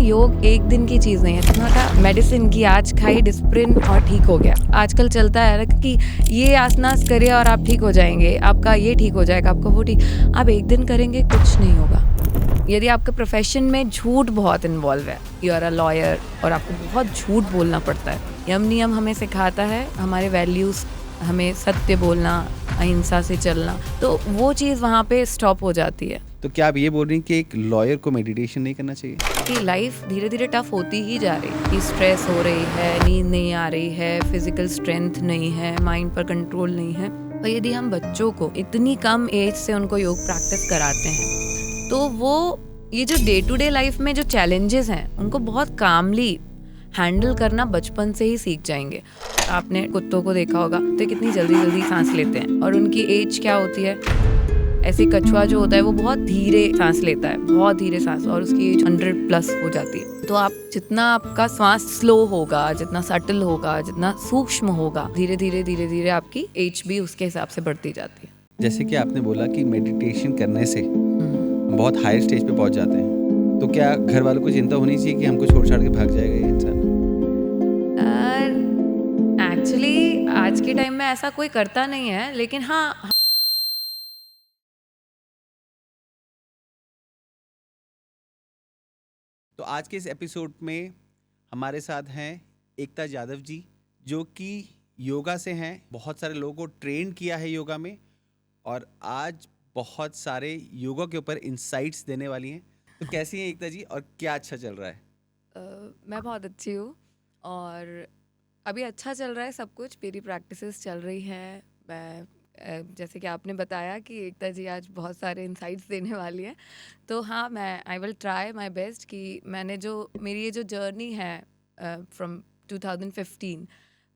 योग एक दिन की चीज़ नहीं है। इतना था मेडिसिन की आज खाई डिस्प्रिन और ठीक हो गया। आजकल चलता है ना कि ये आसनास करिए और आप ठीक हो जाएंगे, आपका ये ठीक हो जाएगा, आपका वो ठीक। आप एक दिन करेंगे कुछ नहीं होगा। यदि आपके प्रोफेशन में झूठ बहुत इन्वॉल्व है, यू आर अ लॉयर और आपको बहुत झूठ बोलना पड़ता है, यम नियम हमें सिखाता है हमारे वैल्यूज़, हमें सत्य बोलना, अहिंसा से चलना, तो वो चीज़ वहाँ पे स्टॉप हो जाती है। तो क्या आप ये बोल रही हैं कि एक लॉयर को मेडिटेशन नहीं करना चाहिए? कि लाइफ धीरे धीरे टफ होती ही जा रही है, कि स्ट्रेस हो रही है, नींद नहीं आ रही है, फिजिकल स्ट्रेंथ नहीं है, माइंड पर कंट्रोल नहीं है। और यदि हम बच्चों को इतनी कम एज से उनको योग प्रैक्टिस कराते हैं तो वो ये जो डे टू डे लाइफ में जो चैलेंजेस हैं उनको बहुत कामली हैंडल करना बचपन से ही सीख जाएंगे। आपने कुत्तों को देखा होगा तो कितनी जल्दी जल्दी सांस लेते हैं और उनकी एज क्या होती है। ऐसे कछुआ जो होता है वो बहुत धीरे सांस लेता है, बहुत धीरे सांस, और उसकी एज 100+ हो जाती है। तो आप जितना आपका सांस स्लो होगा, जितना सटल होगा, जितना सूक्ष्म होगा, धीरे धीरे धीरे धीरे आपकी एज भी उसके हिसाब से बढ़ती जाती है। जैसे कि आपने बोला कि मेडिटेशन करने से बहुत हायर स्टेज पे पहुंच जाते हैं, तो क्या घर वालों को चिंता होनी चाहिए कि हमको छोड़ छाड़ के भाग जाएगा ये इंसान? एक्चुअली आज के टाइम में ऐसा कोई करता नहीं है, लेकिन हाँ, तो आज के इस एपिसोड में हमारे साथ हैं एकता यादव जी, जो कि योगा से हैं, बहुत सारे लोगों को ट्रेन किया है योगा में, और आज बहुत सारे योगा के ऊपर इंसाइट्स देने वाली हैं। तो कैसी हैं एकता जी और क्या अच्छा चल रहा है? मैं बहुत अच्छी हूँ और अभी अच्छा चल रहा है सब कुछ, मेरी प्रैक्टिसेस चल रही हैं। मैं जैसे कि आपने बताया कि एकता जी आज बहुत सारे इंसाइट्स देने वाली हैं, तो हाँ, मैं I will try my best कि मैंने जो मेरी ये जो जर्नी है फ्रॉम 2015,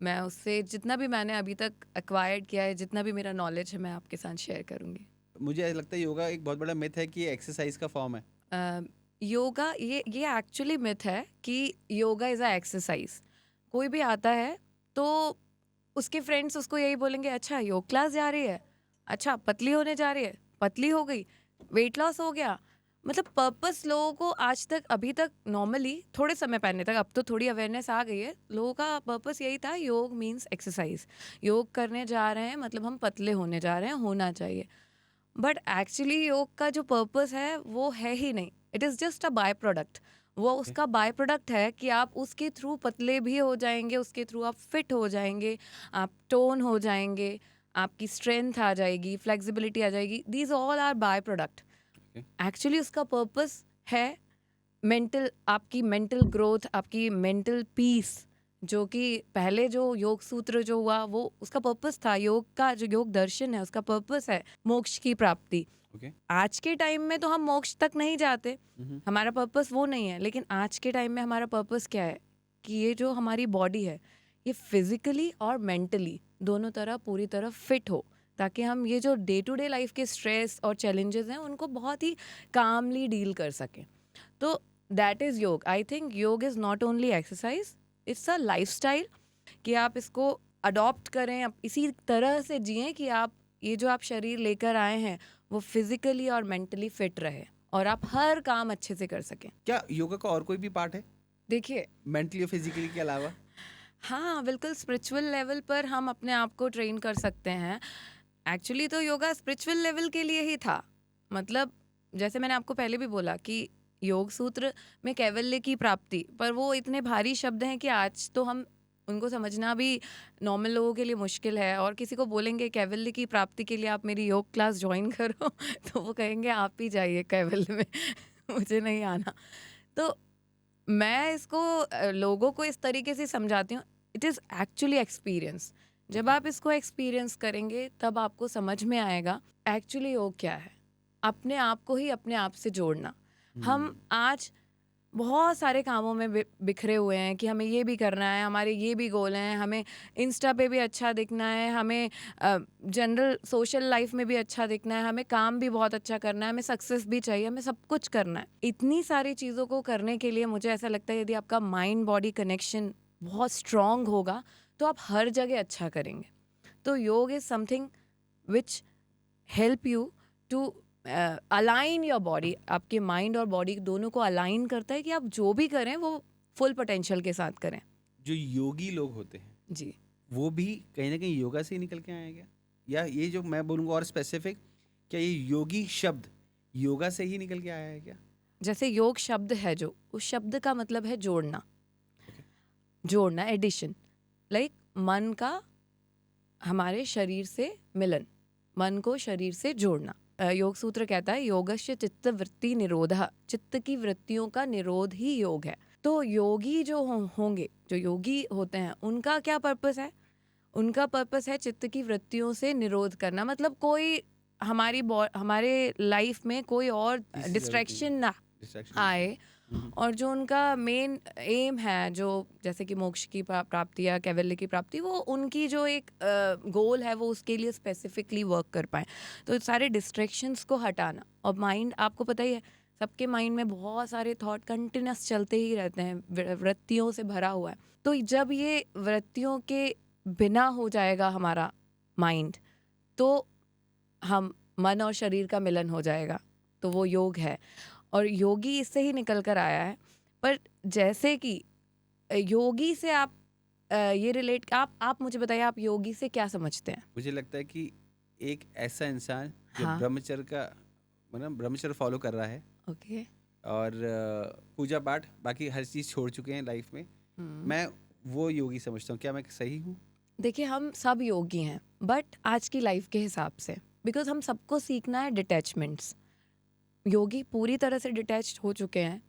मैं उससे जितना भी मैंने अभी तक एक्वायर्ड किया है, जितना भी मेरा नॉलेज है, मैं आपके साथ शेयर करूँगी। मुझे ऐसा लगता है योगा एक बहुत बड़ा मिथ है कि ये एक्सरसाइज का फॉर्म है। योगा ये एक्चुअली मिथ है कि योगा इज़ अ एक्सरसाइज। कोई भी आता है तो उसके फ्रेंड्स उसको यही बोलेंगे, अच्छा योग क्लास जा रही है, अच्छा पतली होने जा रही है, पतली हो गई, वेट लॉस हो गया। मतलब पर्पस लोगों को आज तक, अभी तक नॉर्मली थोड़े समय पहले तक, अब तो थोड़ी अवेयरनेस आ गई है, लोगों का पर्पस यही था, योग मीन्स एक्सरसाइज। योग करने जा रहे हैं मतलब हम पतले होने जा रहे हैं, होना चाहिए। बट एक्चुअली योग का जो पर्पस है वो है ही नहीं, it is just a by product. वो उसका बाय प्रोडक्ट है कि आप उसके थ्रू पतले भी हो जाएंगे, उसके थ्रू आप फिट हो जाएंगे, आप टोन हो जाएंगे, आपकी स्ट्रेंथ आ जाएगी, फ्लेक्सिबिलिटी आ जाएगी। These all are by product. Actually उसका पर्पस है मेंटल, आपकी मेंटल ग्रोथ, आपकी मेंटल पीस। जो कि पहले जो योग सूत्र जो हुआ वो उसका पर्पस था, योग का जो योग दर्शन है उसका पर्पस है मोक्ष की प्राप्ति। आज के टाइम में तो हम मोक्ष तक नहीं जाते, हमारा पर्पस वो नहीं है। लेकिन आज के टाइम में हमारा पर्पस क्या है कि ये जो हमारी बॉडी है ये फिजिकली और मेंटली दोनों तरह पूरी तरह फिट हो, ताकि हम ये जो डे टू डे लाइफ के स्ट्रेस और चैलेंजेस हैं उनको बहुत ही कामली डील कर सकें। तो दैट इज़ योग। आई थिंक योग is not only exercise, it's a lifestyle, कि आप इसको अडॉप्ट करें, आप इसी तरह से जिएं कि आप ये जो आप शरीर लेकर आए हैं वो फिजिकली और मेंटली फिट रहे और आप हर काम अच्छे से कर सकें। क्या योगा का और कोई भी पार्ट है देखिए, मेंटली और फिजिकली के अलावा? हाँ बिल्कुल, स्पिरिचुअल लेवल पर हम अपने आप को ट्रेन कर सकते हैं। एक्चुअली तो योगा स्पिरिचुअल लेवल के लिए ही था। मतलब जैसे मैंने आपको पहले भी बोला कि योग सूत्र में कैवल्य की प्राप्ति, पर वो इतने भारी शब्द हैं कि आज तो हम उनको समझना भी नॉर्मल लोगों के लिए मुश्किल है। और किसी को बोलेंगे कैवल्य की प्राप्ति के लिए आप मेरी योग क्लास ज्वाइन करो तो वो कहेंगे आप ही जाइए कैवल्य में मुझे नहीं आना। तो मैं इसको लोगों को इस तरीके से समझाती हूँ, इट इज़ एक्चुअली एक्सपीरियंस। जब आप इसको एक्सपीरियंस करेंगे तब आपको समझ में आएगा एक्चुअली योग क्या है। अपने आप को ही अपने आप से जोड़ना। हम आज बहुत सारे कामों में बिखरे हुए हैं कि हमें ये भी करना है, हमारे ये भी गोल हैं, हमें इंस्टा पे भी अच्छा दिखना है, हमें जनरल सोशल लाइफ में भी अच्छा दिखना है, हमें काम भी बहुत अच्छा करना है, हमें सक्सेस भी चाहिए, हमें सब कुछ करना है। इतनी सारी चीज़ों को करने के लिए मुझे ऐसा लगता है यदि आपका माइंड बॉडी कनेक्शन बहुत स्ट्रॉन्ग होगा तो आप हर जगह अच्छा करेंगे। तो yog is something which help you to align your body, आपके माइंड और बॉडी दोनों को अलाइन करता है कि आप जो भी करें वो फुल पोटेंशियल के साथ करें। जो योगी लोग होते हैं जी, वो भी कहीं ना कहीं योगा से ही निकल के आए हैं क्या? या ये जो मैं बोलूँगा और स्पेसिफिक, क्या ये योगी शब्द योगा से ही निकल के आया है क्या? जैसे योग शब्द है जो, उस शब्द का मतलब है जोड़ना, जोड़ना, एडिशन, लाइक मन का हमारे शरीर से मिलन, मन को शरीर से जोड़ना। योग सूत्र कहता है योगस्य चित्त वृत्ति निरोधः, चित्त की वृत्तियों का निरोध ही योग है। तो योगी जो होंगे, जो योगी होते हैं, उनका क्या पर्पस है? उनका पर्पस है चित्त की वृत्तियों से निरोध करना, मतलब कोई हमारे लाइफ में कोई और तीसरी डिस्ट्रैक्शन ना डिस्ट्रैक्शन। आए, और जो उनका मेन एम है, जो जैसे कि मोक्ष की प्राप्ति या कैवल्य की प्राप्ति, वो उनकी जो एक गोल है वो उसके लिए स्पेसिफिकली वर्क कर पाए। तो सारे डिस्ट्रैक्शंस को हटाना, और माइंड आपको पता ही है सबके माइंड में बहुत सारे थॉट कंटिन्यूस चलते ही रहते हैं, वृत्तियों से भरा हुआ है। तो जब ये वृत्तियों के बिना हो जाएगा हमारा माइंड, तो हम मन और शरीर का मिलन हो जाएगा, तो वो योग है। और योगी इससे ही निकल कर आया है। पर जैसे कि योगी से आप ये रिलेट, आप मुझे बताइए, आप योगी से क्या समझते हैं? मुझे लगता है कि एक ऐसा इंसान जो हाँ। ब्रह्मचर्य का मतलब ब्रह्मचर्य फॉलो कर रहा है ओके। और पूजा पाठ बाकी हर चीज़ छोड़ चुके हैं लाइफ में, मैं वो योगी समझता हूँ। क्या मैं सही हूँ? देखिए, हम सब योगी हैं, बट आज की लाइफ के हिसाब से, बिकॉज हम सबको सीखना है डिटैचमेंट्स। योगी पूरी तरह से डिटैच्ड हो चुके हैं।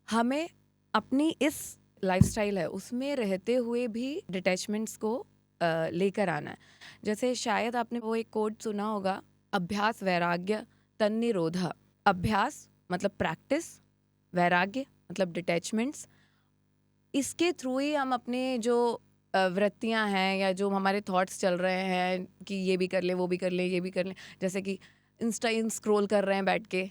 हमें अपनी इस लाइफस्टाइल है उसमें रहते हुए भी डिटैचमेंट्स को लेकर आना है। जैसे शायद आपने वो एक कोड सुना होगा, अभ्यास वैराग्य तन्निरोध। अभ्यास मतलब प्रैक्टिस, वैराग्य मतलब डिटैचमेंट्स। इसके थ्रू ही हम अपने जो वृत्तियां हैं या जो हमारे थॉट्स चल रहे हैं कि ये भी कर ले, वो भी कर ले, ये भी कर ले, जैसे कि इंस्टा स्क्रॉल कर रहे हैं बैठ के,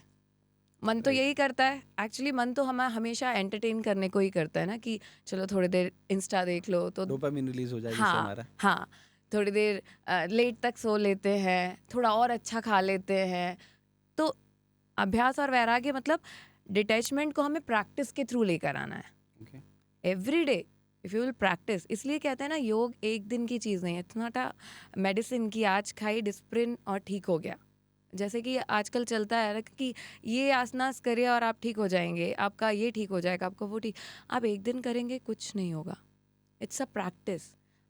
मन तो यही करता है। एक्चुअली मन तो हमें हमेशा एंटरटेन करने को ही करता है ना, कि चलो थोड़ी देर इंस्टा देख लो तो डोपामिन रिलीज हो जाएगी इससे हाँ हमारा। हाँ, थोड़ी देर लेट तक सो लेते हैं, थोड़ा और अच्छा खा लेते हैं। तो अभ्यास और वैराग्य मतलब डिटैचमेंट को हमें प्रैक्टिस के थ्रू लेकर आना है, every day if you will practice. इसलिए कहते हैं ना, योग एक दिन की चीज़ नहीं है, इट्स नॉट अ मेडिसिन कि आज खाई डिस्प्रिन और ठीक हो गया। जैसे कि आजकल चलता है ना कि ये आसनास करिए और आप ठीक हो जाएंगे, आपका ये ठीक हो जाएगा, आपका वो ठीक। आप एक दिन करेंगे कुछ नहीं होगा, इट्स अ प्रैक्टिस।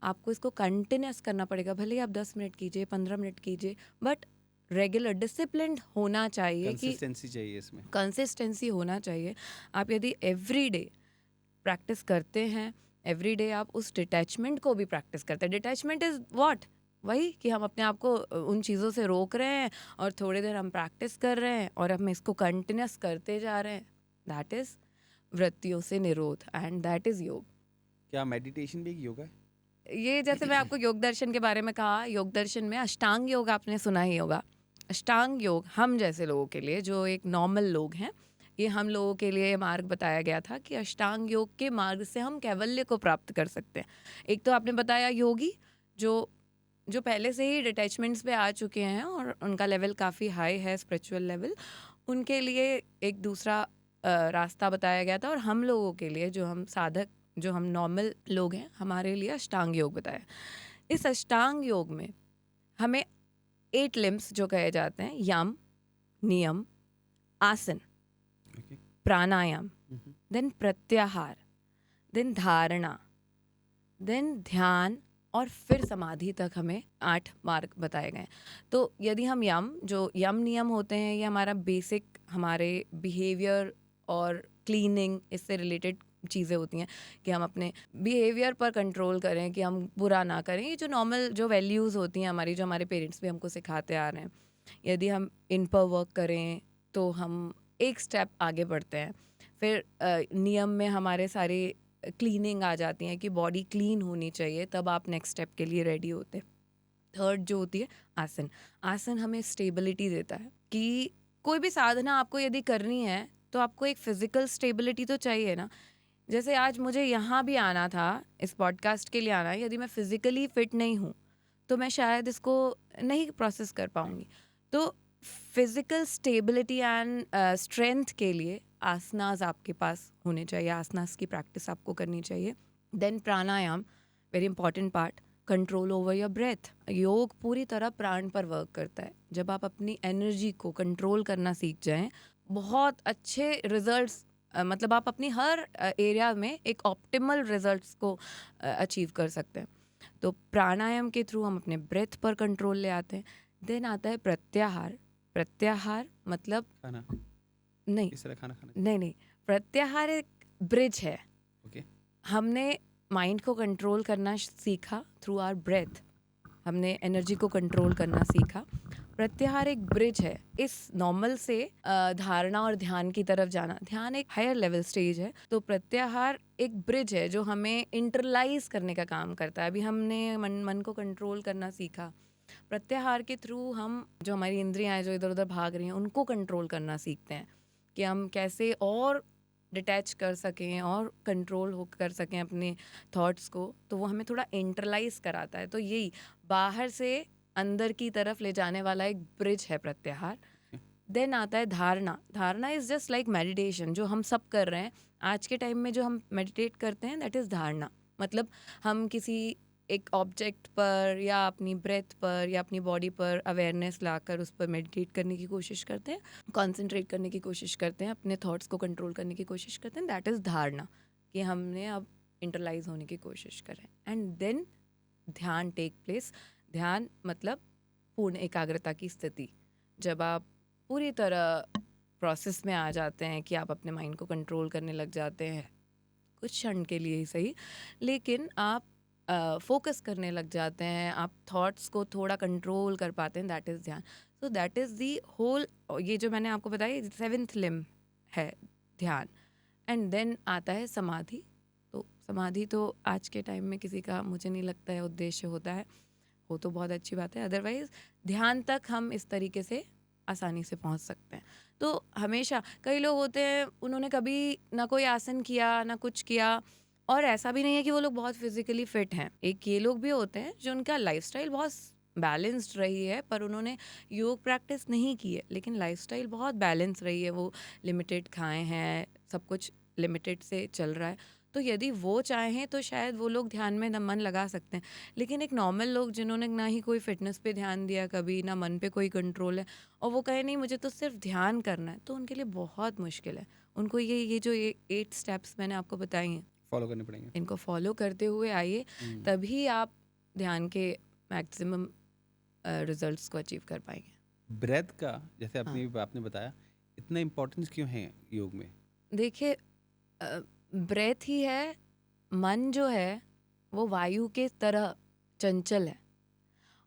आपको इसको कंटिन्यूस करना पड़ेगा, भले ही आप 10 मिनट कीजिए, 15 मिनट कीजिए, बट रेगुलर डिसिप्लिन होना चाहिए, कि कंसिस्टेंसी चाहिए इसमें। कंसिस्टेंसी होना चाहिए। आप यदि एवरी डे प्रैक्टिस करते हैं, एवरी डे आप उस डिटैचमेंट को भी प्रैक्टिस करते हैं। Detachment is what? वही कि हम अपने आप को उन चीज़ों से रोक रहे हैं और थोड़ी देर हम प्रैक्टिस कर रहे हैं और हम इसको कंटिन्यूस करते जा रहे हैं। दैट इज़ वृत्तियों से निरोध, एंड दैट इज़ योग। क्या मेडिटेशन भी एक योगा है? ये जैसे मैं आपको योग दर्शन के बारे में कहा, योग दर्शन में अष्टांग योग आपने सुना ही होगा। अष्टांग योग हम जैसे लोगों के लिए, जो एक नॉर्मल लोग हैं, ये हम लोगों के लिए मार्ग बताया गया था कि अष्टांग योग के मार्ग से हम कैवल्य को प्राप्त कर सकते हैं। एक तो आपने बताया योगी, जो पहले से ही डिटैचमेंट्स पे आ चुके हैं और उनका लेवल काफ़ी हाई है, स्पिरिचुअल लेवल, उनके लिए एक दूसरा रास्ता बताया गया था। और हम लोगों के लिए, जो हम साधक, जो हम नॉर्मल लोग हैं, हमारे लिए अष्टांग योग बताया। इस अष्टांग योग में हमें 8 लिम्स जो कहे जाते हैं, यम, नियम, आसन, प्राणायाम, देन प्रत्याहार, देन धारणा, देन ध्यान, और फिर समाधि तक हमें 8 मार्ग बताए गए। तो यदि हम जो यम नियम होते हैं, ये हमारा बेसिक, हमारे बिहेवियर और क्लीनिंग, इससे रिलेटेड चीज़ें होती हैं कि हम अपने बिहेवियर पर कंट्रोल करें, कि हम बुरा ना करें। ये जो नॉर्मल जो वैल्यूज़ होती हैं हमारी, जो हमारे पेरेंट्स भी हमको सिखाते आ रहे हैं, यदि हम इन पर वर्क करें तो हम एक स्टेप आगे बढ़ते हैं। फिर नियम में हमारे सारे क्लीनिंग आ जाती हैं कि बॉडी क्लीन होनी चाहिए, तब आप नेक्स्ट स्टेप के लिए रेडी होते हैं। थर्ड जो होती है आसन, आसन हमें स्टेबिलिटी देता है कि कोई भी साधना आपको यदि करनी है तो आपको एक फिजिकल स्टेबिलिटी तो चाहिए ना। जैसे आज मुझे यहाँ भी आना था, इस पॉडकास्ट के लिए आना है, यदि मैं फिजिकली फिट नहीं हूँ तो मैं शायद इसको नहीं प्रोसेस कर पाऊँगी। तो फिजिकल स्टेबिलिटी एंड स्ट्रेंथ के लिए आसनास आपके पास होने चाहिए, आसनास की प्रैक्टिस आपको करनी चाहिए. Then pranayama, very important part, control over your breath. Yog पूरी तरह प्राण पर वर्क करता है. जब आप अपनी एनर्जी को कंट्रोल करना सीख जाएं, बहुत अच्छे रिजल्ट्स, मतलब आप अपनी हर एरिया में एक ऑप्टिमल रिजल्ट्स को अचीव कर सकते हैं. तो प्राणायाम के थ्रू हम अपने ब्रेथ पर कंट्रोल ले आते हैं. देन आता है प्रत्याहार. प्रत्याहार मतलब खाना, नहीं इस तरह खाना खाना. नहीं नहीं, प्रत्याहार एक ब्रिज है. ओके. हमने माइंड को कंट्रोल करना सीखा थ्रू आवर ब्रेथ, हमने एनर्जी को कंट्रोल करना सीखा. प्रत्याहार एक ब्रिज है इस नॉर्मल से धारणा और ध्यान की तरफ जाना. ध्यान एक हायर लेवल स्टेज है, तो प्रत्याहार एक ब्रिज है जो हमें इंटरलाइज करने का काम करता है. अभी हमने मन को कंट्रोल करना सीखा. प्रत्याहार के थ्रू हम जो हमारी इंद्रियां हैं जो इधर उधर भाग रही हैं उनको कंट्रोल करना सीखते हैं कि हम कैसे और डिटैच कर सकें और कंट्रोल हो कर सकें अपने थॉट्स को. तो वो हमें थोड़ा इंटरलाइज कराता है. तो यही बाहर से अंदर की तरफ ले जाने वाला एक ब्रिज है प्रत्याहार. देन आता है धारणा. धारणा इज़ जस्ट लाइक मेडिटेशन, जो हम सब कर रहे हैं आज के टाइम में. जो हम मेडिटेट करते हैं दैट इज़ धारणा. मतलब हम किसी एक ऑब्जेक्ट पर या अपनी ब्रेथ पर या अपनी बॉडी पर अवेयरनेस लाकर उस पर मेडिटेट करने की कोशिश करते हैं, कॉन्सेंट्रेट करने की कोशिश करते हैं, अपने थॉट्स को कंट्रोल करने की कोशिश करते हैं. दैट इज़ धारणा, कि हमने अब इंटरलाइज होने की कोशिश करें. एंड देन ध्यान टेक प्लेस. ध्यान मतलब पूर्ण एकाग्रता की स्थिति. जब आप पूरी तरह प्रोसेस में आ जाते हैं कि आप अपने माइंड को कंट्रोल करने लग जाते हैं, कुछ क्षण के लिए ही सही, लेकिन आप फोकस करने लग जाते हैं, आप थॉट्स को थोड़ा कंट्रोल कर पाते हैं, that is dhyan. So that is the whole. ये जो मैंने आपको बताया 7th लिम्ब है ध्यान. एंड देन आता है समाधि. तो समाधि तो आज के टाइम में किसी का मुझे नहीं लगता है उद्देश्य होता है, हो तो बहुत अच्छी बात है. अदरवाइज ध्यान तक हम इस तरीके से आसानी से पहुंच सकते हैं. तो हमेशा कई लोग होते हैं उन्होंने कभी ना कोई आसन किया ना कुछ किया, और ऐसा भी नहीं है कि वो लोग बहुत फिजिकली फिट हैं. एक ये लोग भी होते हैं जो उनका लाइफस्टाइल बहुत बैलेंस्ड रही है, पर उन्होंने योग प्रैक्टिस नहीं की है, लेकिन लाइफस्टाइल बहुत बैलेंस रही है. वो लिमिटेड खाए हैं, सब कुछ लिमिटेड से चल रहा है. तो यदि वो चाहें तो शायद वो लोग ध्यान में मन लगा सकते हैं. लेकिन एक नॉर्मल लोग जिन्होंने ना ही कोई फिटनेस पे ध्यान दिया कभी, ना मन पे कोई कंट्रोल है, और वो कहे नहीं मुझे तो सिर्फ ध्यान करना है, तो उनके लिए बहुत मुश्किल है. उनको ये जो 8 स्टेप्स मैंने आपको बताई हैं, फॉलो करने पड़ेंगे. इनको फॉलो करते हुए आइए, तभी आप ध्यान के मैक्सिमम रिजल्ट्स को अचीव कर पाएंगे. ब्रेथ का जैसे आपने बताया, इतना इम्पोर्टेंस क्यों है योग में? देखिए, ब्रेथ ही है. मन जो है वो वायु के तरह चंचल है,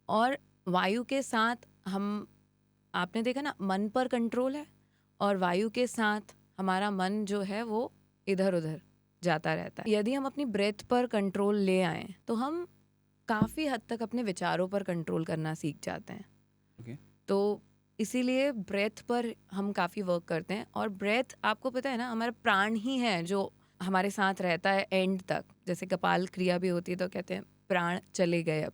और वायु के साथ हम, आपने देखा ना, मन पर कंट्रोल है, और वायु के साथ हमारा मन जो है वो इधर उधर जाता रहता है. यदि हम अपनी ब्रेथ पर कंट्रोल ले आए तो हम काफ़ी हद तक अपने विचारों पर कंट्रोल करना सीख जाते हैं. Okay. तो इसीलिए ब्रेथ पर हम काफ़ी वर्क करते हैं. और ब्रेथ, आपको पता है ना, हमारा प्राण ही है जो हमारे साथ रहता है एंड तक. जैसे कपाल क्रिया भी होती है तो कहते हैं प्राण चले गए अब,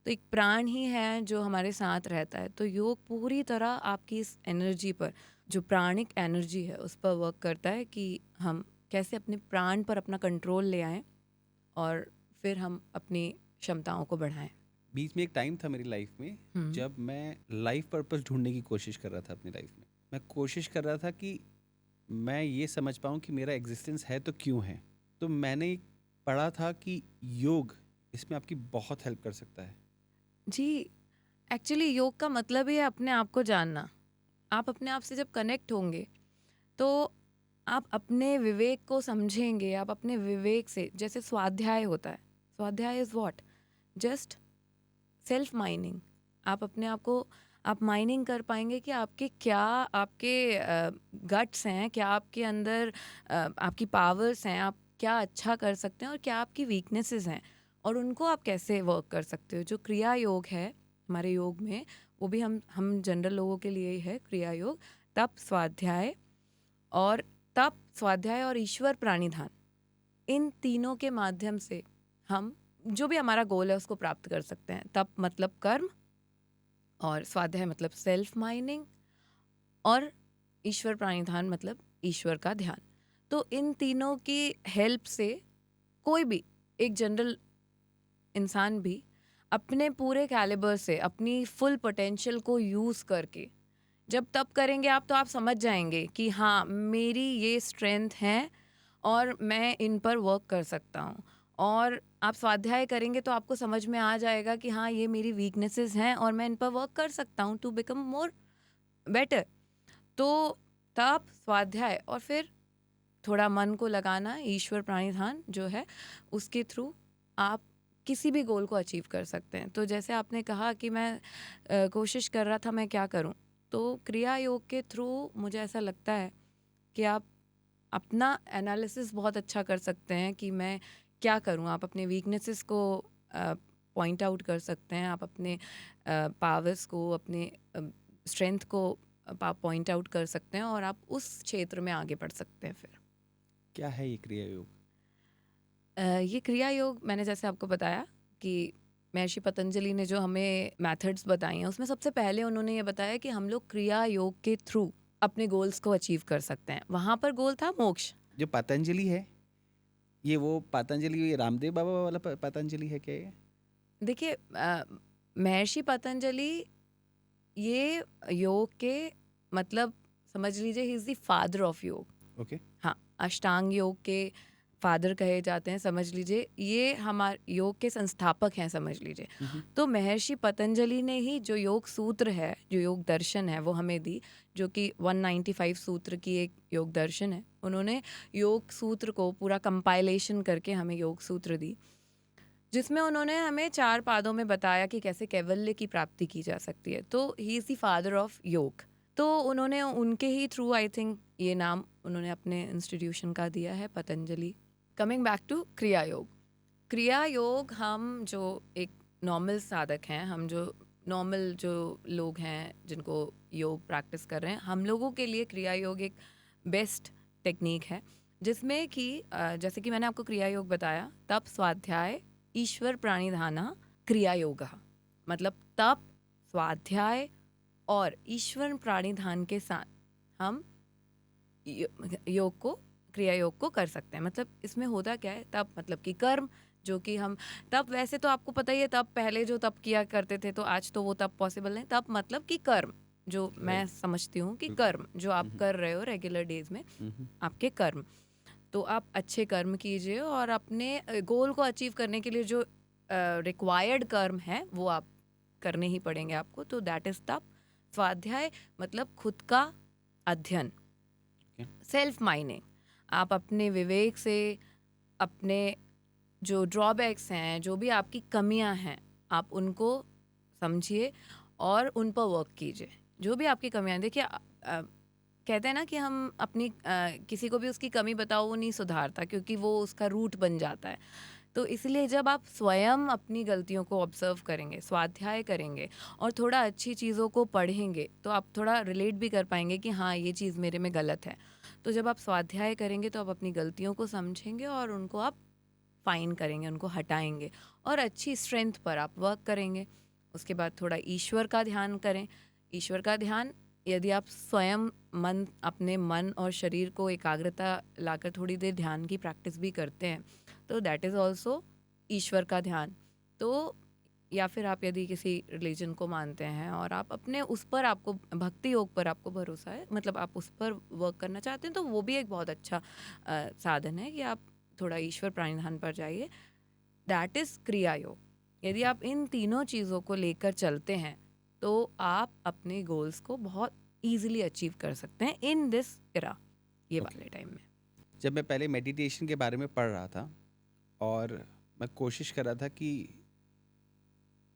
तो एक प्राण ही है जो हमारे साथ रहता है. तो योग पूरी तरह आपकी इस एनर्जी पर, जो प्राणिक एनर्जी है, उस पर वर्क करता है कि हम कैसे अपने प्राण पर अपना कंट्रोल ले आएं और फिर हम अपनी क्षमताओं को बढ़ाएं. बीच में एक टाइम था मेरी लाइफ में जब मैं लाइफ पर्पस ढूंढने की कोशिश कर रहा था अपनी लाइफ में. मैं कोशिश कर रहा था कि मैं ये समझ पाऊँ कि मेरा एग्जिस्टेंस है तो क्यों है. तो मैंने पढ़ा था कि योग इसमें आपकी बहुत हेल्प कर सकता है. जी, एक्चुअली योग का मतलब ही है अपने आप को जानना. आप अपने आप से जब कनेक्ट होंगे तो आप अपने विवेक को समझेंगे. आप अपने विवेक से, जैसे स्वाध्याय होता है, स्वाध्याय is what, just self mining. आप अपने आप को, आप माइनिंग कर पाएंगे कि आपके क्या, आपके गट्स हैं, क्या आपके अंदर आपकी पावर्स हैं, आप क्या अच्छा कर सकते हैं और क्या आपकी वीकनेसेस हैं, और उनको आप कैसे वर्क कर सकते हो. जो क्रिया योग है हमारे योग में, वो भी हम जनरल लोगों के लिए ही है क्रिया योग. तप, स्वाध्याय और ईश्वर प्राणिधान, इन तीनों के माध्यम से हम जो भी हमारा गोल है उसको प्राप्त कर सकते हैं. तप मतलब कर्म, और स्वाध्याय मतलब सेल्फ माइनिंग, और ईश्वर प्राणिधान मतलब ईश्वर का ध्यान। तो इन तीनों की हेल्प से कोई भी एक जनरल इंसान भी अपने पूरे कैलिबर से अपनी फुल पोटेंशियल को यूज़ करके जब तब करेंगे आप, तो आप समझ जाएंगे कि हाँ मेरी ये स्ट्रेंथ है और मैं इन पर वर्क कर सकता हूँ। और आप स्वाध्याय करेंगे तो आपको समझ में आ जाएगा कि हाँ ये मेरी वीकनेसेस हैं और मैं इन पर वर्क कर सकता हूँ टू बिकम मोर बेटर। तो तप, स्वाध्याय और फिर थोड़ा मन को लगाना, ईश्वर प्राणिधान जो है उसके थ्रू आप किसी भी गोल को अचीव कर सकते हैं। तो जैसे आपने कहा कि मैं कोशिश कर रहा था मैं क्या करूं, तो क्रिया योग के थ्रू मुझे ऐसा लगता है कि आप अपना एनालिसिस बहुत अच्छा कर सकते हैं कि मैं क्या करूं। आप अपने वीकनेसेस को पॉइंट आउट कर सकते हैं, आप अपने पावर्स को, अपने स्ट्रेंथ को पॉइंट आउट कर सकते हैं और आप उस क्षेत्र में आगे बढ़ सकते हैं। फिर क्या है ये क्रिया योग? ये क्रिया योग मैंने जैसे आपको बताया कि महर्षि पतंजलि ने जो हमें मेथड्स बताई हैं उसमें सबसे पहले उन्होंने ये बताया कि हम लोग क्रिया योग के थ्रू अपने गोल्स को अचीव कर सकते हैं। वहाँ पर गोल था मोक्ष। जो पतंजलि है, ये वो पतंजलि, ये रामदेव बाबा वाला पतंजलि है क्या ये? देखिए महर्षि पतंजलि ये योग के मतलब समझ लीजिए he is the father of योग। ओके। हाँ, अष्टांग योग के फादर कहे जाते हैं, समझ लीजिए ये हमारे योग के संस्थापक हैं, समझ लीजिए। तो महर्षि पतंजलि ने ही जो योग सूत्र है, जो योग दर्शन है वो हमें दी, जो कि 195 सूत्र की एक योग दर्शन है। उन्होंने योग सूत्र को पूरा कंपाइलेशन करके हमें योग सूत्र दी, जिसमें उन्होंने हमें 4 पादों में बताया कि कैसे कैवल्य की प्राप्ति की जा सकती है। तो he is the father of योग। तो उन्होंने उनके ही थ्रू आई थिंक ये नाम उन्होंने अपने इंस्टीट्यूशन का दिया है, पतंजलि। कमिंग बैक टू क्रिया योग। क्रिया योग हम जो एक नॉर्मल साधक हैं, हम जो नॉर्मल जो लोग हैं जिनको योग प्रैक्टिस कर रहे हैं, हम लोगों के लिए क्रिया योग एक बेस्ट टेक्निक है, जिसमें कि जैसे कि मैंने आपको क्रिया योग बताया, तप, स्वाध्याय, ईश्वर प्राणिधाना, क्रिया योगा। मतलब तप, स्वाध्याय और ईश्वर प्राणिधान के साथ हम योग को, क्रिया योग को कर सकते हैं। मतलब इसमें होता क्या है, तप मतलब कि कर्म, जो कि हम तप, वैसे तो आपको पता ही है तप पहले जो तप किया करते थे, तो आज तो वो तप पॉसिबल नहीं। तप मतलब कि कर्म, जो मैं समझती हूँ कि कर्म जो आप कर रहे हो रेगुलर डेज में, आपके कर्म। तो आप अच्छे कर्म कीजिए और अपने गोल को अचीव करने के लिए जो रिक्वायर्ड कर्म है वो आप करने ही पड़ेंगे आपको। तो दैट इज तप। स्वाध्याय मतलब खुद का अध्ययन, सेल्फ माइनिंग। आप अपने विवेक से अपने जो ड्रॉबैक्स हैं, जो भी आपकी कमियां हैं, आप उनको समझिए और उन पर वर्क कीजिए। जो भी आपकी कमियां, देखिए कहते हैं ना कि हम अपनी किसी को भी उसकी कमी बताओ वो नहीं सुधारता, क्योंकि वो उसका रूट बन जाता है। तो इसलिए जब आप स्वयं अपनी गलतियों को ऑब्जर्व करेंगे, स्वाध्याय करेंगे और थोड़ा अच्छी चीज़ों को पढ़ेंगे, तो आप थोड़ा रिलेट भी कर पाएंगे कि हाँ ये चीज़ मेरे में गलत है। तो जब आप स्वाध्याय करेंगे तो आप अपनी गलतियों को समझेंगे और उनको आप फाइन करेंगे, उनको हटाएंगे और अच्छी स्ट्रेंथ पर आप वर्क करेंगे। उसके बाद थोड़ा ईश्वर का ध्यान करें। ईश्वर का ध्यान यदि आप स्वयं अपने मन और शरीर को एकाग्रता लाकर थोड़ी देर ध्यान की प्रैक्टिस भी करते हैं, तो दैट इज़ ऑल्सो ईश्वर का ध्यान। तो या फिर आप यदि किसी रिलीजन को मानते हैं और आप अपने उस पर, आपको भक्ति योग पर आपको भरोसा है, मतलब आप उस पर वर्क करना चाहते हैं, तो वो भी एक बहुत अच्छा साधन है कि आप थोड़ा ईश्वर प्राणिधान पर जाइए। दैट इज़ क्रिया योग। यदि आप इन तीनों चीज़ों को लेकर चलते हैं तो आप अपने गोल्स को बहुत ईजिली अचीव कर सकते हैं इन दिस इरा, ये वाले टाइम में। जब मैं पहले मेडिटेशन के बारे में पढ़ रहा था और मैं कोशिश कर रहा था कि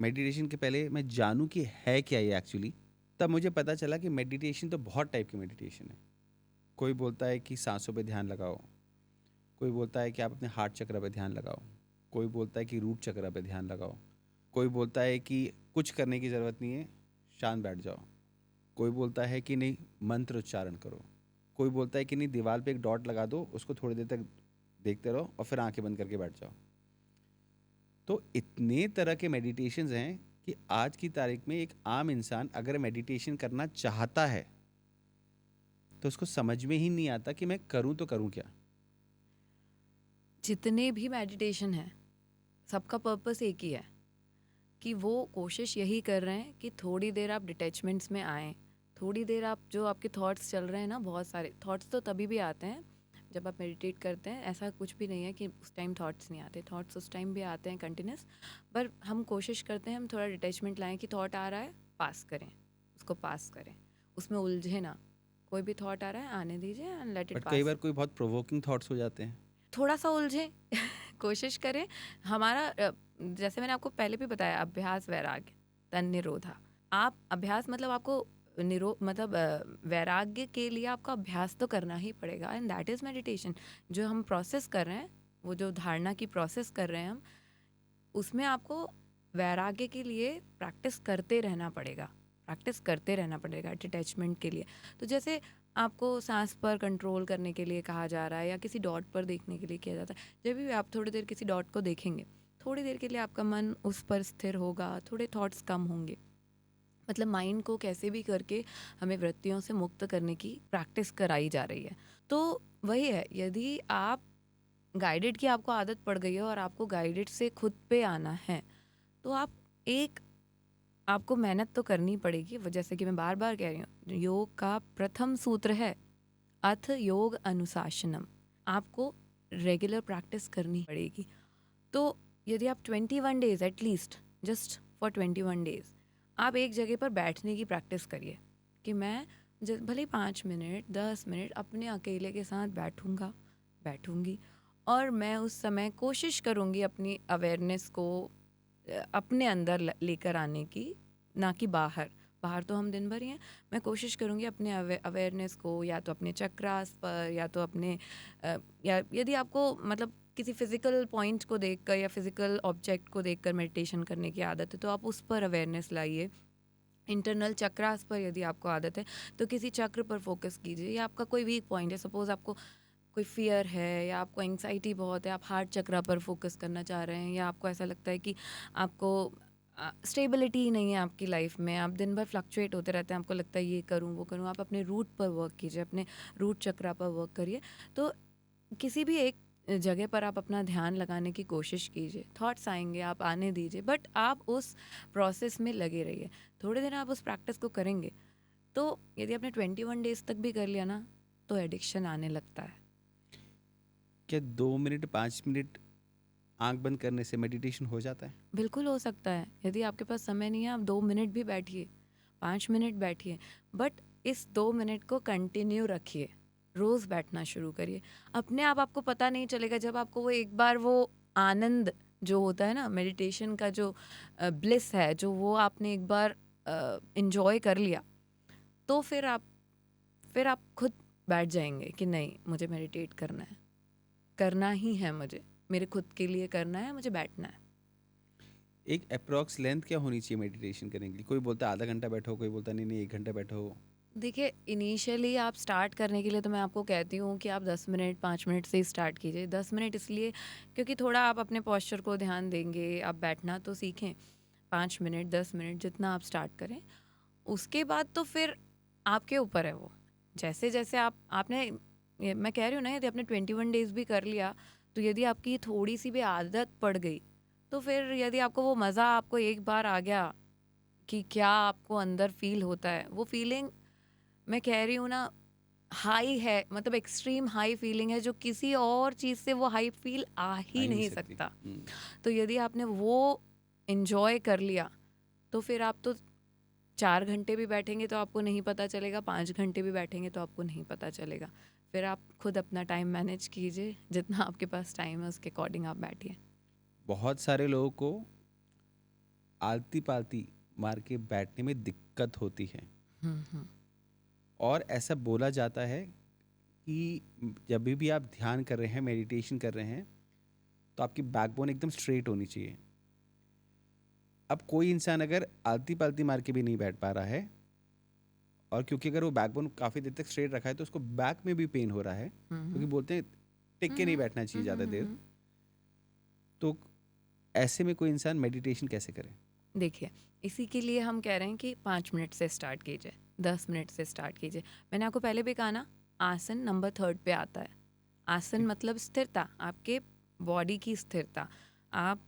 मेडिटेशन के पहले मैं जानूं कि है क्या ये एक्चुअली, तब मुझे पता चला कि मेडिटेशन तो बहुत टाइप की मेडिटेशन है। कोई बोलता है कि सांसों पे ध्यान लगाओ, कोई बोलता है कि आप अपने हार्ट चक्र पे ध्यान लगाओ, कोई बोलता है कि रूट चक्र पे ध्यान लगाओ, कोई बोलता है कि कुछ करने की ज़रूरत नहीं है, शांत बैठ जाओ, कोई बोलता है कि नहीं मंत्र उच्चारण करो, कोई बोलता है कि नहीं दीवार पे एक डॉट लगा दो, उसको थोड़ी देर तक देखते रहो और फिर आंखें बंद करके बैठ जाओ। तो इतने तरह के मेडिटेशंस हैं कि आज की तारीख में एक आम इंसान अगर मेडिटेशन करना चाहता है तो उसको समझ में ही नहीं आता कि मैं करूँ तो करूँ क्या। जितने भी मेडिटेशन है सबका पर्पस एक ही है कि वो कोशिश यही कर रहे हैं कि थोड़ी देर आप डिटैचमेंट्स में आएँ, थोड़ी देर आप जो आपके थॉट्स चल रहे हैं ना, बहुत सारे थॉट्स तो तभी भी आते हैं जब आप मेडिटेट करते हैं। ऐसा कुछ भी नहीं है कि उस टाइम थॉट्स नहीं आते, थॉट्स उस टाइम भी आते हैं कंटिन्यूस। पर हम कोशिश करते हैं हम थोड़ा डिटैचमेंट लाएं कि थॉट आ रहा है, पास करें, उसको पास करें, उसमें उलझे ना। कोई भी थॉट आ रहा है आने दीजिए एंड लेट इट बट कई पास। बार कोई बहुत प्रोवोकिंग थॉट्स हो जाते हैं। थोड़ा सा उलझे कोशिश करें। हमारा जैसे मैंने आपको पहले भी बताया, अभ्यास वैराग्य तन निरोधा। आप अभ्यास मतलब आपको मतलब वैराग्य के लिए आपका अभ्यास तो करना ही पड़ेगा एंड दैट इज़ मेडिटेशन। जो हम प्रोसेस कर रहे हैं, वो जो धारणा की प्रोसेस कर रहे हैं हम, उसमें आपको वैराग्य के लिए प्रैक्टिस करते रहना पड़ेगा, प्रैक्टिस करते रहना पड़ेगा डिटैचमेंट के लिए। तो जैसे आपको सांस पर कंट्रोल करने के लिए कहा जा रहा है या किसी डॉट पर देखने के लिए किया जाता है, जब भी आप थोड़ी देर किसी डॉट को देखेंगे, थोड़ी देर के लिए आपका मन उस पर स्थिर होगा, थोड़े थॉट्स कम होंगे। मतलब माइंड को कैसे भी करके हमें वृत्तियों से मुक्त करने की प्रैक्टिस कराई जा रही है। तो वही है, यदि आप गाइडेड की आपको आदत पड़ गई है और आपको गाइडेड से खुद पे आना है, तो आप एक आपको मेहनत तो करनी पड़ेगी। वो जैसे कि मैं बार बार कह रही हूँ, योग का प्रथम सूत्र है अथ योग अनुशासनम। आपको रेगुलर प्रैक्टिस करनी पड़ेगी। तो यदि आप 21 days at least, just for 21 days आप एक जगह पर बैठने की प्रैक्टिस करिए कि मैं भले 5 मिनट 10 मिनट अपने अकेले के साथ बैठूंगी और मैं उस समय कोशिश करूंगी अपनी अवेयरनेस को अपने अंदर लेकर आने की, ना कि बाहर। बाहर तो हम दिन भर ही हैं। मैं कोशिश करूँगी अपने अवेयरनेस को या तो अपने चक्रास पर या तो अपने या यदि आपको मतलब किसी फिजिकल पॉइंट को देखकर या फिजिकल ऑब्जेक्ट को देखकर मेडिटेशन करने की आदत है तो आप उस पर अवेयरनेस लाइए। इंटरनल चक्रास पर यदि आपको आदत है तो किसी चक्र पर फोकस कीजिए। या आपका कोई वीक पॉइंट है, सपोज आपको कोई फियर है या आपको एंग्जाइटी बहुत है, आप हार्ट चक्रा पर फोकस करना चाह रहे हैं, या आपको ऐसा लगता है कि आपको स्टेबिलिटी ही नहीं है आपकी लाइफ में, आप दिन भर फ्लक्चुएट होते रहते हैं, आपको लगता है ये करूँ वो करूँ, आप अपने रूट पर वर्क कीजिए, अपने रूट चक्रा पर वर्क करिए। तो किसी भी एक जगह पर आप अपना ध्यान लगाने की कोशिश कीजिए। थॉट्स आएंगे, आप आने दीजिए, बट आप उस प्रोसेस में लगे रहिए। थोड़े दिन आप उस प्रैक्टिस को करेंगे तो यदि आपने 21 डेज तक भी कर लिया ना, तो एडिक्शन आने लगता है। क्या 2 मिनट 5 मिनट आंख बंद करने से मेडिटेशन हो जाता है? बिल्कुल हो सकता है। यदि आपके पास समय नहीं है, आप 2 मिनट भी बैठिए, 5 मिनट बैठिए, बट इस 2 मिनट को कंटिन्यू रखिए। रोज़ बैठना शुरू करिए। अपने आप आपको पता नहीं चलेगा, जब आपको वो एक बार वो आनंद जो होता है ना मेडिटेशन का, जो ब्लिस है, जो वो आपने एक बार इंजॉय कर लिया, तो फिर आप खुद बैठ जाएंगे कि नहीं, मुझे मेडिटेट करना है, करना ही है, मुझे मेरे खुद के लिए करना है, मुझे बैठना है। एक अप्रॉक्स लेंथ क्या होनी चाहिए मेडिटेशन करने के लिए? कोई बोलता है आधा घंटा बैठो, कोई बोलता नहीं नहीं 1 घंटा बैठो। देखिए, इनिशियली आप स्टार्ट करने के लिए तो मैं आपको कहती हूँ कि आप 10 मिनट 5 मिनट से ही स्टार्ट कीजिए। 10 मिनट इसलिए क्योंकि थोड़ा आप अपने पोस्चर को ध्यान देंगे, आप बैठना तो सीखें। 5 मिनट 10 मिनट जितना आप स्टार्ट करें, उसके बाद तो फिर आपके ऊपर है वो। जैसे जैसे आपने मैं कह रही हूँ ना, यदि आपने 21 डेज भी कर लिया, तो यदि आपकी थोड़ी सी भी आदत पड़ गई, तो फिर यदि आपको वो मज़ा आपको एक बार आ गया कि क्या आपको अंदर फील होता है, वो फीलिंग मैं कह रही हूँ ना, हाई है, मतलब एक्सट्रीम हाई फीलिंग है, जो किसी और चीज़ से वो हाई फील आ आ ही ही नहीं नहीं सकती। सकता। तो यदि आपने वो इंजॉय कर लिया, तो फिर आप तो 4 घंटे भी बैठेंगे तो आपको नहीं पता चलेगा, 5 घंटे भी बैठेंगे तो आपको नहीं पता चलेगा। फिर आप खुद अपना टाइम मैनेज कीजिए, जितना आपके पास टाइम है उसके अकॉर्डिंग आप बैठिए। बहुत सारे लोगों को आलती पालती मार के बैठने में दिक्कत होती है, हम्म। और ऐसा बोला जाता है कि जब भी आप ध्यान कर रहे हैं, मेडिटेशन कर रहे हैं, तो आपकी बैकबोन एकदम स्ट्रेट होनी चाहिए। अब कोई इंसान अगर आलती पालती मार के भी नहीं बैठ पा रहा है, और क्योंकि अगर वो बैकबोन काफ़ी देर तक स्ट्रेट रखा है तो उसको बैक में भी पेन हो रहा है, क्योंकि बोलते हैं टिक के नहीं बैठना चाहिए ज़्यादा देर। तो ऐसे में कोई इंसान मेडिटेशन कैसे करे? देखिए, इसी के लिए हम कह रहे हैं कि 5 मिनट से स्टार्ट कीजिए, 10 मिनट से स्टार्ट कीजिए। मैंने आपको पहले भी कहा ना, आसन नंबर 3 पे आता है। आसन मतलब स्थिरता, आपके बॉडी की स्थिरता। आप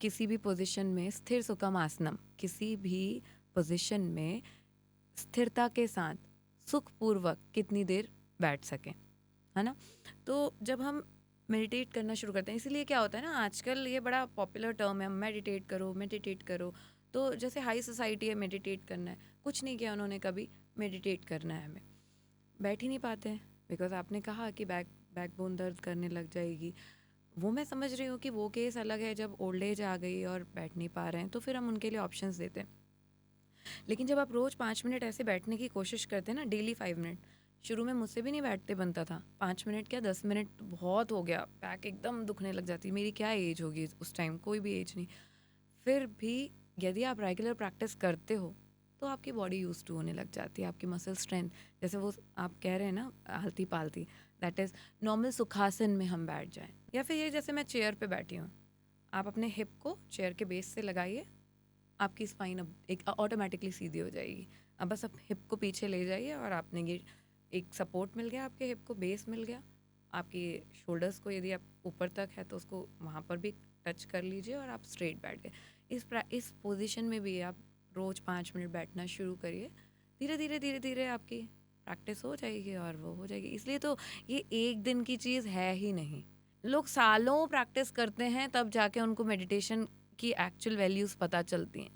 किसी भी पोजीशन में स्थिर सुखम आसनम, किसी भी पोजीशन में स्थिरता के साथ सुखपूर्वक कितनी देर बैठ सकें, है ना। तो जब हम मेडिटेट करना शुरू करते हैं, इसीलिए क्या होता है ना, आजकल ये बड़ा पॉपुलर टर्म है, मेडिटेट करो मेडिटेट करो। तो जैसे हाई सोसाइटी है, मेडिटेट करना है, कुछ नहीं किया उन्होंने कभी, मेडिटेट करना है हमें, बैठ ही नहीं पाते हैं। बिकॉज आपने कहा कि बैकबोन दर्द करने लग जाएगी। वो मैं समझ रही हूँ कि वो केस अलग है, जब ओल्ड एज आ गई और बैठ नहीं पा रहे हैं तो फिर हम उनके लिए ऑप्शंस देते हैं। लेकिन जब आप रोज़ 5 मिनट ऐसे बैठने की कोशिश करते हैं ना, डेली 5 मिनट, शुरू में मुझसे भी नहीं बैठते बनता था। 5 मिनट क्या, 10 मिनट बहुत हो गया, बैक एकदम दुखने लग जाती। मेरी क्या एज होगी उस टाइम, कोई भी एज नहीं। फिर भी यदि आप रेगुलर प्रैक्टिस करते हो तो आपकी बॉडी यूज टू होने लग जाती है, आपकी मसल स्ट्रेंथ, जैसे वो आप कह रहे हैं ना, हल्ती पालती, दैट इज़ नॉर्मल सुखासन में हम बैठ जाएं। या फिर ये जैसे मैं चेयर पे बैठी हूँ, आप अपने हिप को चेयर के बेस से लगाइए, आपकी स्पाइन अब एक ऑटोमेटिकली सीधी हो जाएगी। अब बस आप हिप को पीछे ले जाइए और आपने ये एक सपोर्ट मिल गया, आपके हिप को बेस मिल गया। आपकी शोल्डर्स को यदि आप ऊपर तक है तो उसको वहाँ पर भी टच कर लीजिए और आप स्ट्रेट बैठ गए। इस पोजीशन में भी आप रोज़ 5 मिनट बैठना शुरू करिए। धीरे धीरे धीरे धीरे आपकी प्रैक्टिस हो जाएगी और वो हो जाएगी। इसलिए तो ये एक दिन की चीज़ है ही नहीं, लोग सालों प्रैक्टिस करते हैं तब जाके उनको मेडिटेशन की एक्चुअल वैल्यूज़ पता चलती हैं।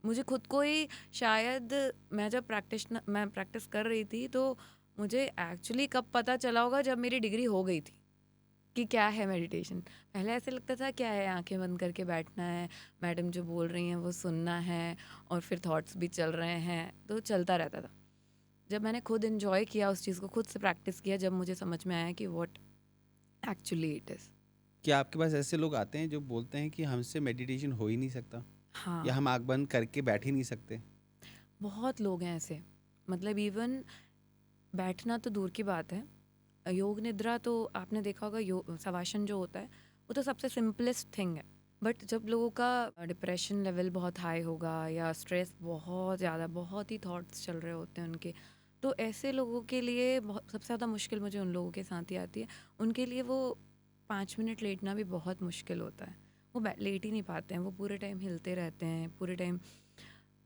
मुझे खुद को ही शायद, मैं जब प्रैक्टिस कर रही थी तो मुझे एक्चुअली कब पता चला होगा, जब मेरी डिग्री हो गई थी कि क्या है मेडिटेशन। पहले ऐसे लगता था क्या है, आंखें बंद करके बैठना है, मैडम जो बोल रही हैं वो सुनना है, और फिर थॉट्स भी चल रहे हैं तो चलता रहता था। जब मैंने खुद इन्जॉय किया उस चीज़ को, खुद से प्रैक्टिस किया, जब मुझे समझ में आया कि व्हाट एक्चुअली इट इज़। क्या आपके पास ऐसे लोग आते हैं जो बोलते हैं कि हमसे मेडिटेशन हो ही नहीं सकता, या हाँ, हम आँख बंद करके बैठ ही नहीं सकते? बहुत लोग हैं ऐसे। मतलब इवन बैठना तो दूर की बात है, योग निद्रा तो आपने देखा होगा, योग शवासन जो होता है वो तो सबसे सिंपलेस्ट थिंग है। बट जब लोगों का डिप्रेशन लेवल बहुत हाई होगा या स्ट्रेस बहुत ज़्यादा, बहुत ही थॉट्स चल रहे होते हैं उनके, तो ऐसे लोगों के लिए बहुत सबसे ज़्यादा मुश्किल मुझे उन लोगों के साथ ही आती है। उनके लिए वो 5 मिनट लेटना भी बहुत मुश्किल होता है। वो लेट ही नहीं पाते हैं, वो पूरे टाइम हिलते रहते हैं, पूरे टाइम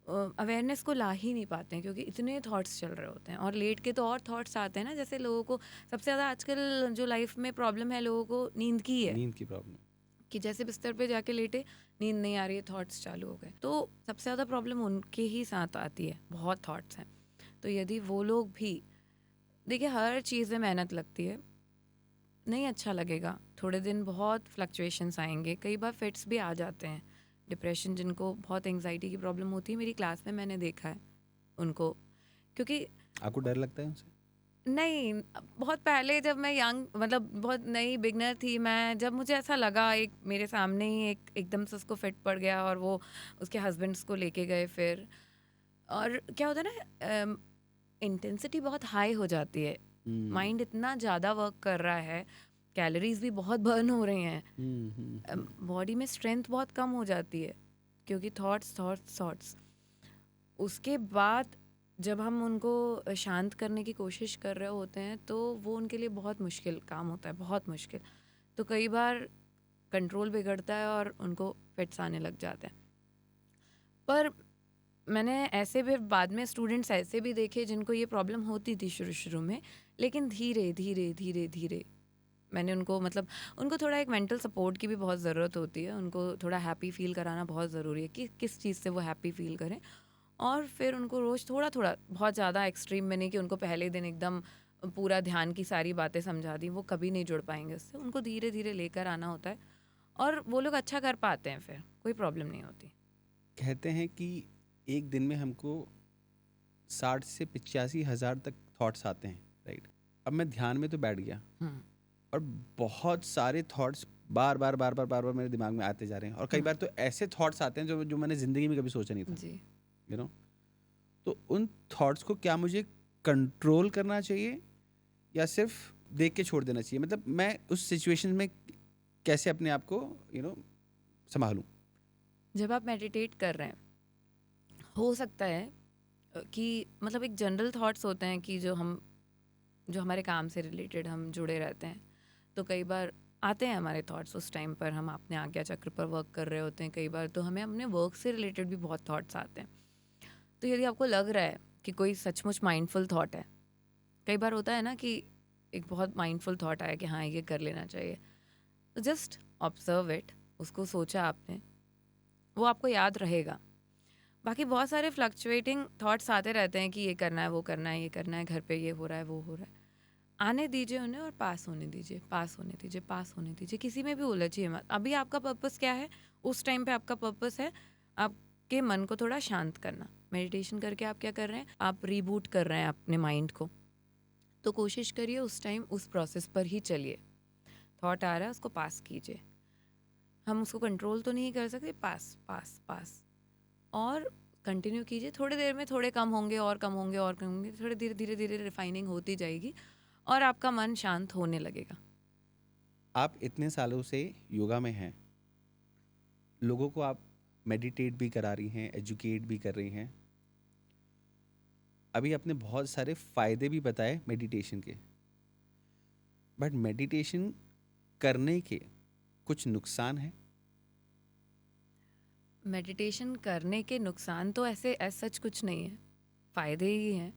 अवेयरनेस को ला ही नहीं पाते हैं क्योंकि इतने थॉट्स चल रहे होते हैं। और लेट के तो और थॉट्स आते हैं ना, जैसे लोगों को सबसे ज़्यादा आजकल जो लाइफ में प्रॉब्लम है लोगों को, नींद की है। नींद की प्रॉब्लम। कि जैसे बिस्तर पे जाके लेटे, नींद नहीं आ रही है, थॉट्स चालू हो गए, तो सबसे ज़्यादा प्रॉब्लम उनके ही साथ आती है, बहुत थॉट्स हैं। तो यदि वो लोग भी, देखिए हर चीज़ में मेहनत लगती है, नहीं अच्छा लगेगा, थोड़े दिन बहुत फ्लक्चुएशंस आएंगे, कई बार फिट्स भी आ जाते हैं। डिप्रेशन, जिनको बहुत एंग्जाइटी की प्रॉब्लम होती है, मेरी क्लास में मैंने देखा है उनको, क्योंकि आपको डर लगता है उनसे? नहीं, बहुत पहले जब मैं यंग, मतलब बहुत नई बिगनर थी मैं, जब मुझे ऐसा लगा, एक मेरे सामने ही एक एकदम से उसको फिट पड़ गया और वो उसके हस्बैंड्स को लेके गए फिर। और क्या होता है ना, इंटेंसिटी बहुत हाई हो जाती है, हम्म माइंड इतना ज़्यादा वर्क कर रहा है, कैलोरीज भी बहुत बर्न हो रही हैं, हम्म हम्म हम्म। बॉडी में स्ट्रेंथ बहुत कम हो जाती है, क्योंकि थॉट्स थॉट्स थॉट्स। उसके बाद जब हम उनको शांत करने की कोशिश कर रहे होते हैं तो वो उनके लिए बहुत मुश्किल काम होता है, बहुत मुश्किल। तो कई बार कंट्रोल बिगड़ता है और उनको फिट्स आने लग जाते हैं। पर मैंने ऐसे भी बाद में स्टूडेंट्स ऐसे भी देखे जिनको ये प्रॉब्लम होती थी शुरू शुरू में, लेकिन धीरे धीरे धीरे धीरे मैंने उनको, मतलब उनको थोड़ा एक मेंटल सपोर्ट की भी बहुत ज़रूरत होती है, उनको थोड़ा हैप्पी फील कराना बहुत ज़रूरी है कि किस चीज़ से वो हैप्पी फील करें। और फिर उनको रोज़ थोड़ा थोड़ा, बहुत ज़्यादा एक्सट्रीम में नहीं कि उनको पहले दिन एकदम पूरा ध्यान की सारी बातें समझा दी, वो कभी नहीं जुड़ पाएंगे उससे, उनको धीरे धीरे लेकर आना होता है और वो लोग अच्छा कर पाते हैं, फिर कोई प्रॉब्लम नहीं होती। कहते हैं कि एक दिन में हमको 60 से 85 हज़ार तक थॉट्स आते हैं, राइट? अब मैं ध्यान में तो बैठ गया हम्म, और बहुत सारे थॉट्स बार बार बार बार बार बार मेरे दिमाग में आते जा रहे हैं, और कई बार तो ऐसे थॉट्स आते हैं जो जो मैंने ज़िंदगी में कभी सोचा नहीं था, जी। You know. तो उन थॉट्स को क्या मुझे कंट्रोल करना चाहिए या सिर्फ देख के छोड़ देना चाहिए? मतलब मैं उस सिचुएशन में कैसे अपने आप को संभालूं? जब आप मेडिटेट कर रहे हैं, हो सकता है कि मतलब एक जनरल थॉट्स होते हैं कि जो हमारे काम से रिलेटेड हम जुड़े रहते हैं, तो कई बार आते हैं हमारे थॉट्स उस टाइम पर, हम अपने आज्ञा चक्र पर वर्क कर रहे होते हैं, कई बार तो हमें अपने वर्क से रिलेटेड भी बहुत थॉट्स आते हैं। तो यदि आपको लग रहा है कि कोई सचमुच माइंडफुल थॉट है, कई बार होता है ना कि एक बहुत माइंडफुल थॉट आया कि हाँ ये कर लेना चाहिए, तो जस्ट ऑब्जर्व इट, उसको सोचा आपने, वो आपको याद रहेगा। बाकी बहुत सारे फ्लक्चुएटिंग थॉट्स आते रहते हैं कि ये करना है, वो करना है, ये करना है, घर पे ये हो रहा है, वो हो रहा है। आने दीजिए उन्हें और पास होने दीजिए, पास होने दीजिए, पास होने दीजिए, किसी में भी उलझिए मत। अभी आपका पर्पस क्या है? उस टाइम पे आपका पर्पस है आपके मन को थोड़ा शांत करना। मेडिटेशन करके आप क्या कर रहे हैं? आप रीबूट कर रहे हैं अपने माइंड को। तो कोशिश करिए उस टाइम उस प्रोसेस पर ही चलिए। थॉट आ रहा है उसको पास कीजिए, हम उसको कंट्रोल तो नहीं कर सकते, पास पास पास, और कंटिन्यू कीजिए। थोड़ी देर में थोड़े कम होंगे और कम होंगे और कम होंगे, थोड़े धीरे धीरे धीरे रिफाइनिंग होती जाएगी और आपका मन शांत होने लगेगा। आप इतने सालों से योगा में हैं, लोगों को आप मेडिटेट भी करा रही हैं, एजुकेट भी कर रही हैं। अभी आपने बहुत सारे फायदे भी बताए मेडिटेशन के, बट मेडिटेशन करने के कुछ नुकसान हैं। मेडिटेशन करने के नुकसान तो ऐसे एज सच कुछ नहीं है, फ़ायदे ही हैं।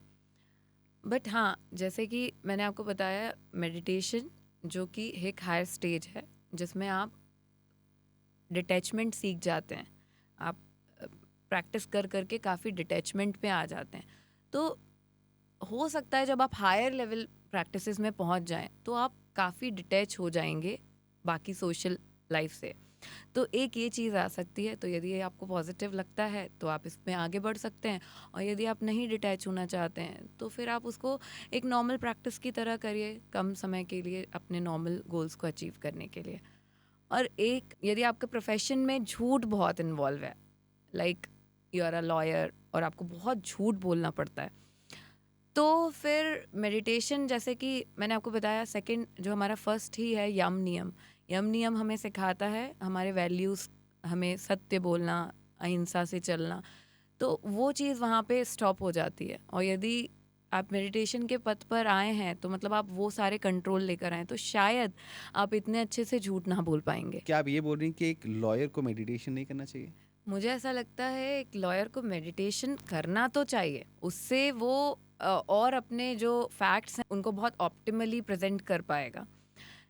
बट हाँ, जैसे कि मैंने आपको बताया, मेडिटेशन जो कि एक हायर स्टेज है जिसमें आप डिटैचमेंट सीख जाते हैं, आप प्रैक्टिस कर करके काफ़ी डिटैचमेंट पे आ जाते हैं। तो हो सकता है जब आप हायर लेवल प्रैक्टिसेस में पहुंच जाएं तो आप काफ़ी डिटैच हो जाएंगे बाकी सोशल लाइफ से। तो एक ये चीज़ आ सकती है। तो यदि ये आपको पॉजिटिव लगता है तो आप इसमें आगे बढ़ सकते हैं, और यदि आप नहीं डिटैच होना चाहते हैं तो फिर आप उसको एक नॉर्मल प्रैक्टिस की तरह करिए, कम समय के लिए अपने नॉर्मल गोल्स को अचीव करने के लिए। और एक, यदि आपके प्रोफेशन में झूठ बहुत इन्वॉल्व है, like you are a lawyer और आपको बहुत झूठ बोलना पड़ता है, तो फिर मेडिटेशन, जैसे कि मैंने आपको बताया, सेकंड जो हमारा फर्स्ट ही है यम नियम। यम नियम हमें सिखाता है हमारे वैल्यूज़, हमें सत्य बोलना, अहिंसा से चलना। तो वो चीज़ वहाँ पे स्टॉप हो जाती है। और यदि आप मेडिटेशन के पथ पर आए हैं तो मतलब आप वो सारे कंट्रोल लेकर आए, तो शायद आप इतने अच्छे से झूठ ना बोल पाएंगे। क्या आप ये बोल रही हैं कि एक लॉयर को मेडिटेशन नहीं करना चाहिए? मुझे ऐसा लगता है एक लॉयर को मेडिटेशन करना तो चाहिए, उससे वो और अपने जो फैक्ट्स हैं उनको बहुत ऑप्टिमली प्रेजेंट कर पाएगा।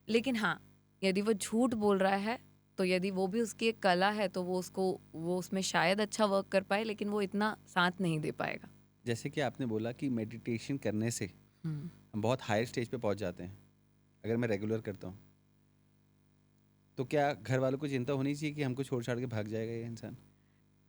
लेकिन हाँ, यदि वो झूठ बोल रहा है तो यदि वो भी उसकी एक कला है तो वो उसमें शायद अच्छा वर्क कर पाए, लेकिन वो इतना साथ नहीं दे पाएगा। जैसे कि आपने बोला कि मेडिटेशन करने से हम्म। हम बहुत हायर स्टेज पे पहुंच जाते हैं, अगर मैं रेगुलर करता हूँ, तो क्या घर वालों को चिंता होनी चाहिए कि हमको छोड़ छाड़ के भाग जाएगा ये इंसान?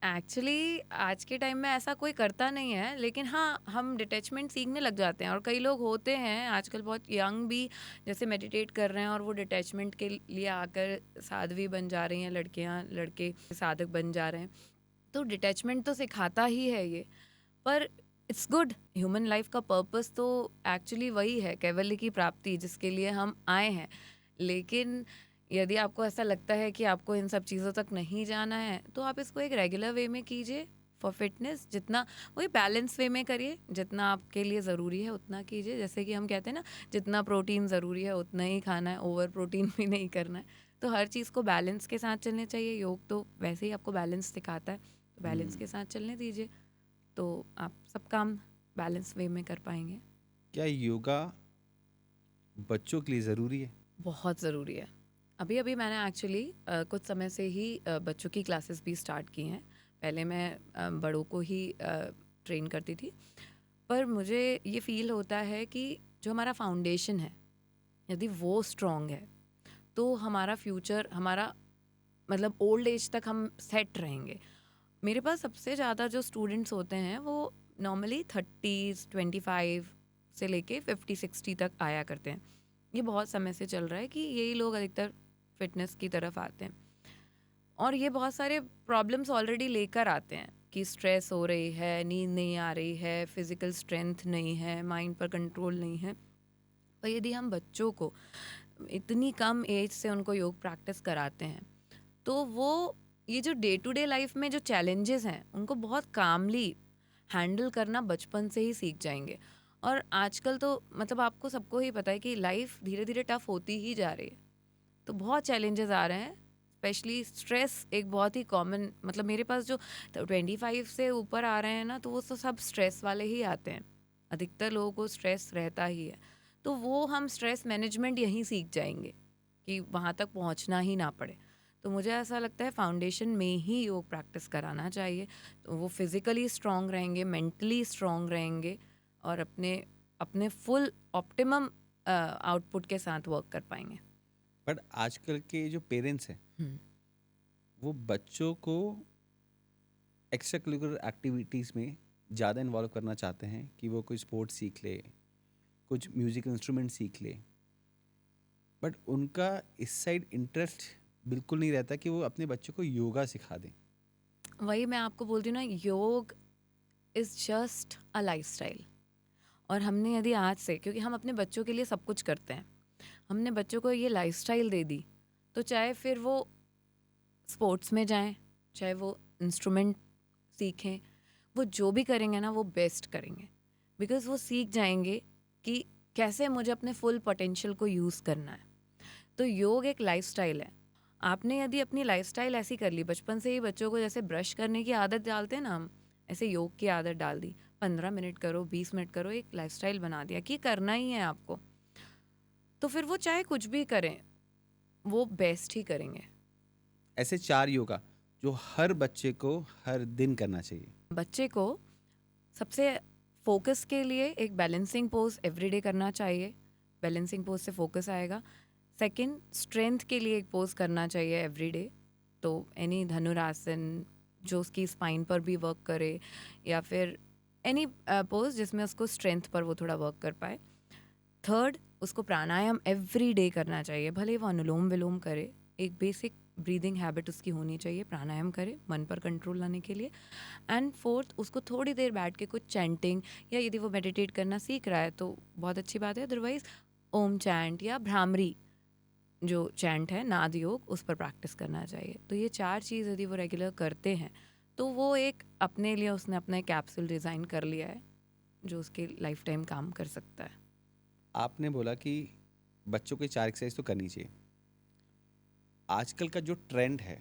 एक्चुअली आज के टाइम में ऐसा कोई करता नहीं है, लेकिन हाँ, हम डिटैचमेंट सीखने लग जाते हैं। और कई लोग होते हैं आजकल बहुत यंग भी, जैसे मेडिटेट कर रहे हैं और वो डिटैचमेंट के लिए आकर साध्वी बन जा रही हैं, लड़कियां लड़के साधक बन जा रहे हैं। तो डिटैचमेंट तो सिखाता ही है ये, पर इट्स गुड। ह्यूमन लाइफ का पर्पस तो एक्चुअली वही है, कैवल्य की प्राप्ति, जिसके लिए हम आए हैं। लेकिन यदि आपको ऐसा लगता है कि आपको इन सब चीज़ों तक नहीं जाना है तो आप इसको एक रेगुलर वे में कीजिए फॉर फिटनेस। जितना वही बैलेंस वे में करिए, जितना आपके लिए ज़रूरी है उतना कीजिए। जैसे कि हम कहते हैं ना, जितना प्रोटीन ज़रूरी है उतना ही खाना है, ओवर प्रोटीन भी नहीं करना है। तो हर चीज़ को बैलेंस के साथ चलने चाहिए। योग तो वैसे ही आपको बैलेंस सिखाता है, तो बैलेंस के साथ चलने दीजिए, तो आप सब काम बैलेंस वे में कर पाएंगे। क्या योगा बच्चों के लिए ज़रूरी है? बहुत ज़रूरी है। अभी अभी मैंने एक्चुअली कुछ समय से ही बच्चों की क्लासेस भी स्टार्ट की हैं। पहले मैं बड़ों को ही ट्रेन करती थी, पर मुझे ये फील होता है कि जो हमारा फाउंडेशन है, यदि वो स्ट्रॉन्ग है तो हमारा फ्यूचर, हमारा मतलब ओल्ड एज तक हम सेट रहेंगे। मेरे पास सबसे ज़्यादा जो स्टूडेंट्स होते हैं वो नॉर्मली 30s 25 से लेके 50-60 तक आया करते हैं। ये बहुत समय से चल रहा है कि यही लोग अधिकतर फिटनेस की तरफ आते हैं, और ये बहुत सारे प्रॉब्लम्स ऑलरेडी लेकर आते हैं कि स्ट्रेस हो रही है, नींद नहीं आ रही है, फिजिकल स्ट्रेंथ नहीं है, माइंड पर कंट्रोल नहीं है। पर यदि हम बच्चों को इतनी कम एज से उनको योग प्रैक्टिस कराते हैं तो वो ये जो डे टू डे लाइफ में जो चैलेंजेस हैं उनको बहुत कामली हैंडल करना बचपन से ही सीख जाएंगे। और आजकल तो मतलब आपको सबको ही पता है कि लाइफ धीरे धीरे टफ होती ही जा रही है, तो बहुत चैलेंजेस आ रहे हैं। स्पेशली स्ट्रेस एक बहुत ही कॉमन, मतलब मेरे पास जो 25 से ऊपर आ रहे हैं ना, तो वो तो सब स्ट्रेस वाले ही आते हैं। अधिकतर लोगों को स्ट्रेस रहता ही है, तो वो हम स्ट्रेस मैनेजमेंट यहीं सीख जाएंगे कि वहाँ तक पहुँचना ही ना पड़े। तो मुझे ऐसा लगता है फाउंडेशन में ही योग प्रैक्टिस कराना चाहिए, तो वो फिज़िकली स्ट्रांग रहेंगे, मेंटली स्ट्रांग रहेंगे और अपने अपने फुल ऑप्टिमम आउटपुट के साथ वर्क कर पाएंगे। बट आजकल के जो पेरेंट्स हैं हम्म। वो बच्चों को एक्स्ट्रा करिकुलर एक्टिविटीज़ में ज़्यादा इन्वॉल्व करना चाहते हैं कि वो कोई स्पोर्ट्स सीख ले, कुछ म्यूज़िकल इंस्ट्रूमेंट सीख ले, बट उनका इस साइड इंटरेस्ट बिल्कुल नहीं रहता कि वो अपने बच्चों को योगा सिखा दें। वही मैं आपको बोलती हूँ ना, योग इज़ जस्ट अ लाइफस्टाइल। और हमने यदि आज से, क्योंकि हम अपने बच्चों के लिए सब कुछ करते हैं, हमने बच्चों को ये लाइफस्टाइल दे दी, तो चाहे फिर वो स्पोर्ट्स में जाएं, चाहे वो इंस्ट्रूमेंट सीखें, वो जो भी करेंगे ना वो बेस्ट करेंगे। बिकॉज वो सीख जाएंगे कि कैसे मुझे अपने फुल पोटेंशियल को यूज़ करना है। तो योग एक लाइफस्टाइल है। आपने यदि अपनी लाइफस्टाइल ऐसी कर ली, बचपन से ही बच्चों को जैसे ब्रश करने की आदत डालते हैं ना हम, ऐसे योग की आदत डाल दी, 15 मिनट करो, 20 मिनट करो, एक लाइफस्टाइल बना दिया कि करना ही है आपको, तो फिर वो चाहे कुछ भी करें वो बेस्ट ही करेंगे। ऐसे 4 योगा जो हर बच्चे को हर दिन करना चाहिए। बच्चे को सबसे फोकस के लिए एक बैलेंसिंग पोज एवरीडे करना चाहिए, बैलेंसिंग पोज से फोकस आएगा। सेकंड, स्ट्रेंथ के लिए एक पोज करना चाहिए एवरीडे, तो एनी धनुरासन जो उसकी स्पाइन पर भी वर्क करे, या फिर एनी पोज जिसमें उसको स्ट्रेंथ पर वो थोड़ा वर्क कर पाए। थर्ड, उसको प्राणायाम एवरी डे करना चाहिए, भले वो अनुलोम विलोम करे, एक बेसिक ब्रीदिंग हैबिट उसकी होनी चाहिए, प्राणायाम करे मन पर कंट्रोल लाने के लिए। एंड फोर्थ, उसको थोड़ी देर बैठ के कुछ चैंटिंग, या यदि वो मेडिटेट करना सीख रहा है तो बहुत अच्छी बात है, अदरवाइज ओम चैंट या भ्रामरी जो चैंट है, नाद योग, उस पर प्रैक्टिस करना चाहिए। तो ये 4 चीज़ यदि वो रेगुलर करते हैं तो वो एक अपने लिए उसने अपना एक कैप्सूल डिज़ाइन कर लिया है जो उसके लाइफ टाइम काम कर सकता है। आपने बोला कि बच्चों को 4 एक्सरसाइज तो करनी चाहिए। आजकल का जो ट्रेंड है,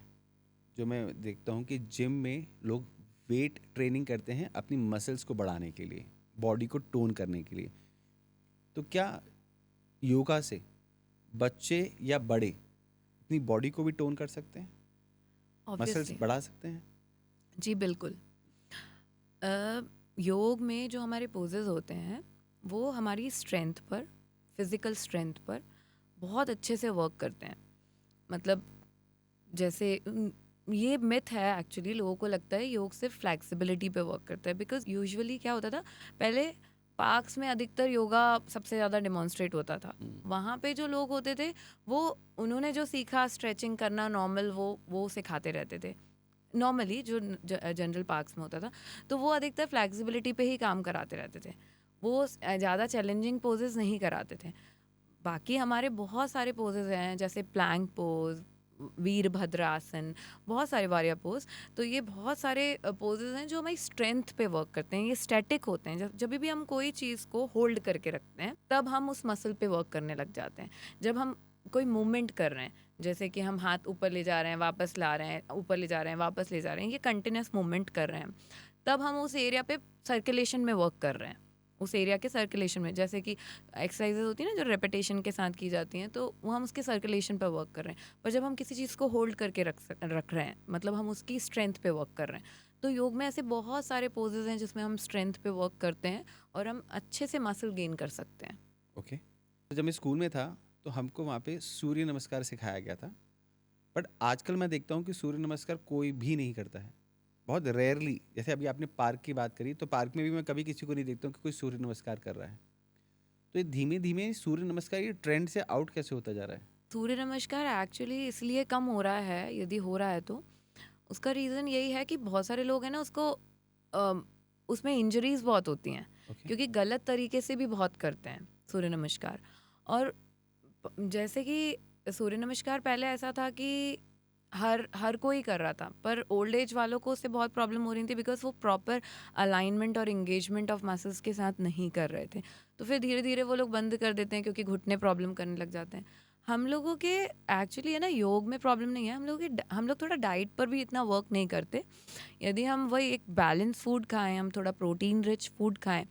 जो मैं देखता हूँ कि जिम में लोग वेट ट्रेनिंग करते हैं अपनी मसल्स को बढ़ाने के लिए, बॉडी को टोन करने के लिए। तो क्या योगा से बच्चे या बड़े अपनी बॉडी को भी टोन कर सकते हैं, मसल्स ऑब्वियसली बढ़ा सकते हैं? जी बिल्कुल। योग में जो हमारे पोजेज होते हैं वो हमारी स्ट्रेंथ पर, फिज़िकल स्ट्रेंथ पर बहुत अच्छे से वर्क करते हैं। मतलब जैसे ये मिथ है एक्चुअली, लोगों को लगता है योग सिर्फ फ्लेक्सिबिलिटी पे वर्क करता है, बिकॉज यूजुअली क्या होता था पहले, पार्क्स में अधिकतर योगा सबसे ज़्यादा डिमॉन्स्ट्रेट होता था। वहाँ पे जो लोग होते थे वो, उन्होंने जो सीखा स्ट्रेचिंग करना नॉर्मल, वो सिखाते रहते थे नॉर्मली, जो जनरल पार्क्स में होता था, तो वो अधिकतर फ्लेक्सिबिलिटी पे ही काम कराते रहते थे, वो ज़्यादा चैलेंजिंग पोजेस नहीं कराते थे। बाकी हमारे बहुत सारे पोजेज हैं, जैसे प्लैंक पोज, वीरभद्रासन, बहुत सारे वारियर पोज। तो ये बहुत सारे पोजेज हैं जो हमारी स्ट्रेंथ पे वर्क करते हैं, ये स्टैटिक होते हैं। जब भी हम कोई चीज़ को होल्ड करके रखते हैं तब हम उस मसल पे वर्क करने लग जाते हैं। जब हम कोई मूवमेंट कर रहे हैं, जैसे कि हम हाथ ऊपर ले जा रहे हैं, वापस ला रहे हैं, ऊपर ले जा रहे हैं, वापस ले जा रहे हैं, ये कंटिन्यूस मूवमेंट कर रहे हैं, तब हम उस एरिया पे सर्कुलेशन में वर्क कर रहे हैं, उस एरिया के सर्कुलेशन में। जैसे कि एक्सरसाइजेज होती है ना जो रेपिटेशन के साथ की जाती हैं, तो वो हम उसके सर्कुलेशन पर वर्क कर रहे हैं। पर जब हम किसी चीज़ को होल्ड करके रख रहे हैं, मतलब हम उसकी स्ट्रेंथ पे वर्क कर रहे हैं। तो योग में ऐसे बहुत सारे पोजेज हैं जिसमें हम स्ट्रेंथ पे वर्क करते हैं और हम अच्छे से मसल गेन कर सकते हैं। ओके। तो जब मैं स्कूल में था तो हमको वहाँ पे सूर्य नमस्कार सिखाया गया था, बट आजकल मैं देखता हूँ कि सूर्य नमस्कार कोई भी नहीं करता है, बहुत रेयरली। जैसे अभी आपने पार्क की बात करी, तो पार्क में भी मैं कभी किसी को नहीं देखता हूँ कि कोई सूर्य नमस्कार कर रहा है। तो ये धीमे धीमे सूर्य नमस्कार ये ट्रेंड से आउट कैसे होता जा रहा है? सूर्य नमस्कार एक्चुअली इसलिए कम हो रहा है, यदि हो रहा है तो उसका रीज़न यही है कि बहुत सारे लोग हैं ना उसको उसमें इंजरीज बहुत होती हैं, ओके। क्योंकि गलत तरीके से भी बहुत करते हैं सूर्य नमस्कार। और जैसे कि सूर्य नमस्कार पहले ऐसा था कि हर कोई कर रहा था, पर ओल्ड एज वालों को उससे बहुत प्रॉब्लम हो रही थी बिकॉज वो प्रॉपर अलाइनमेंट और एंगेजमेंट ऑफ मसल्स के साथ नहीं कर रहे थे। तो फिर धीरे धीरे वो लोग बंद कर देते हैं क्योंकि घुटने प्रॉब्लम करने लग जाते हैं। हम लोगों के एक्चुअली है ना, योग में प्रॉब्लम नहीं है, हम लोग थोड़ा डाइट पर भी इतना वर्क नहीं करते। यदि हम वही एक बैलेंस फूड खाएं, हम थोड़ा प्रोटीन रिच फूड खाएं।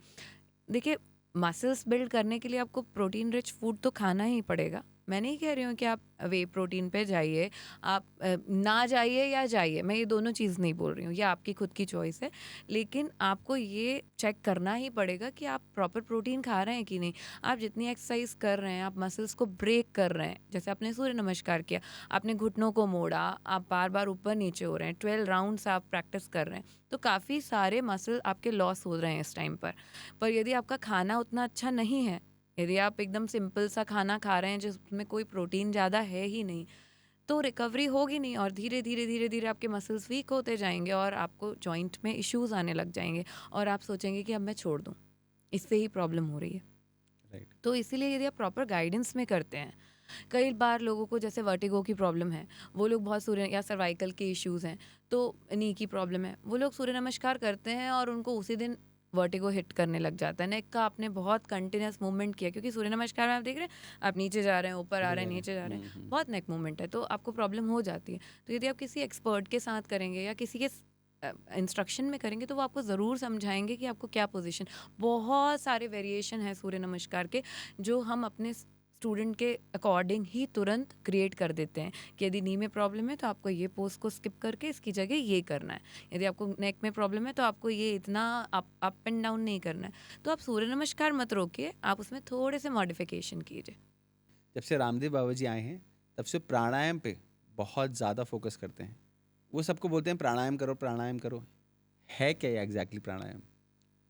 देखिए, मसल्स बिल्ड करने के लिए आपको प्रोटीन रिच फूड तो खाना ही पड़ेगा। मैं नहीं कह रही हूँ कि आप वे प्रोटीन पे जाइए, आप ना जाइए या जाइए, मैं ये दोनों चीज़ नहीं बोल रही हूँ, ये आपकी खुद की चॉइस है। लेकिन आपको ये चेक करना ही पड़ेगा कि आप प्रॉपर प्रोटीन खा रहे हैं कि नहीं। आप जितनी एक्सरसाइज कर रहे हैं, आप मसल्स को ब्रेक कर रहे हैं, जैसे आपने सूर्य नमस्कार किया, आपने घुटनों को मोड़ा, आप बार बार ऊपर नीचे हो रहे हैं, 12 राउंड्स आप प्रैक्टिस कर रहे हैं, तो काफ़ी सारे मसल आपके लॉस हो रहे हैं इस टाइम पर यदि आपका खाना उतना अच्छा नहीं है, यदि आप एकदम सिंपल सा खाना खा रहे हैं जिसमें कोई प्रोटीन ज़्यादा है ही नहीं, तो रिकवरी होगी नहीं और धीरे धीरे धीरे धीरे आपके मसल्स वीक होते जाएंगे और आपको जॉइंट में इश्यूज आने लग जाएंगे और आप सोचेंगे कि अब मैं छोड़ दूँ, इससे ही प्रॉब्लम हो रही है। राइट। तो इसीलिए यदि आप प्रॉपर गाइडेंस में करते हैं, कई बार लोगों को जैसे वर्टिगो की प्रॉब्लम है, वो लोग बहुत सूर्य या सर्वाइकल के इश्यूज हैं, तो नी की प्रॉब्लम है, वो लोग सूर्य नमस्कार करते हैं और उनको उसी दिन वर्टिगो हिट करने लग जाता है। नेक का आपने बहुत कंटिन्यूस मूवमेंट किया, क्योंकि सूर्य नमस्कार में आप देख रहे हैं आप नीचे जा रहे हैं, ऊपर आ रहे हैं, नीचे जा रहे हैं, बहुत नेक मूवमेंट है, तो आपको प्रॉब्लम हो जाती है। तो यदि आप किसी एक्सपर्ट के साथ करेंगे या किसी के इंस्ट्रक्शन में करेंगे तो वो आपको ज़रूर समझाएंगे कि आपको क्या पोजीशन। बहुत सारे वेरिएशन है सूर्य नमस्कार के जो हम अपने स्टूडेंट के अकॉर्डिंग ही तुरंत क्रिएट कर देते हैं कि यदि नी में प्रॉब्लम है तो आपको ये पोज को स्किप करके इसकी जगह ये करना है, यदि आपको नेक में प्रॉब्लम है तो आपको ये इतना अप एंड डाउन नहीं करना है। तो आप सूर्य नमस्कार मत रोकिए, आप उसमें थोड़े से मॉडिफिकेशन कीजिए। जब से रामदेव बाबा जी आए हैं तब से प्राणायाम पे बहुत ज़्यादा फोकस करते हैं। वो सबको बोलते हैं प्राणायाम करो प्राणायाम करो, है क्या ये exactly pranayama?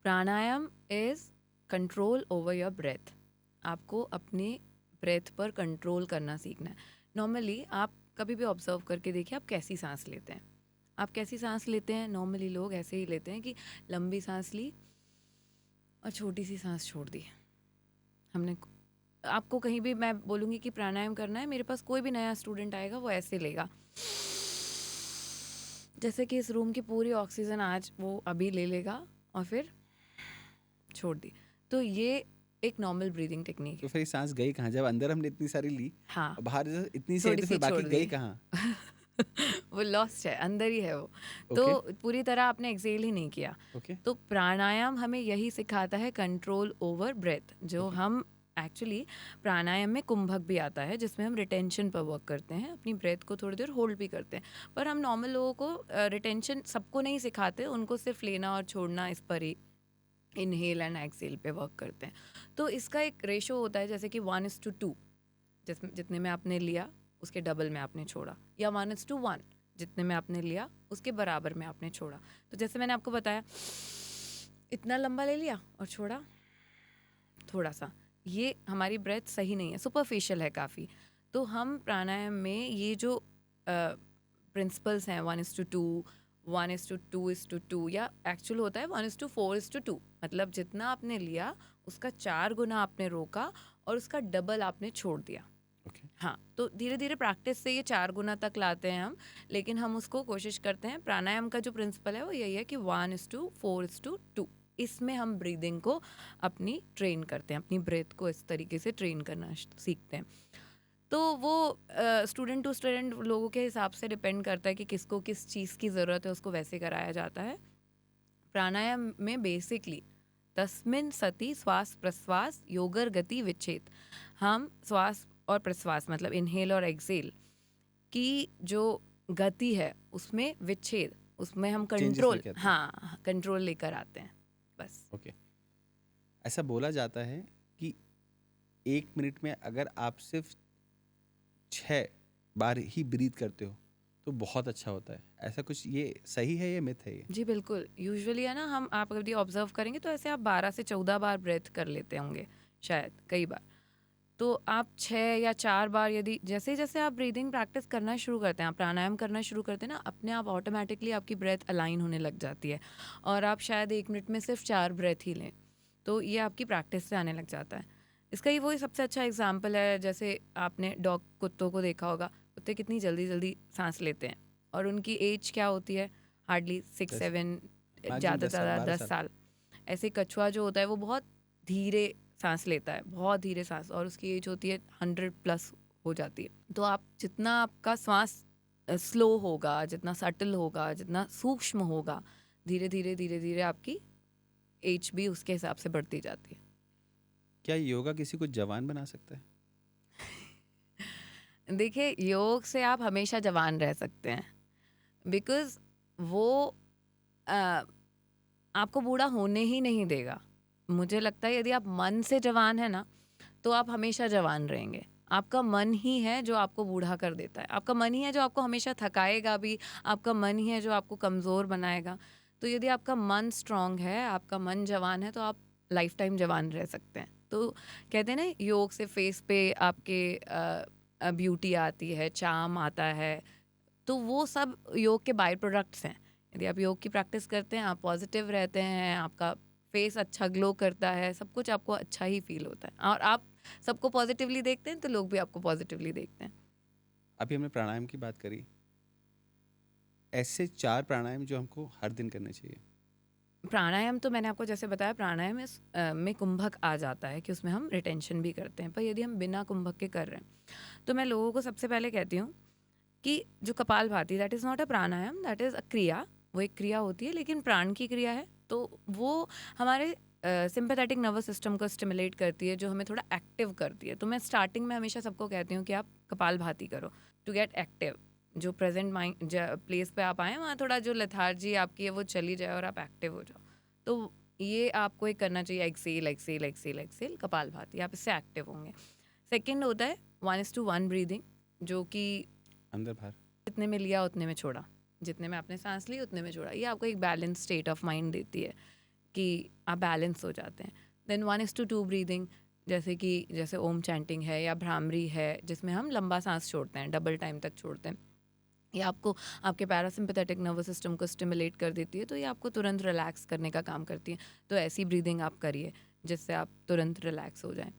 Pranayama is control over your breath. आपको अपने ब्रेथ पर कंट्रोल करना सीखना है। नॉर्मली आप कभी भी ऑब्जर्व करके देखिए आप कैसी सांस लेते हैं। आप कैसी सांस लेते हैं? नॉर्मली लोग ऐसे ही लेते हैं कि लंबी सांस ली और छोटी सी सांस छोड़ दी। हमने आपको कहीं भी मैं बोलूँगी कि प्राणायाम करना है, मेरे पास कोई भी नया स्टूडेंट आएगा वो ऐसे लेगा, जैसे कि इस रूम की पूरी ऑक्सीजन आज वो अभी ले लेगा और फिर छोड़ दी। तो ये एक नॉर्मल ब्रीदिंग टेक्निक तो है। फिर ये सांस गई कहाँ जब अंदर हमने इतनी सारी ली हाँ, और बाहर इतनी सी आई थोड़ी तो सी फिर बाकी छोड़ गई दी। कहाँ? वो लॉस्ट है, अंदर ही है वो। तो ओके पूरी तरह आपने एक्सेल ही नहीं किया। ओके तो प्राणायाम हमें यही सिखाता है, कंट्रोल ओवर ब्रेथ। जो ओके हम एक्चुअली प्राणायाम में कुंभक भी आता है जिसमें हम रिटेंशन पर वर्क करते हैं, अपनी ब्रेथ को थोड़ी देर होल्ड भी करते हैं। पर हम नॉर्मल लोगों को रिटेंशन सबको नहीं सिखाते, उनको सिर्फ लेना और छोड़ना इस पर ही इनहेल एंड एक्सेल पे वर्क करते हैं। तो इसका एक रेशो होता है जैसे कि 1:2, जिसमें जितने में आपने लिया उसके डबल में आपने छोड़ा, या 1:1 जितने में आपने लिया उसके बराबर में आपने छोड़ा। तो जैसे मैंने आपको बताया, इतना लंबा ले लिया और छोड़ा थोड़ा सा, ये हमारी ब्रेथ सही नहीं है, सुपरफिशियल है काफ़ी। तो हम प्राणायाम में ये जो प्रिंसिपल्स हैं 1:2, 1:2:2 या एक्चुअल होता है 1:4:2, मतलब जितना आपने लिया उसका 4 गुना आपने रोका और उसका डबल आपने छोड़ दिया। ओके हाँ, तो धीरे धीरे प्रैक्टिस से ये 4 गुना तक लाते हैं हम, लेकिन हम उसको कोशिश करते हैं। प्राणायाम का जो प्रिंसिपल है वो यही है कि 1:4:2, इसमें हम ब्रीदिंग को अपनी ट्रेन करते हैं, अपनी ब्रेथ को इस तरीके से ट्रेन करना सीखते हैं। तो वो स्टूडेंट टू स्टूडेंट लोगों के हिसाब से डिपेंड करता है कि किसको किस चीज़ की ज़रूरत है, उसको वैसे कराया जाता है। प्राणायाम में बेसिकली तस्मिन सति श्वास प्रश्वास योगर गति विच्छेद, हम श्वास और प्रश्वास मतलब इनहेल और एक्सेल की जो गति है उसमें विच्छेद, उसमें हम Changes कंट्रोल, लेके आते हैं। हाँ कंट्रोल लेकर आते हैं बस। ओके ऐसा बोला जाता है कि 1 मिनट में अगर आप सिर्फ 6 बार ही ब्रीथ करते हो तो बहुत अच्छा होता है। ऐसा कुछ ये सही है, ये मिथ है ये? जी बिल्कुल, यूजुअली है ना, हम आप यदि ऑब्जर्व करेंगे तो ऐसे आप 12 से 14 बार ब्रेथ कर लेते होंगे शायद कई बार। तो आप 6 या 4 बार, यदि जैसे जैसे आप ब्रीदिंग प्रैक्टिस करना शुरू करते हैं, आप प्राणायाम करना शुरू करते हैं ना, अपने आप ऑटोमेटिकली आपकी ब्रेथ अलाइन होने लग जाती है और आप शायद 1 मिनट में सिर्फ 4 ब्रेथ ही लें, तो ये आपकी प्रैक्टिस से आने लग जाता है। इसका ही वही सबसे अच्छा एग्जाम्पल है, जैसे आपने डॉग कुत्तों को देखा होगा, उतने कितनी जल्दी जल्दी सांस लेते हैं, और उनकी एज क्या होती है, हार्डली 6-7, ज़्यादा से ज़्यादा 10 साल। ऐसे कछुआ जो होता है वो बहुत धीरे सांस लेता है, बहुत धीरे सांस, और उसकी एज होती है 100+ हो जाती है। तो आप जितना आपका श्वास स्लो होगा, जितना सटल होगा, जितना सूक्ष्म होगा, धीरे धीरे धीरे धीरे आपकी एज भी उसके हिसाब से बढ़ती जाती है। क्या योगा किसी को जवान बना सकता है? देखिए, योग से आप हमेशा जवान रह सकते हैं, बिकॉज वो अ, आपको बूढ़ा होने ही नहीं देगा। मुझे लगता है यदि आप मन से जवान है ना, तो आप हमेशा जवान रहेंगे। आपका मन ही है जो आपको बूढ़ा कर देता है, आपका मन ही है जो आपको हमेशा थकाएगा भी, आपका मन ही है जो आपको कमज़ोर बनाएगा। तो यदि आपका मन स्ट्रांग है, आपका मन जवान है, तो आप लाइफ टाइम जवान रह सकते हैं। तो कहते हैं ना, योग से फेस पे आपके ब्यूटी आती है, चार्म आता है, तो वो सब योग के बाय प्रोडक्ट्स हैं। यदि आप योग की प्रैक्टिस करते हैं, आप पॉजिटिव रहते हैं, आपका फेस अच्छा ग्लो करता है, सब कुछ आपको अच्छा ही फील होता है, और आप सबको पॉजिटिवली देखते हैं, तो लोग भी आपको पॉजिटिवली देखते हैं। अभी हमने प्राणायाम की बात करी, ऐसे 4 प्राणायाम जो हमको हर दिन करने चाहिए। प्राणायाम तो मैंने आपको जैसे बताया, प्राणायाम में कुंभक आ जाता है कि उसमें हम रिटेंशन भी करते हैं। पर यदि हम बिना कुंभक के कर रहे हैं, तो मैं लोगों को सबसे पहले कहती हूँ कि जो kapalbhati, that is not a pranayama, that is a क्रिया। वो एक क्रिया होती है, लेकिन प्राण की क्रिया है। तो वो हमारे सिंपैथेटिक नर्वस सिस्टम को स्टिमुलेट करती है, जो हमें थोड़ा एक्टिव करती है। तो मैं स्टार्टिंग में हमेशा सबको कहती हूँ कि आप कपालभाति करो टू गेट एक्टिव। जो प्रेजेंट माइंड प्लेस पे आप आए, वहाँ थोड़ा जो लेथार्जी आपकी है वो चली जाए और आप एक्टिव हो जाओ। तो ये आपको एक करना चाहिए, exhale exhale exhale exhale kapalbhati, आप इससे एक्टिव होंगे। सेकेंड होता है 1:1 ब्रीदिंग, जो कि अंदर बाहर, जितने में लिया उतने में छोड़ा, जितने में आपने सांस ली उतने में छोड़ा। ये आपको एक बैलेंस स्टेट ऑफ माइंड देती है कि आप बैलेंस हो जाते हैं। देन 1:2 ब्रीदिंग, जैसे ओम चैंटिंग है या भ्रामरी है, जिसमें हम लंबा सांस छोड़ते हैं, डबल टाइम तक छोड़ते हैं। ये आपको आपके पैरासिम्पैथेटिक नर्वस सिस्टम को स्टिमुलेट कर देती है, तो ये आपको तुरंत रिलैक्स करने का काम करती है। तो ऐसी ब्रीदिंग आप करिए जिससे आप तुरंत रिलैक्स हो जाएं।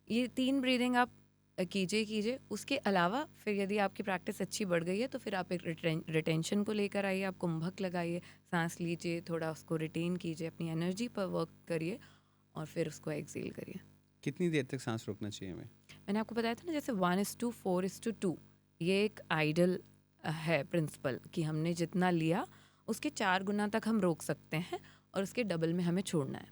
ये 3 ब्रीदिंग आप कीजिए। उसके अलावा फिर यदि आपकी प्रैक्टिस अच्छी बढ़ गई है, तो फिर आप एक रिटेंशन को लेकर आइए, आप कुंभक लगाइए, सांस लीजिए, थोड़ा उसको रिटेन कीजिए, अपनी एनर्जी पर वर्क करिए, और फिर उसको एक्सेल करिए। कितनी देर तक सांस रोकना चाहिए हमें? मैंने आपको बताया था ना, जैसे 1:4:2, ये एक आइडल है प्रिंसिपल, कि हमने जितना लिया उसके 4 गुना तक हम रोक सकते हैं, और उसके डबल में हमें छोड़ना है।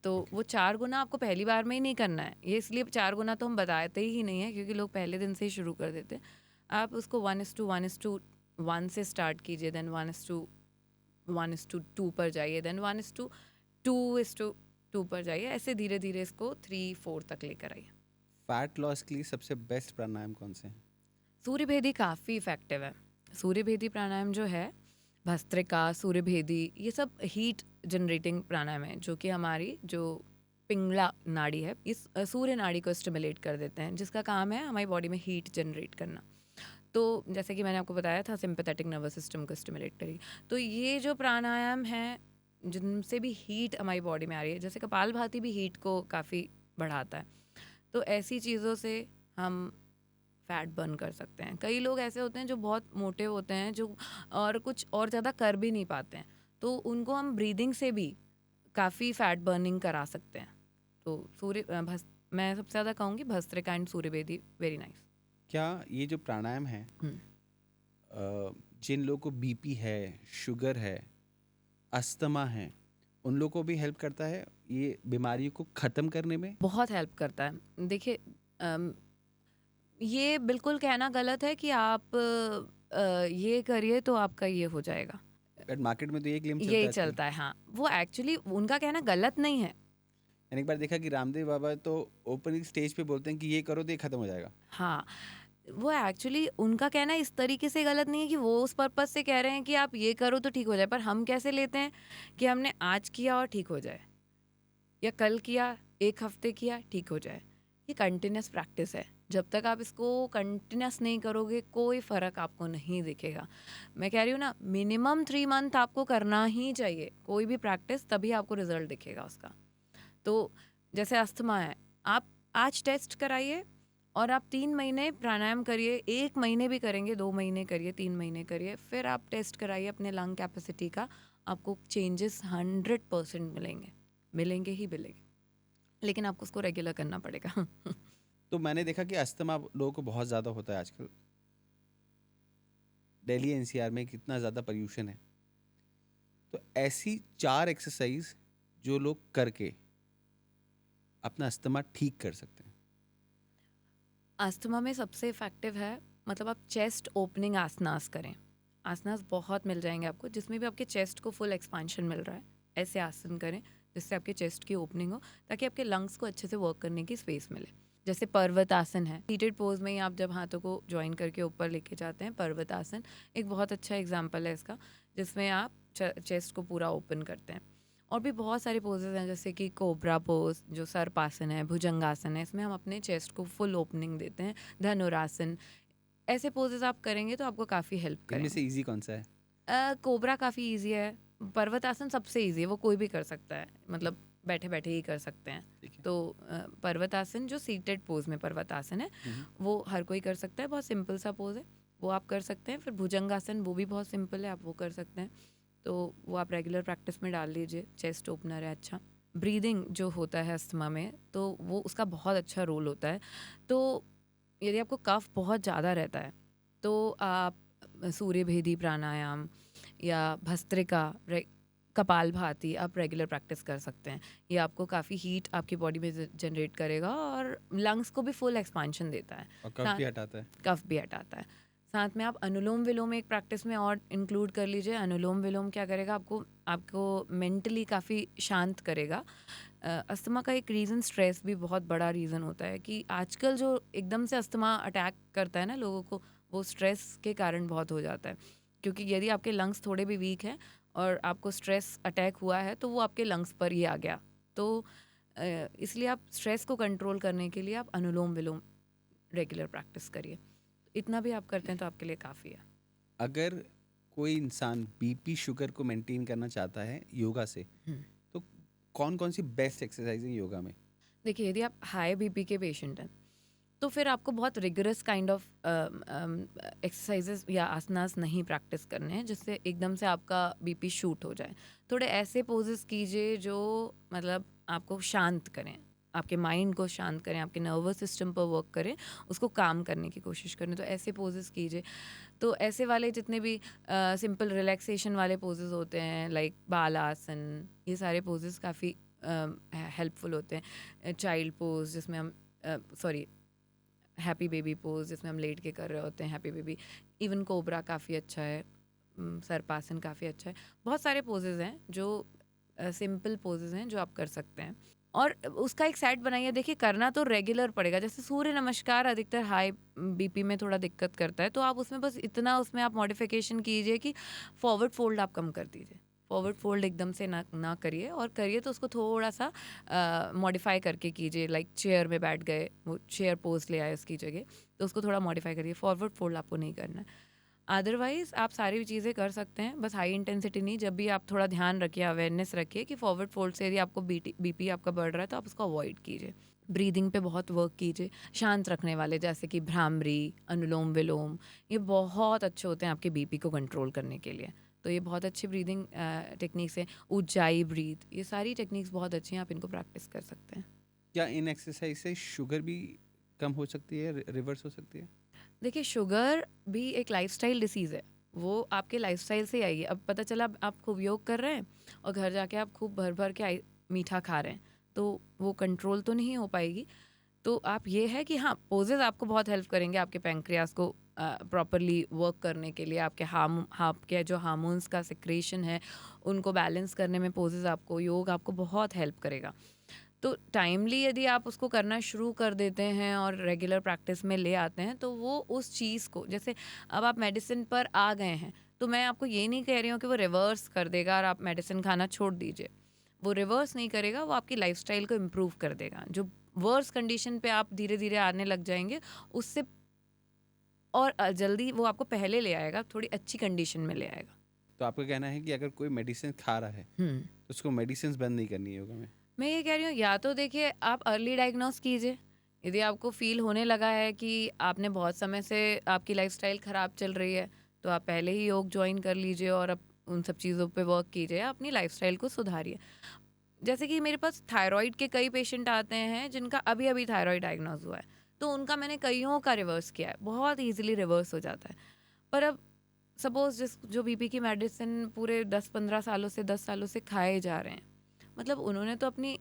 तो वो 4 गुना आपको पहली बार में ही नहीं करना है। ये इसलिए 4 गुना तो हम बताते ही नहीं है, क्योंकि लोग पहले दिन से ही शुरू कर देते हैं। आप उसको 1:1 से स्टार्ट कीजिए, देन 1:1:2 पर जाइए, देन 1:2:2 पर जाइए, ऐसे धीरे धीरे इसको 3-4 तक लेकर आइए। फैट लॉस के लिए सबसे बेस्ट प्राणायाम कौन से हैं? सूर्यभेदी काफ़ी इफ़ेक्टिव है। सूर्यभेदी प्राणायाम जो है, भस्त्रिका, सूर्यभेदी, ये सब हीट जनरेटिंग प्राणायाम है, जो कि हमारी जो पिंगला नाड़ी है, इस सूर्य नाड़ी को स्टिमुलेट कर देते हैं, जिसका काम है हमारी बॉडी में हीट जनरेट करना। तो जैसे कि मैंने आपको बताया था, सिंपैथेटिक नर्वस सिस्टम को स्टिमुलेट करी। तो ये जो प्राणायाम है, जिनसे भी हीट हमारी बॉडी में आ रही है, जैसे कपालभाति भी हीट को काफ़ी बढ़ाता है। तो ऐसी चीज़ों से हम फैट बर्न कर सकते हैं। कई लोग ऐसे होते हैं जो बहुत मोटे होते हैं, जो और कुछ और ज़्यादा कर भी नहीं पाते हैं, तो उनको हम ब्रीदिंग से भी काफ़ी फैट बर्निंग करा सकते हैं। तो मैं सबसे ज़्यादा कहूँगी bhastrika and Suryabhedi, very nice. क्या ये जो प्राणायाम है, जिन लोगों को बीपी है, शुगर है, अस्थमा है, उन लोगों को भी हेल्प करता है ये बीमारियों को ख़त्म करने में? बहुत हेल्प करता है। देखिए, ये बिल्कुल कहना गलत है कि आप ये करिए तो आपका ये हो जाएगा, बट मार्केट में तो ये क्लेम चलता है यही आजकल। चलता है। हाँ, वो एक्चुअली उनका कहना गलत नहीं है। मैंने एक बार देखा कि रामदेव बाबा तो ओपन स्टेज पे बोलते हैं कि ये करो तो ये ख़त्म हो जाएगा। हाँ, वो एक्चुअली उनका कहना इस तरीके से गलत नहीं है कि वो उस पर्पस से कह रहे हैं कि आप ये करो तो ठीक हो जाए, पर हम कैसे लेते हैं कि हमने आज किया और ठीक हो जाए, या कल किया, 1 हफ्ते किया, ठीक हो जाए। ये कंटिन्यूस प्रैक्टिस है। जब तक आप इसको कंटिन्यूस नहीं करोगे, कोई फ़र्क आपको नहीं दिखेगा। मैं कह रही हूँ ना, मिनिमम 3 मंथ आपको करना ही चाहिए कोई भी प्रैक्टिस, तभी आपको रिजल्ट दिखेगा उसका। तो जैसे अस्थमा है, आप आज टेस्ट कराइए, और आप 3 महीने प्राणायाम करिए, 1 महीने भी करेंगे, 2 महीने करिए, 3 महीने करिए, फिर आप टेस्ट कराइए अपने लंग कैपेसिटी का, आपको चेंजेस 100% मिलेंगे, मिलेंगे ही मिलेंगे, लेकिन आपको उसको रेगुलर करना पड़ेगा। तो मैंने देखा कि अस्थमा लोगों को बहुत ज़्यादा होता है आजकल। दिल्ली एनसीआर में कितना ज़्यादा पोल्यूशन है, तो ऐसी 4 एक्सरसाइज जो लोग करके अपना अस्थमा ठीक कर सकते हैं। अस्थमा में सबसे इफेक्टिव है, मतलब आप चेस्ट ओपनिंग आसनास करें। आसनास बहुत मिल जाएंगे आपको जिसमें भी आपके चेस्ट को फुल एक्सपांशन मिल रहा है, ऐसे आसन करें जिससे आपके चेस्ट की ओपनिंग हो, ताकि आपके लंग्स को अच्छे से वर्क करने की स्पेस मिले। जैसे पर्वत आसन है, सीटेड पोज में ही आप जब हाथों को ज्वाइन करके ऊपर लेके जाते हैं, पर्वत आसन एक बहुत अच्छा एग्जाम्पल है इसका, जिसमें आप चेस्ट को पूरा ओपन करते हैं। और भी बहुत सारे पोजेज हैं, जैसे कि कोबरा पोज जो सर्पासन है, भुजंगासन है, इसमें हम अपने चेस्ट को फुल ओपनिंग देते हैं, धनुरासन। ऐसे पोजेज आप करेंगे तो आपको काफ़ी हेल्प इनमें करेंगे। से इजी कौन सा है? कोबरा काफ़ी इजी है, पर्वतासन सबसे इजी है, वो कोई भी कर सकता है, मतलब बैठे बैठे ही कर सकते हैं। ठीक है। तो पर्वतासन जो सीटेड पोज में पर्वतासन है, वो हर कोई कर सकता है, बहुत सिंपल सा पोज है, वो आप कर सकते हैं। फिर भुजंगासन, वो भी बहुत सिंपल है, आप वो कर सकते हैं, तो वो आप रेगुलर प्रैक्टिस में डाल लीजिए, चेस्ट ओपनर है अच्छा। ब्रीदिंग जो होता है अस्थमा में, तो वो उसका बहुत अच्छा रोल होता है। तो यदि आपको कफ बहुत ज़्यादा रहता है तो आप सूर्य भेदी प्राणायाम या भस्त्रिका, कपालभाति आप रेगुलर प्रैक्टिस कर सकते हैं। ये आपको काफ़ी हीट आपकी बॉडी में जनरेट करेगा और लंग्स को भी फुल एक्सपांशन देता है, और कफ भी हटाता है। कफ भी हटाता है। साथ में आप अनुलोम विलोम एक प्रैक्टिस में और इंक्लूड कर लीजिए। अनुलोम विलोम क्या करेगा, आपको मेंटली काफ़ी शांत करेगा। अस्थमा का एक रीज़न स्ट्रेस भी बहुत बड़ा रीज़न होता है, कि आजकल जो एकदम से अस्थमा अटैक करता है ना लोगों को, वो स्ट्रेस के कारण बहुत हो जाता है। क्योंकि यदि आपके लंग्स थोड़े भी वीक हैं और आपको स्ट्रेस अटैक हुआ है, तो वो आपके लंग्स पर ही आ गया। तो इसलिए आप स्ट्रेस को कंट्रोल करने के लिए आप अनुलोम विलोम रेगुलर प्रैक्टिस करिए। इतना भी आप करते हैं तो आपके लिए काफ़ी है। अगर कोई इंसान बीपी शुगर को मेंटेन करना चाहता है योगा से, तो कौन कौन सी बेस्ट एक्सरसाइज है योगा में? देखिए, यदि आप हाई बीपी के पेशेंट हैं तो फिर आपको बहुत रिगरस काइंड ऑफ एक्सरसाइजेस या आसनास नहीं प्रैक्टिस करने हैं जिससे एकदम से आपका बीपी शूट हो जाए। थोड़े ऐसे पोजेस कीजिए जो मतलब आपको शांत करें, आपके माइंड को शांत करें, आपके नर्वस सिस्टम पर वर्क करें, उसको काम करने की कोशिश करें, तो ऐसे पोजेस कीजिए। तो ऐसे वाले जितने भी सिंपल रिलैक्सेशन वाले पोजेस होते हैं, लाइक बालासन, ये सारे पोजेस काफ़ी हेल्पफुल होते हैं। चाइल्ड पोज जिसमें हम सॉरी हैप्पी बेबी पोज जिसमें हम लेट के कर रहे होते हैं, हैप्पी बेबी। इवन कोबरा काफ़ी अच्छा है, सरपासन काफ़ी अच्छा है। बहुत सारे पोजेज हैं जो सिंपल पोजेज हैं जो आप कर सकते हैं, और उसका एक सेट बनाइए। देखिए, करना तो रेगुलर पड़ेगा। जैसे सूर्य नमस्कार अधिकतर हाई बीपी में थोड़ा दिक्कत करता है, तो आप उसमें बस इतना उसमें आप मॉडिफिकेशन कीजिए कि फॉरवर्ड फोल्ड आप कम कर दीजिए। फॉरवर्ड फोल्ड एकदम से ना करिए, और करिए तो उसको थोड़ा सा मॉडिफाई करके कीजिए। लाइक चेयर में बैठ गए, वो चेयर पोज ले आए उसकी जगह, तो उसको थोड़ा मॉडिफाई करिए। फॉरवर्ड फोल्ड आपको नहीं करना है। अदरवाइज आप सारी चीज़ें कर सकते हैं, बस हाई इंटेंसिटी नहीं। जब भी आप थोड़ा ध्यान रखिए, अवेयरनेस रखिए कि फॉरवर्ड फोल्ड से यदि आपको बीपी आपका बढ़ रहा है तो आप उसको अवॉइड कीजिए। ब्रीदिंग पे बहुत वर्क कीजिए, शांत रखने वाले जैसे कि भ्रामरी, अनुलोम विलोम, ये बहुत अच्छे होते हैं आपके बीपी को कंट्रोल करने के लिए। तो ये बहुत अच्छी ब्रीदिंग टेक्निक्स हैं। ऊंचाई ब्रीथ, ये सारी टेक्निक्स बहुत अच्छी हैं, आप इनको प्रैक्टिस कर सकते हैं। क्या इन एक्सरसाइज से शुगर भी कम हो सकती है, रिवर्स हो सकती है? देखिए, शुगर भी एक लाइफस्टाइल डिसीज़ है, वो आपके लाइफस्टाइल से ही आई है। अब पता चला आप खूब योग कर रहे हैं और घर जाके आप खूब भर भर के मीठा खा रहे हैं, तो वो कंट्रोल तो नहीं हो पाएगी। तो आप ये है कि हाँ, पोजेज आपको बहुत हेल्प करेंगे आपके पैंक्रियास को प्रॉपरली वर्क करने के लिए। आपके जो हार्मोन्स का सिक्रेशन है उनको बैलेंस करने में पोजेज आपको, योग आपको बहुत हेल्प करेगा। तो टाइमली यदि आप उसको करना शुरू कर देते हैं और रेगुलर प्रैक्टिस में ले आते हैं, तो वो उस चीज़ को, जैसे अब आप मेडिसिन पर आ गए हैं, तो मैं आपको ये नहीं कह रही हूँ कि वो रिवर्स कर देगा और आप मेडिसिन खाना छोड़ दीजिए। वो रिवर्स नहीं करेगा, वो आपकी लाइफस्टाइल को इम्प्रूव कर देगा। जो वर्स कंडीशन पे आप धीरे धीरे आने लग जाएंगे, उससे और जल्दी वो आपको पहले ले आएगा, थोड़ी अच्छी कंडीशन में ले आएगा। तो आपका कहना है कि अगर कोई मेडिसिन खा रहा है तो उसको मेडिसिन बंद नहीं करनी है योगा में? मैं ये कह रही हूँ, या तो देखिए आप अर्ली डायग्नोस कीजिए यदि आपको फील होने लगा है कि आपने बहुत समय से आपकी लाइफस्टाइल ख़राब चल रही है, तो आप पहले ही योग ज्वाइन कर लीजिए और अब उन सब चीज़ों पे वर्क कीजिए, अपनी लाइफस्टाइल को सुधारिए। जैसे कि मेरे पास थायराइड के कई पेशेंट आते हैं जिनका अभी अभी थायराइड डायग्नोज हुआ है, तो उनका मैंने कईयों का रिवर्स किया है, बहुत ईजिली रिवर्स हो जाता है। पर अब सपोज जो बीपी की मेडिसिन पूरे 10-15 सालों से 10 सालों से खाए जा रहे हैं, मतलब उन्होंने तो अपनी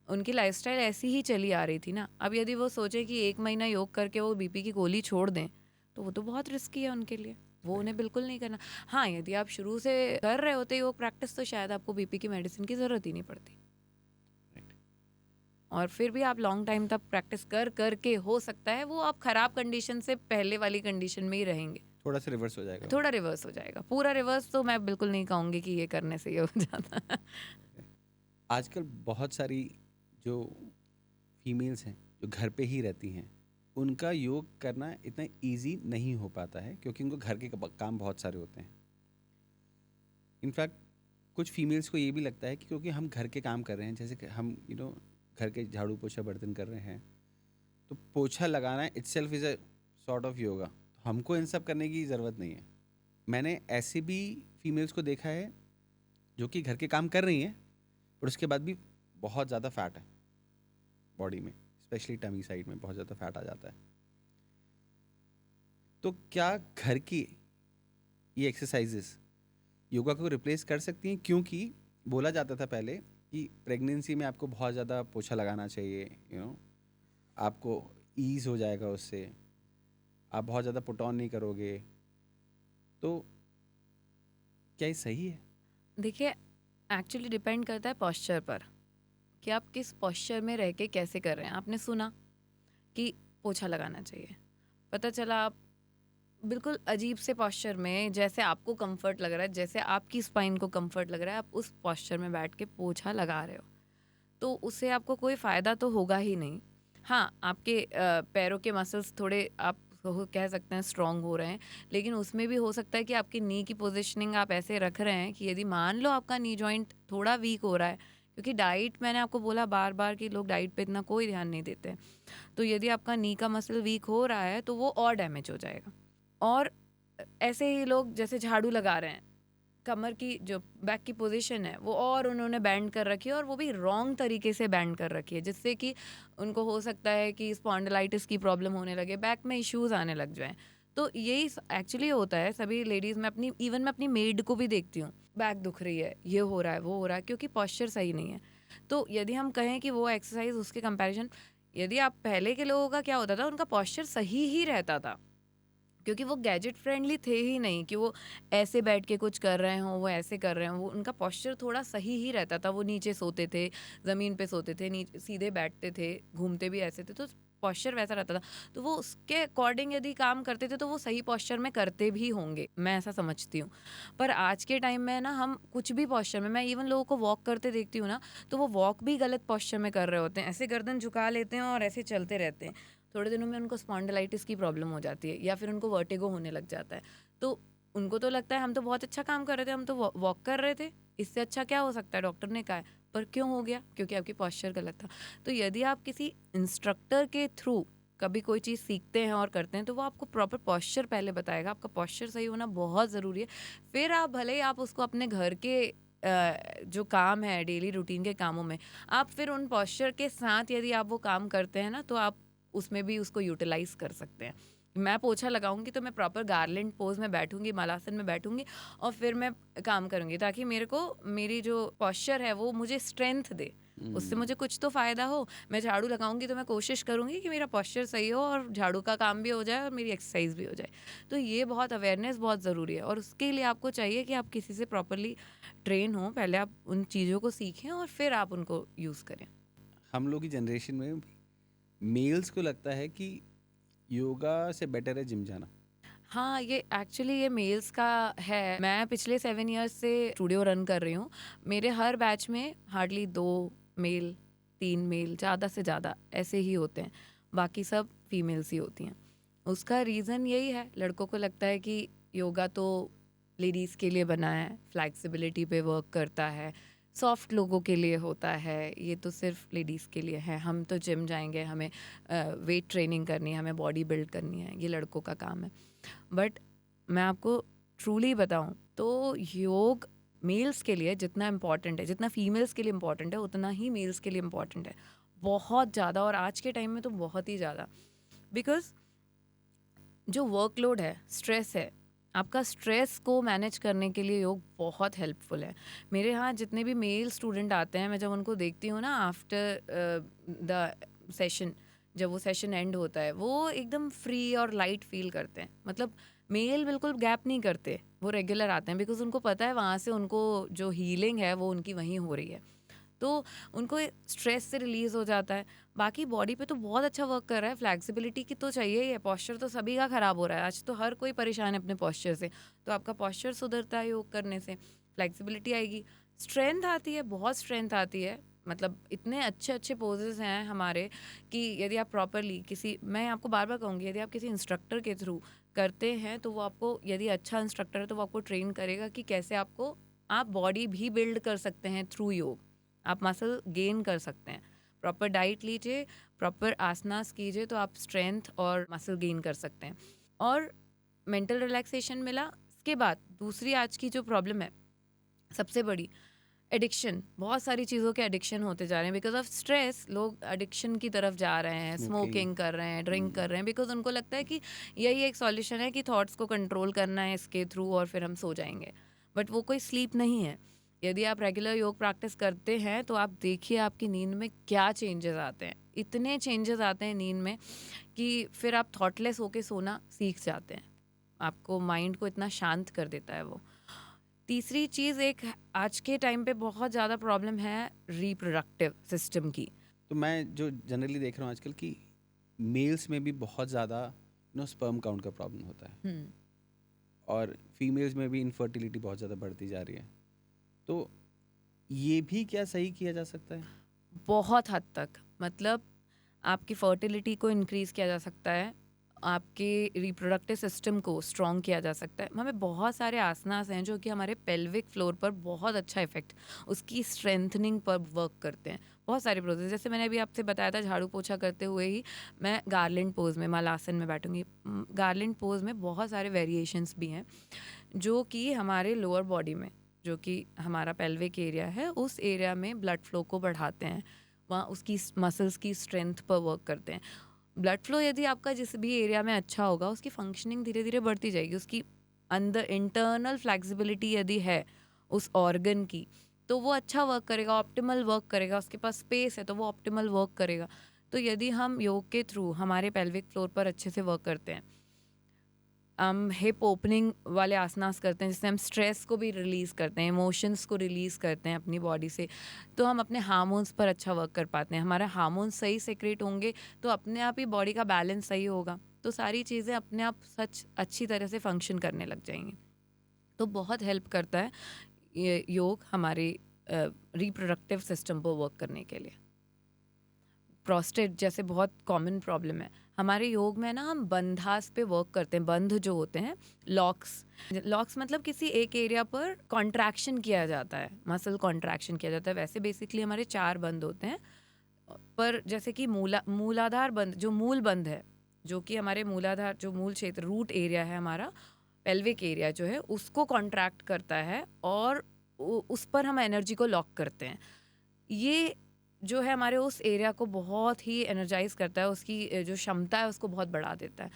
उनकी लाइफस्टाइल ऐसी ही चली आ रही थी ना। अब यदि वो सोचे कि 1 महीना योग करके वो बीपी की गोली छोड़ दें, तो वो तो बहुत रिस्की है उनके लिए, वो उन्हें बिल्कुल नहीं करना। हाँ, यदि आप शुरू से कर रहे होते योग प्रैक्टिस, तो शायद आपको बीपी की मेडिसिन की ज़रूरत ही नहीं पड़ती। और फिर भी आप लॉन्ग टाइम तक प्रैक्टिस कर करके हो सकता है वो आप ख़राब कंडीशन से पहले वाली कंडीशन में ही रहेंगे, थोड़ा सा रिवर्स हो जाएगा। थोड़ा रिवर्स हो जाएगा। पूरा रिवर्स तो मैं बिल्कुल नहीं कहूँगी कि ये करने से ये हो जाता है। आजकल बहुत सारी जो फीमेल्स हैं जो घर पे ही रहती हैं, उनका योग करना इतना इजी नहीं हो पाता है क्योंकि उनको घर के काम बहुत सारे होते हैं। इनफैक्ट कुछ फीमेल्स को ये भी लगता है कि क्योंकि हम घर के काम कर रहे हैं, जैसे कि हम घर के झाड़ू पोछा बर्तन कर रहे हैं, तो पोछा लगाना itself is a sort of yoga, तो हमको इन सब करने की ज़रूरत नहीं है। मैंने ऐसे भी फीमेल्स को देखा है जो कि घर के काम कर रही हैं पर उसके बाद भी बहुत ज़्यादा फैट है बॉडी में, स्पेशली टमी साइड में बहुत ज़्यादा फैट आ जाता है। तो क्या घर की ये एक्सरसाइजेस योगा को रिप्लेस कर सकती हैं? क्योंकि बोला जाता था पहले कि प्रेगनेंसी में आपको बहुत ज़्यादा पोछा लगाना चाहिए, आपको ईज हो जाएगा उससे, आप बहुत ज़्यादा पुट ऑन नहीं करोगे। तो क्या ये सही है? देखिए, एक्चुअली डिपेंड करता है पॉस्चर पर, कि आप किस पॉस्चर में रह के कैसे कर रहे हैं। आपने सुना कि पोछा लगाना चाहिए, पता चला आप बिल्कुल अजीब से पॉस्चर में, जैसे आपको कंफर्ट लग रहा है, जैसे आपकी स्पाइन को कंफर्ट लग रहा है, आप उस पॉस्चर में बैठ के पोछा लगा रहे हो, तो उससे आपको कोई फ़ायदा तो होगा ही नहीं। हाँ, आपके पैरों के मसल्स थोड़े आप कह सकते हैं स्ट्रॉन्ग हो रहे हैं, लेकिन उसमें भी हो सकता है कि आपकी नी की पोजीशनिंग आप ऐसे रख रहे हैं कि यदि मान लो आपका नी जॉइंट थोड़ा वीक हो रहा है, क्योंकि डाइट, मैंने आपको बोला बार बार कि लोग डाइट पे इतना कोई ध्यान नहीं देते, तो यदि आपका नी का मसल वीक हो रहा है तो वो और डैमेज हो जाएगा। और ऐसे ही लोग जैसे झाड़ू लगा रहे हैं, कमर की जो बैक की पोजीशन है वो और उन्होंने बैंड कर रखी है, और वो भी रॉन्ग तरीके से बैंड कर रखी है, जिससे कि उनको हो सकता है कि स्पॉन्डिलाइटिस की प्रॉब्लम होने लगे, बैक में इश्यूज आने लग जाएं। तो यही एक्चुअली होता है सभी लेडीज़ में। इवन मैं अपनी मेड को भी देखती हूँ, बैक दुख रही है, ये हो रहा है, वो हो रहा है, क्योंकि पॉस्चर सही नहीं है। तो यदि हम कहें कि वो एक्सरसाइज उसके कंपैरिजन, यदि आप पहले के लोगों का क्या होता था, उनका पॉस्चर सही ही रहता था, क्योंकि वो गैजेट फ्रेंडली थे ही नहीं कि वो ऐसे बैठ के कुछ कर रहे हों, वो ऐसे कर रहे हों, वो उनका पोस्चर थोड़ा सही ही रहता था। वो नीचे सोते थे, ज़मीन पे सोते थे, नीचे सीधे बैठते थे, घूमते भी ऐसे थे, तो पोस्चर वैसा रहता था। तो वो उसके अकॉर्डिंग यदि काम करते थे तो वो सही पोस्चर में करते भी होंगे, मैं ऐसा समझती हूँ। पर आज के टाइम में ना, हम कुछ भी पोस्चर में, मैं इवन लोगों को वॉक करते देखती हूँ ना, तो वो वॉक भी गलत पोस्चर में कर रहे होते हैं, ऐसे गर्दन झुका लेते हैं और ऐसे चलते रहते हैं। थोड़े दिनों में उनको स्पॉन्डिलाइटिस की प्रॉब्लम हो जाती है, या फिर उनको वर्टिगो होने लग जाता है। तो उनको तो लगता है हम तो बहुत अच्छा काम कर रहे थे, हम तो वॉक कर रहे थे, इससे अच्छा क्या हो सकता है, डॉक्टर ने कहा है। पर क्यों हो गया? क्योंकि आपकी पॉस्चर गलत था। तो यदि आप किसी इंस्ट्रक्टर के थ्रू कभी कोई चीज़ सीखते हैं और करते हैं, तो वो आपको प्रॉपर पॉस्चर पहले बताएगा। आपका पॉस्चर सही होना बहुत ज़रूरी है। फिर आप भले ही आप उसको अपने घर के जो काम है डेली रूटीन के कामों में, आप फिर उन पॉस्चर के साथ यदि आप वो काम करते हैं ना, तो आप उसमें भी उसको यूटिलाइज कर सकते हैं। मैं पोछा लगाऊंगी तो मैं प्रॉपर गार्लैंड पोज में बैठूंगी, मालासन में बैठूंगी, और फिर मैं काम करूंगी, ताकि मेरे को मेरी जो पॉस्चर है वो मुझे स्ट्रेंथ दे, उससे मुझे कुछ तो फ़ायदा हो। मैं झाड़ू लगाऊंगी तो मैं कोशिश करूंगी कि मेरा पॉस्चर सही हो और झाड़ू का काम भी हो जाए और मेरी एक्सरसाइज भी हो जाए। तो ये बहुत अवेयरनेस बहुत ज़रूरी है, और उसके लिए आपको चाहिए कि आप किसी से प्रॉपरली ट्रेन हो, पहले आप उन चीज़ों को सीखें और फिर आप उनको यूज़ करें। हम लोग की जनरेशन में मेल्स को लगता है कि योगा से बेटर है जिम जाना। हाँ, ये एक्चुअली ये मेल्स का है। मैं पिछले 7 इयर्स से स्टूडियो रन कर रही हूँ। मेरे हर बैच में हार्डली 2 मेल, 3 मेल, ज़्यादा से ज़्यादा ऐसे ही होते हैं। बाकी सब फीमेल्स ही होती हैं। उसका रीज़न यही है, लड़कों को लगता है कि योगा तो लेडीज़ के लिए बना है, फ्लेक्सिबिलिटी पे वर्क करता है, सॉफ्ट लोगों के लिए होता है, ये तो सिर्फ लेडीज़ के लिए है। हम तो जिम जाएंगे, हमें वेट ट्रेनिंग करनी है, हमें बॉडी बिल्ड करनी है, ये लड़कों का काम है। बट मैं आपको ट्रूली बताऊं तो योग मेल्स के लिए जितना इम्पॉर्टेंट है, जितना फीमेल्स के लिए इम्पॉर्टेंट है, उतना ही मेल्स के लिए इम्पॉर्टेंट है, बहुत ज़्यादा। और आज के टाइम में तो बहुत ही ज़्यादा, बिकॉज जो वर्कलोड है, स्ट्रेस है, आपका स्ट्रेस को मैनेज करने के लिए योग बहुत हेल्पफुल है। मेरे यहाँ जितने भी मेल स्टूडेंट आते हैं, मैं जब उनको देखती हूँ ना आफ्टर द सेशन, जब वो सेशन एंड होता है, वो एकदम फ्री और लाइट फील करते हैं। मतलब मेल बिल्कुल गैप नहीं करते, वो रेगुलर आते हैं, बिकॉज उनको पता है वहाँ से उनको जो हीलिंग है वो उनकी वहीं हो रही है, तो उनको स्ट्रेस से रिलीज़ हो जाता है। बाकी बॉडी पे तो बहुत अच्छा वर्क कर रहा है, फ्लैक्सिबिलिटी की तो चाहिए ही है। पॉस्चर तो सभी का ख़राब हो रहा है, आज तो हर कोई परेशान है अपने पॉस्चर से, तो आपका पॉस्चर सुधरता है योग करने से, फ्लैक्सिबिलिटी आएगी, स्ट्रेंथ आती है, बहुत स्ट्रेंथ आती है। मतलब इतने अच्छे अच्छे पोजेस हैं हमारे कि यदि आप प्रॉपरली किसी, मैं आपको बार बार कहूँगी, यदि आप किसी इंस्ट्रक्टर के थ्रू करते हैं तो वो आपको, यदि अच्छा इंस्ट्रक्टर है तो वो आपको ट्रेन करेगा कि कैसे आपको, आप बॉडी भी बिल्ड कर सकते हैं थ्रू योग, आप मसल गेन कर सकते हैं। प्रॉपर डाइट लीजिए, प्रॉपर आसनास कीजिए, तो आप स्ट्रेंथ और मसल गेन कर सकते हैं। और मेंटल रिलैक्सेशन मिला। इसके बाद दूसरी आज की जो प्रॉब्लम है सबसे बड़ी, एडिक्शन। बहुत सारी चीज़ों के एडिक्शन होते जा रहे हैं बिकॉज ऑफ स्ट्रेस। लोग एडिक्शन की तरफ जा रहे हैं, स्मोकिंग। स्मोकिंग कर रहे हैं, ड्रिंक कर रहे हैं, बिकॉज उनको लगता है कि यही एक सॉल्यूशन है कि थॉट्स को कंट्रोल करना है इसके थ्रू और फिर हम सो जाएंगे। बट वो कोई स्लीप नहीं है। यदि आप रेगुलर योग प्रैक्टिस करते हैं तो आप देखिए आपकी नींद में क्या चेंजेस आते हैं। इतने चेंजेस आते हैं नींद में कि फिर आप थॉटलेस होके सोना सीख जाते हैं। आपको माइंड को इतना शांत कर देता है वो। तीसरी चीज़, एक आज के टाइम पे बहुत ज़्यादा प्रॉब्लम है रिप्रोडक्टिव सिस्टम की। तो मैं जो जनरली देख रहा हूँ आजकल कि मेल्स में भी बहुत ज़्यादा स्पर्म काउंट का प्रॉब्लम होता है, और फीमेल्स में भी इनफर्टिलिटी बहुत ज़्यादा बढ़ती जा रही है। तो ये भी क्या सही किया जा सकता है? बहुत हद तक, मतलब आपकी फर्टिलिटी को इंक्रीज़ किया जा सकता है, आपके रिप्रोडक्टिव सिस्टम को स्ट्रॉन्ग किया जा सकता है। हमें बहुत सारे आसनास हैं जो कि हमारे पेल्विक फ्लोर पर बहुत अच्छा इफेक्ट, उसकी स्ट्रेंथनिंग पर वर्क करते हैं। बहुत सारे प्रोसेस, जैसे मैंने अभी आपसे बताया था, झाड़ू पोछा करते हुए ही मैं गार्लैंड पोज में, मालासन में बैठूंगी। गार्लैंड पोज में बहुत सारे वेरिएशंस भी हैं जो कि हमारे लोअर बॉडी में, जो कि हमारा पेल्विक एरिया है, उस एरिया में ब्लड फ्लो को बढ़ाते हैं, वहाँ उसकी मसल्स की स्ट्रेंथ पर वर्क करते हैं। ब्लड फ्लो यदि आपका जिस भी एरिया में अच्छा होगा, उसकी फंक्शनिंग धीरे धीरे बढ़ती जाएगी। उसकी अंदर इंटरनल फ्लेक्सिबिलिटी यदि है उस ऑर्गन की, तो वो अच्छा वर्क करेगा, ऑप्टिमल वर्क करेगा। उसके पास स्पेस है तो वो ऑप्टिमल वर्क करेगा। तो यदि हम योग के थ्रू हमारे पेल्विक फ्लोर पर अच्छे से वर्क करते हैं, हम हिप ओपनिंग वाले आसनास करते हैं जिससे हम स्ट्रेस को भी रिलीज़ करते हैं, इमोशंस को रिलीज़ करते हैं अपनी बॉडी से, तो हम अपने हार्मोन्स पर अच्छा वर्क कर पाते हैं। हमारे हार्मोन्स सही सेक्रेट होंगे तो अपने आप ही बॉडी का बैलेंस सही होगा, तो सारी चीज़ें अपने आप सच अच्छी तरह से फंक्शन करने लग जाएंगी। तो बहुत हेल्प करता है ये योग हमारे रिप्रोडक्टिव सिस्टम पर वर्क करने के लिए। प्रोस्टेट जैसे बहुत कॉमन प्रॉब्लम है, हमारे योग में ना हम बंधास पे वर्क करते हैं। बंध जो होते हैं, लॉक्स, लॉक्स मतलब किसी एक एरिया पर कॉन्ट्रैक्शन किया जाता है, मसल कॉन्ट्रैक्शन किया जाता है। वैसे बेसिकली हमारे 4 बंध होते हैं, पर जैसे कि मूलाधार बंध, जो मूल बंध है, जो कि हमारे मूलाधार, जो मूल क्षेत्र, रूट एरिया है हमारा, पेल्विक एरिया जो है, उसको कॉन्ट्रैक्ट करता है और उस पर हम एनर्जी को लॉक करते हैं। ये जो है हमारे उस एरिया को बहुत ही एनर्जाइज करता है, उसकी जो क्षमता है उसको बहुत बढ़ा देता है।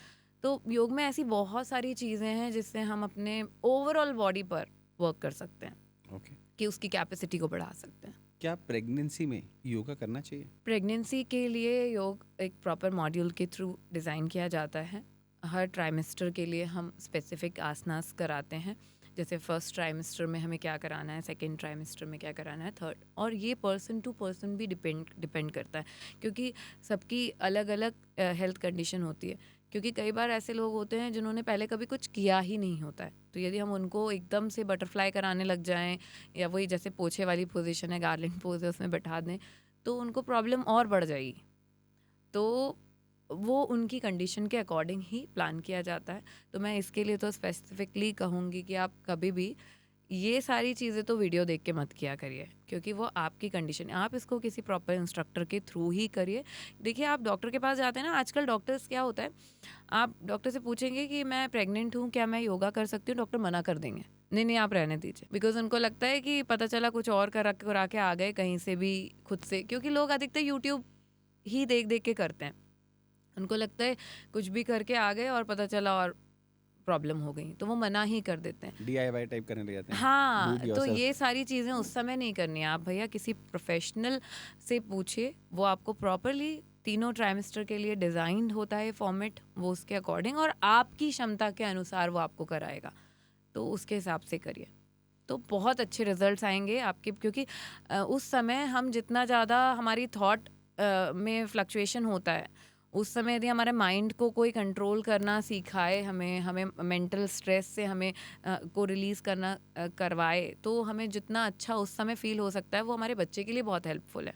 तो योग में ऐसी बहुत सारी चीज़ें हैं जिससे हम अपने ओवरऑल बॉडी पर वर्क कर सकते हैं, ओके। कि उसकी कैपेसिटी को बढ़ा सकते हैं। क्या प्रेगनेंसी में योगा करना चाहिए? प्रेगनेंसी के लिए योग एक प्रॉपर मॉड्यूल के थ्रू डिज़ाइन किया जाता है। हर ट्राइमेस्टर के लिए हम स्पेसिफिक आसनास कराते हैं, जैसे फर्स्ट ट्राइमेस्टर में हमें क्या कराना है, सेकंड ट्राइमेस्टर में क्या कराना है, थर्ड, और ये पर्सन टू पर्सन भी डिपेंड करता है, क्योंकि सबकी अलग अलग हेल्थ कंडीशन होती है। क्योंकि कई बार ऐसे लोग होते हैं जिन्होंने पहले कभी कुछ किया ही नहीं होता है, तो यदि हम उनको एकदम से बटरफ्लाई कराने लग जाएं, या वही जैसे पोछे वाली पोजीशन है, गार्लैंड पोज है, उसमें बैठा दें, तो उनको प्रॉब्लम और बढ़ जाएगी। तो वो उनकी कंडीशन के अकॉर्डिंग ही प्लान किया जाता है। तो मैं इसके लिए तो स्पेसिफिकली कहूँगी कि आप कभी भी ये सारी चीज़ें तो वीडियो देख के मत किया करिए, क्योंकि वो आपकी कंडीशन है। आप इसको किसी प्रॉपर इंस्ट्रक्टर के थ्रू ही करिए। देखिए, आप डॉक्टर के पास जाते हैं ना, आजकल डॉक्टर्स क्या होता है, आप डॉक्टर से पूछेंगे कि मैं प्रेग्नेंट हूँ, क्या मैं योगा कर सकती हूँ, डॉक्टर मना कर देंगे, नहीं नहीं आप रहने दीजिए, बिकॉज उनको लगता है कि पता चला कुछ और करा के आ गए कहीं से भी खुद से, क्योंकि लोग अधिकतर यूट्यूब ही देख देख के करते हैं। उनको लगता है कुछ भी करके आ गए और पता चला और प्रॉब्लम हो गई, तो वो मना ही कर देते हैं। DIY टाइप करने लग जाते हैं, डू हाँ, इट तो योरसेल्फ। ये सारी चीज़ें उस समय नहीं करनी है। आप भैया किसी प्रोफेशनल से पूछिए, वो आपको प्रॉपरली तीनों ट्राइमेस्टर के लिए डिज़ाइंड होता है फॉर्मेट, वो उसके अकॉर्डिंग और आपकी क्षमता के अनुसार वो आपको कराएगा, तो उसके हिसाब से करिए, तो बहुत अच्छे रिजल्ट्स आएंगे आपके, क्योंकि उस समय हम जितना ज़्यादा हमारी थॉट में फ्लक्चुएशन होता है, उस समय यदि हमारे माइंड को कोई कंट्रोल करना सिखाए, हमें हमें मेंटल स्ट्रेस से हमें को रिलीज़ करना करवाए, तो हमें जितना अच्छा उस समय फील हो सकता है, वो हमारे बच्चे के लिए बहुत हेल्पफुल है,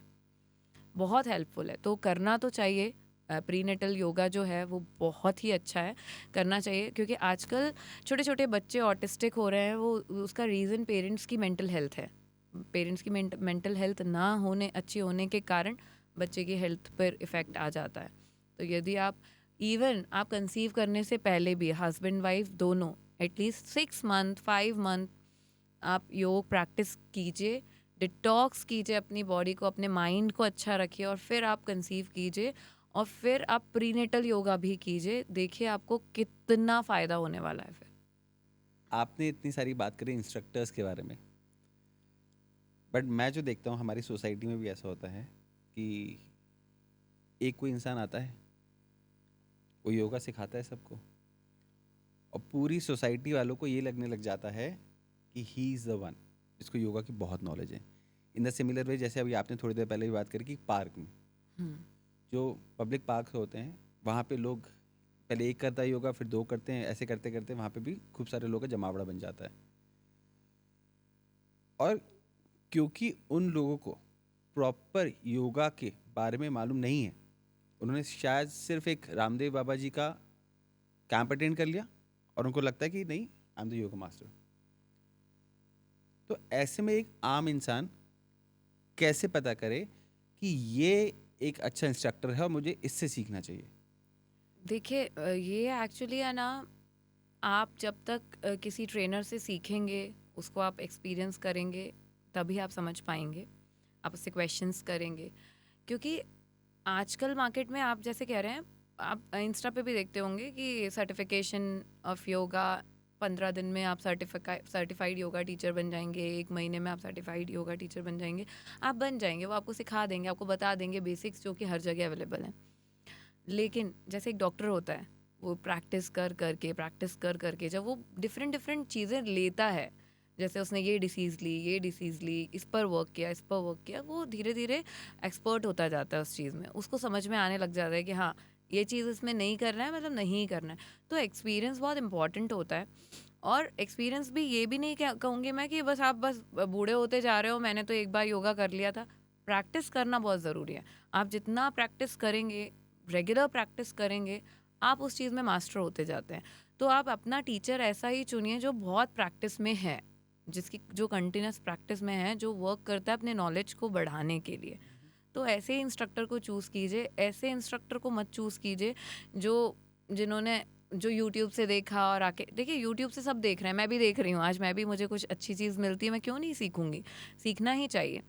बहुत हेल्पफुल है। तो करना तो चाहिए। प्रीनेटल योगा जो है वो बहुत ही अच्छा है, करना चाहिए, क्योंकि आजकल छोटे छोटे बच्चे ऑटिस्टिक हो रहे हैं, वो उसका रीज़न पेरेंट्स की मेंटल हेल्थ है। पेरेंट्स की मेंटल हेल्थ ना होने अच्छी होने के कारण बच्चे की हेल्थ पर इफ़ेक्ट आ जाता है। तो यदि आप इवन आप कंसीव करने से पहले भी हस्बैंड वाइफ दोनों एटलीस्ट 6 मंथ 5 मंथ आप योग प्रैक्टिस कीजिए, डिटॉक्स कीजिए अपनी बॉडी को, अपने माइंड को अच्छा रखिए, और फिर आप कंसीव कीजिए, और फिर आप प्रीनेटल योगा भी कीजिए। देखिए आपको कितना फ़ायदा होने वाला है फिर। आपने इतनी सारी बात करी इंस्ट्रक्टर्स के बारे में, बट मैं जो देखता हूँ हमारी सोसाइटी में भी ऐसा होता है कि एक कोई इंसान आता है, वो योगा सिखाता है सबको, और पूरी सोसाइटी वालों को ये लगने लग जाता है कि ही इज़ द वन जिसको योगा की बहुत नॉलेज है। इन द सिमिलर वे, जैसे अभी आपने थोड़ी देर पहले भी बात करी कि पार्क में, हम्म, जो पब्लिक पार्क होते हैं, वहाँ पे लोग पहले एक करता है योगा, फिर दो करते हैं, ऐसे करते करते वहाँ पे भी खूब सारे लोगों का जमावड़ा बन जाता है। और क्योंकि उन लोगों को प्रॉपर योगा के बारे में मालूम नहीं है, उन्होंने शायद सिर्फ एक रामदेव बाबा जी का कैंप अटेंड कर लिया और उनको लगता है कि नहीं, I am the yoga master. तो ऐसे में एक आम इंसान कैसे पता करे कि ये एक अच्छा इंस्ट्रक्टर है और मुझे इससे सीखना चाहिए? देखिए ये एक्चुअली है ना, आप जब तक किसी ट्रेनर से सीखेंगे, उसको आप एक्सपीरियंस करेंगे, तभी आप समझ पाएंगे, आप उससे क्वेश्चंस करेंगे। क्योंकि आजकल मार्केट में आप जैसे कह रहे हैं, आप इंस्टा पे भी देखते होंगे कि सर्टिफिकेशन ऑफ योगा, 15 दिन में आप सर्टिफाइड योगा टीचर बन जाएंगे, 1 महीने में आप सर्टिफाइड योगा टीचर बन जाएंगे। आप बन जाएंगे, वो आपको सिखा देंगे, आपको बता देंगे बेसिक्स जो कि हर जगह अवेलेबल हैं। लेकिन जैसे एक डॉक्टर होता है, वो प्रैक्टिस कर करके जब वो डिफरेंट डिफरेंट चीज़ें लेता है, जैसे उसने ये डिसीज़ ली, इस पर वर्क किया, इस पर वर्क किया, वो धीरे धीरे एक्सपर्ट होता जाता है उस चीज़ में, उसको समझ में आने लग जाता है कि हाँ, ये चीज़ इसमें नहीं करना है, मतलब नहीं करना है। तो एक्सपीरियंस बहुत इंपॉर्टेंट होता है। और एक्सपीरियंस भी ये भी नहीं कहूँगी मैं कि बस आप बस बूढ़े होते जा रहे हो, मैंने तो एक बार योगा कर लिया था। प्रैक्टिस करना बहुत ज़रूरी है। आप जितना प्रैक्टिस करेंगे, रेगुलर प्रैक्टिस करेंगे, आप उस चीज़ में मास्टर होते जाते हैं। तो आप अपना टीचर ऐसा ही चुनिए जो बहुत प्रैक्टिस में है, जिसकी जो कंटिन्यूस प्रैक्टिस में है, जो वर्क करता है अपने नॉलेज को बढ़ाने के लिए। तो ऐसे इंस्ट्रक्टर को चूज़ कीजिए, ऐसे इंस्ट्रक्टर को मत चूज़ कीजिए जो जिन्होंने जो यूट्यूब से देखा और आके, देखिए यूट्यूब से सब देख रहे हैं, मैं भी देख रही हूँ, आज मैं भी, मुझे कुछ अच्छी चीज़ मिलती है, मैं क्यों नहीं सीखूंगी, सीखना ही चाहिए।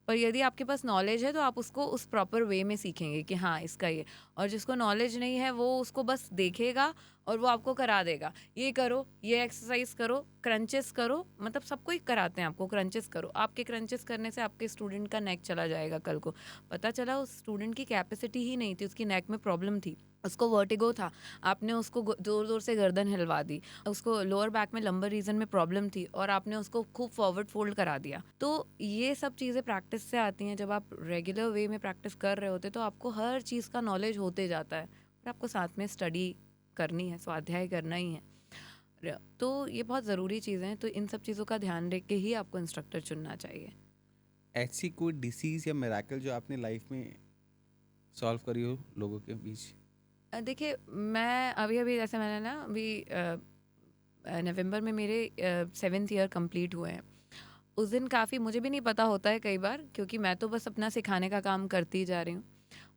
पर यदि आपके पास नॉलेज है तो आप उसको उस प्रॉपर वे में सीखेंगे कि हाँ इसका ये, और जिसको नॉलेज नहीं है वो उसको बस देखेगा और वो आपको करा देगा, ये करो, ये एक्सरसाइज करो, क्रंचेस करो, मतलब सबको ही कराते हैं आपको, क्रंचेस करो। आपके क्रंचेस करने से आपके स्टूडेंट का नेक चला जाएगा, कल को पता चला उस स्टूडेंट की कैपेसिटी ही नहीं थी, उसकी नेक में प्रॉब्लम थी, उसको वर्टिगो था, आपने उसको जोर जोर से गर्दन हिलवा दी, उसको लोअर बैक में लंबर रीजन में प्रॉब्लम थी और आपने उसको खूब फॉरवर्ड फोल्ड करा दिया। तो ये सब चीज़ें प्रैक्टिस से आती हैं। जब आप रेगुलर वे में प्रैक्टिस कर रहे होते तो आपको हर चीज़ का नॉलेज होते जाता है, और आपको साथ में स्टडी करनी है, स्वाध्याय करना ही है। तो ये बहुत ज़रूरी चीज़ें हैं, तो इन सब चीज़ों का ध्यान रख के ही आपको इंस्ट्रक्टर चुनना चाहिए। ऐसी कोई डिसीज़ या मिराकल जो आपने लाइफ में सॉल्व करी हो लोगों के बीच? देखिए मैं अभी अभी जैसे मैंने ना अभी नवंबर में मेरे 7th ईयर कंप्लीट हुए हैं। उस दिन काफ़ी मुझे भी नहीं पता होता है कई बार, क्योंकि मैं तो बस अपना सिखाने का काम करती ही जा रही हूँ।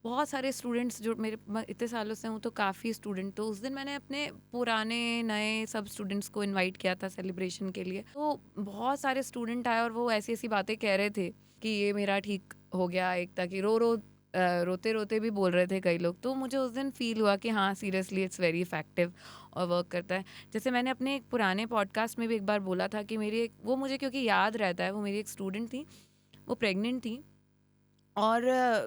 बहुत सारे स्टूडेंट्स जो मेरे इतने सालों से हूँ तो काफ़ी स्टूडेंट, तो उस दिन मैंने अपने पुराने नए सब स्टूडेंट्स को इनवाइट किया था सेलिब्रेशन के लिए। तो बहुत सारे स्टूडेंट आए और वो ऐसी ऐसी बातें कह रहे थे कि ये मेरा ठीक हो गया, एकता की रोते रोते भी बोल रहे थे कई लोग। तो मुझे उस दिन फील हुआ कि हाँ, सीरियसली इट्स वेरी इफेक्टिव और वर्क करता है। जैसे मैंने अपने एक पुराने पॉडकास्ट में भी एक बार बोला था कि मेरी एक वो मुझे क्योंकि याद रहता है, वो मेरी एक स्टूडेंट थी, वो प्रेग्नेंट थी और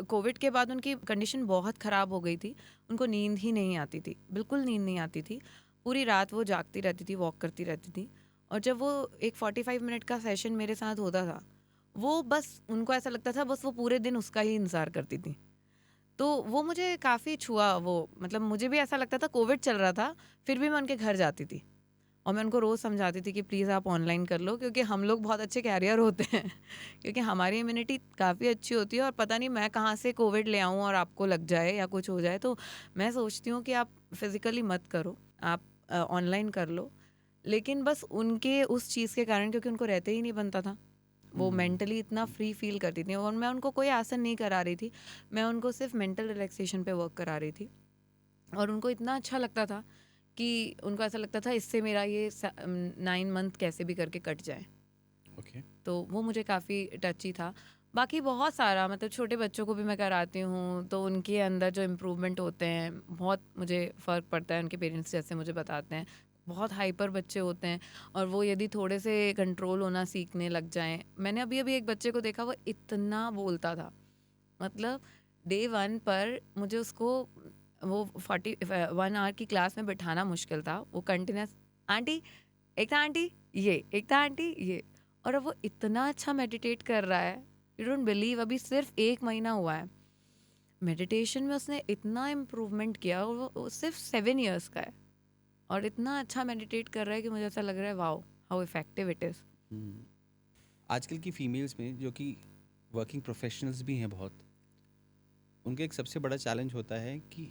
कोविड के बाद उनकी कंडीशन बहुत ख़राब हो गई थी। उनको नींद ही नहीं आती थी, बिल्कुल नींद नहीं आती थी। पूरी रात वो जागती रहती थी, वॉक करती रहती थी। और जब वो एक 45 मिनट का सेशन मेरे साथ होता था, वो बस उनको ऐसा लगता था बस वो पूरे दिन उसका ही इंतज़ार करती थी। तो वो मुझे काफ़ी छुआ वो, मतलब मुझे भी ऐसा लगता था, कोविड चल रहा था, फिर भी मैं उनके घर जाती थी और मैं उनको रोज़ समझाती थी कि प्लीज़ आप ऑनलाइन कर लो, क्योंकि हम लोग बहुत अच्छे कैरियर होते हैं क्योंकि हमारी इम्यूनिटी काफ़ी अच्छी होती है और पता नहीं मैं कहाँ से कोविड ले आऊँ और आपको लग जाए या कुछ हो जाए। तो मैं सोचती हूँ कि आप फिज़िकली मत करो, आप ऑनलाइन कर लो। लेकिन बस उनके उस चीज़ के कारण, क्योंकि उनको रहते ही नहीं बनता था, वो मेंटली इतना फ्री फील करती थी और मैं उनको कोई आसन नहीं करा रही थी, मैं उनको सिर्फ मेंटल रिलैक्सेशन पे वर्क करा रही थी। और उनको इतना अच्छा लगता था कि उनको ऐसा लगता था इससे मेरा ये 9 मंथ कैसे भी करके कट जाए। ओके। तो वो मुझे काफ़ी टची था। बाकी बहुत सारा, मतलब छोटे बच्चों को भी मैं कराती हूँ तो उनके अंदर जो इम्प्रूवमेंट होते हैं, बहुत मुझे फ़र्क पड़ता है। उनके पेरेंट्स जैसे मुझे बताते हैं, बहुत हाइपर बच्चे होते हैं और वो यदि थोड़े से कंट्रोल होना सीखने लग जाएं। मैंने अभी अभी एक बच्चे को देखा, वो इतना बोलता था, मतलब डे 1 पर मुझे उसको वो 1 आवर की क्लास में बिठाना मुश्किल था। वो कंटिन्यूस आंटी, एकता आंटी ये, एकता आंटी ये। और अब वो इतना अच्छा मेडिटेट कर रहा है, यू डोंट बिलीव, अभी सिर्फ 1 महीना हुआ है मेडिटेशन में उसने इतना इम्प्रूवमेंट किया और वो सिर्फ 7 इयर्स का है और इतना अच्छा मेडिटेट कर रहा है कि मुझे ऐसा लग रहा है wow, how effective it is. Hmm. आजकल की फीमेल्स में जो कि वर्किंग प्रोफेशनल्स भी हैं बहुत, उनका एक सबसे बड़ा चैलेंज होता है कि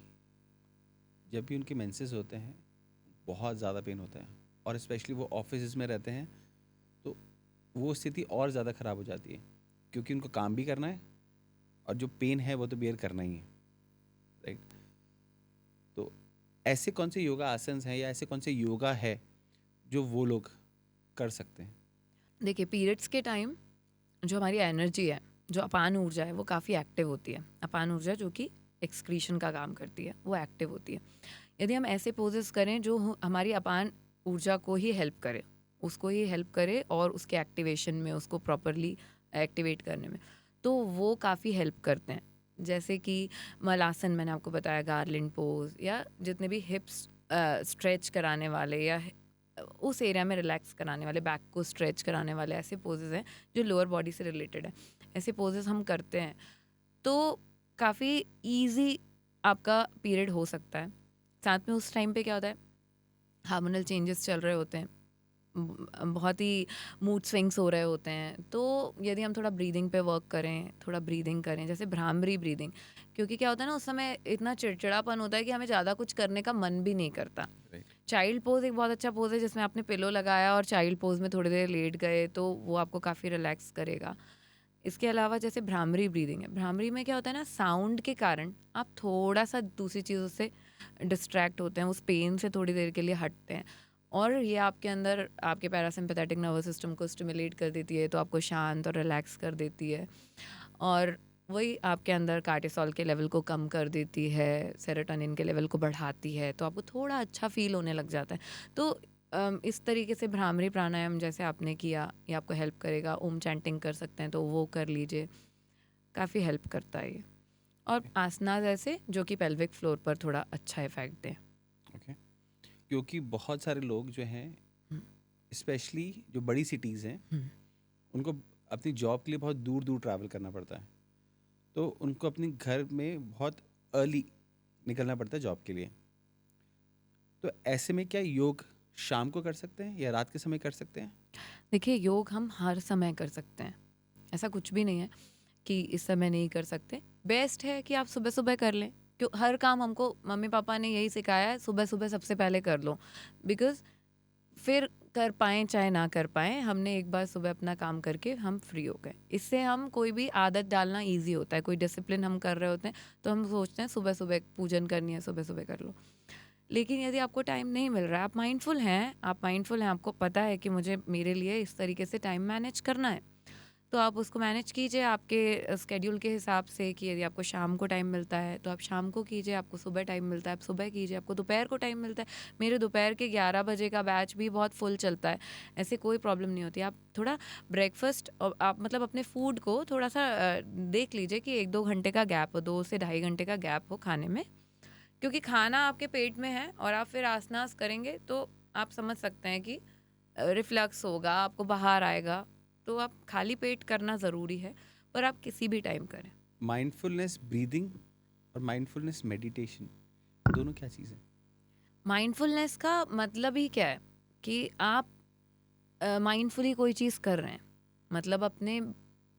जब भी उनके मेंसेस होते हैं बहुत ज़्यादा पेन होता है, और स्पेशली वो ऑफिस में रहते हैं तो वो स्थिति और ज़्यादा ख़राब हो जाती है, क्योंकि उनको काम भी करना है और जो पेन है वो तो बेयर करना ही है, राइट? तो ऐसे कौन से योगा आसन्स हैं या ऐसे कौन से योगा है जो वो लोग कर सकते हैं? देखिए, पीरियड्स के टाइम जो हमारी एनर्जी है, जो अपान ऊर्जा है, वो काफ़ी एक्टिव होती है। अपान ऊर्जा जो कि एक्सक्रीशन का काम करती है, वो एक्टिव होती है। यदि हम ऐसे पोजेस करें जो हमारी अपान ऊर्जा को ही हेल्प करे, उसको ही हेल्प करे और उसके एक्टिवेशन में, उसको प्रॉपरली एक्टिवेट करने में, तो वो काफ़ी हेल्प करते हैं। जैसे कि मलासन मैंने आपको बताया, गार्लिन पोज, या जितने भी हिप्स स्ट्रेच कराने वाले या उस एरिया में रिलैक्स कराने वाले, बैक को स्ट्रेच कराने वाले ऐसे पोजेस हैं जो लोअर बॉडी से रिलेटेड है। ऐसे पोजेस हम करते हैं तो काफ़ी इजी आपका पीरियड हो सकता है। साथ में उस टाइम पे क्या होता है, हार्मोनल चेंजेस चल रहे होते हैं, बहुत ही मूड स्विंग्स हो रहे होते हैं। तो यदि हम थोड़ा ब्रीदिंग पे वर्क करें, थोड़ा ब्रीदिंग करें, जैसे भ्रामरी ब्रीदिंग, क्योंकि क्या होता है ना, उस समय इतना चिड़चिड़ापन होता है कि हमें ज़्यादा कुछ करने का मन भी नहीं करता। राइट। चाइल्ड पोज एक बहुत अच्छा पोज है जिसमें आपने पिलो लगाया और चाइल्ड पोज में थोड़ी देर लेट गए, तो वो आपको काफ़ी रिलैक्स करेगा। इसके अलावा जैसे भ्रामरी ब्रीदिंग है, भ्रामरी में क्या होता है ना, साउंड के कारण आप थोड़ा सा दूसरी चीज़ों से डिस्ट्रैक्ट होते हैं, उस पेन से थोड़ी देर के लिए हटते हैं और ये आपके अंदर आपके पैरासिम्पैथेटिक नर्वस सिस्टम को स्टिमुलेट कर देती है, तो आपको शांत और रिलैक्स कर देती है। और वही आपके अंदर कार्टिसोल के लेवल को कम कर देती है, सेरोटोनिन के लेवल को बढ़ाती है, तो आपको थोड़ा अच्छा फील होने लग जाता है। तो इस तरीके से भ्रामरी प्राणायाम जैसे आपने किया, ये आपको हेल्प करेगा। ओम चैंटिंग कर सकते हैं तो वो कर लीजिए, काफ़ी हेल्प करता है ये। और आसनास ऐसे जो कि पेल्विक फ्लोर पर थोड़ा अच्छा इफेक्ट दें। ओके। क्योंकि बहुत सारे लोग जो हैं, हम्म, स्पेशली जो बड़ी सिटीज़ हैं, हम्म, उनको अपनी जॉब के लिए बहुत दूर दूर ट्रैवल करना पड़ता है, तो उनको अपने घर में बहुत अर्ली निकलना पड़ता है जॉब के लिए। तो ऐसे में क्या योग शाम को कर सकते हैं या रात के समय कर सकते हैं? देखिए, योग हम हर समय कर सकते हैं, ऐसा कुछ भी नहीं है कि इस समय नहीं कर सकते। बेस्ट है कि आप सुबह सुबह कर लें, क्यों हर काम हमको मम्मी पापा ने यही सिखाया है, सुबह सुबह सबसे पहले कर लो। बिकॉज फिर कर पाएँ चाहे ना कर पाएँ, हमने एक बार सुबह अपना काम करके हम फ्री हो गए। इससे हम कोई भी आदत डालना ईज़ी होता है, कोई डिसिप्लिन हम कर रहे होते हैं, तो हम सोचते हैं सुबह-सुबह पूजन करनी है, सुबह-सुबह कर लो। लेकिन यदि आपको टाइम नहीं मिल रहा है, आप माइंडफुल हैं, आपको पता है कि मुझे मेरे लिए इस तरीके से टाइम मैनेज करना है, तो आप उसको मैनेज कीजिए आपके स्केड्यूल के हिसाब से कि यदि आपको शाम को टाइम मिलता है तो आप शाम को कीजिए, आपको सुबह टाइम मिलता है आप सुबह कीजिए, आपको दोपहर को टाइम मिलता है, मेरे दोपहर के 11 बजे का बैच भी बहुत फुल चलता है, ऐसे कोई प्रॉब्लम नहीं होती। आप थोड़ा ब्रेकफास्ट आप मतलब अपने फूड को थोड़ा सा देख लीजिए कि 1-2 घंटे का गैप हो, 2 से ढाई घंटे का गैप हो खाने में, क्योंकि खाना आपके पेट में है और आप फिर आसनास करेंगे तो आप समझ सकते हैं कि रिफ्लक्स होगा, आपको बाहर आएगा, तो आप खाली पेट करना ज़रूरी है, पर आप किसी भी टाइम करें। माइंडफुलनेस ब्रीदिंग और माइंडफुलनेस मेडिटेशन दोनों क्या चीज़ है? माइंडफुलनेस का मतलब ही क्या है कि आप माइंडफुली कोई चीज़ कर रहे हैं, मतलब अपने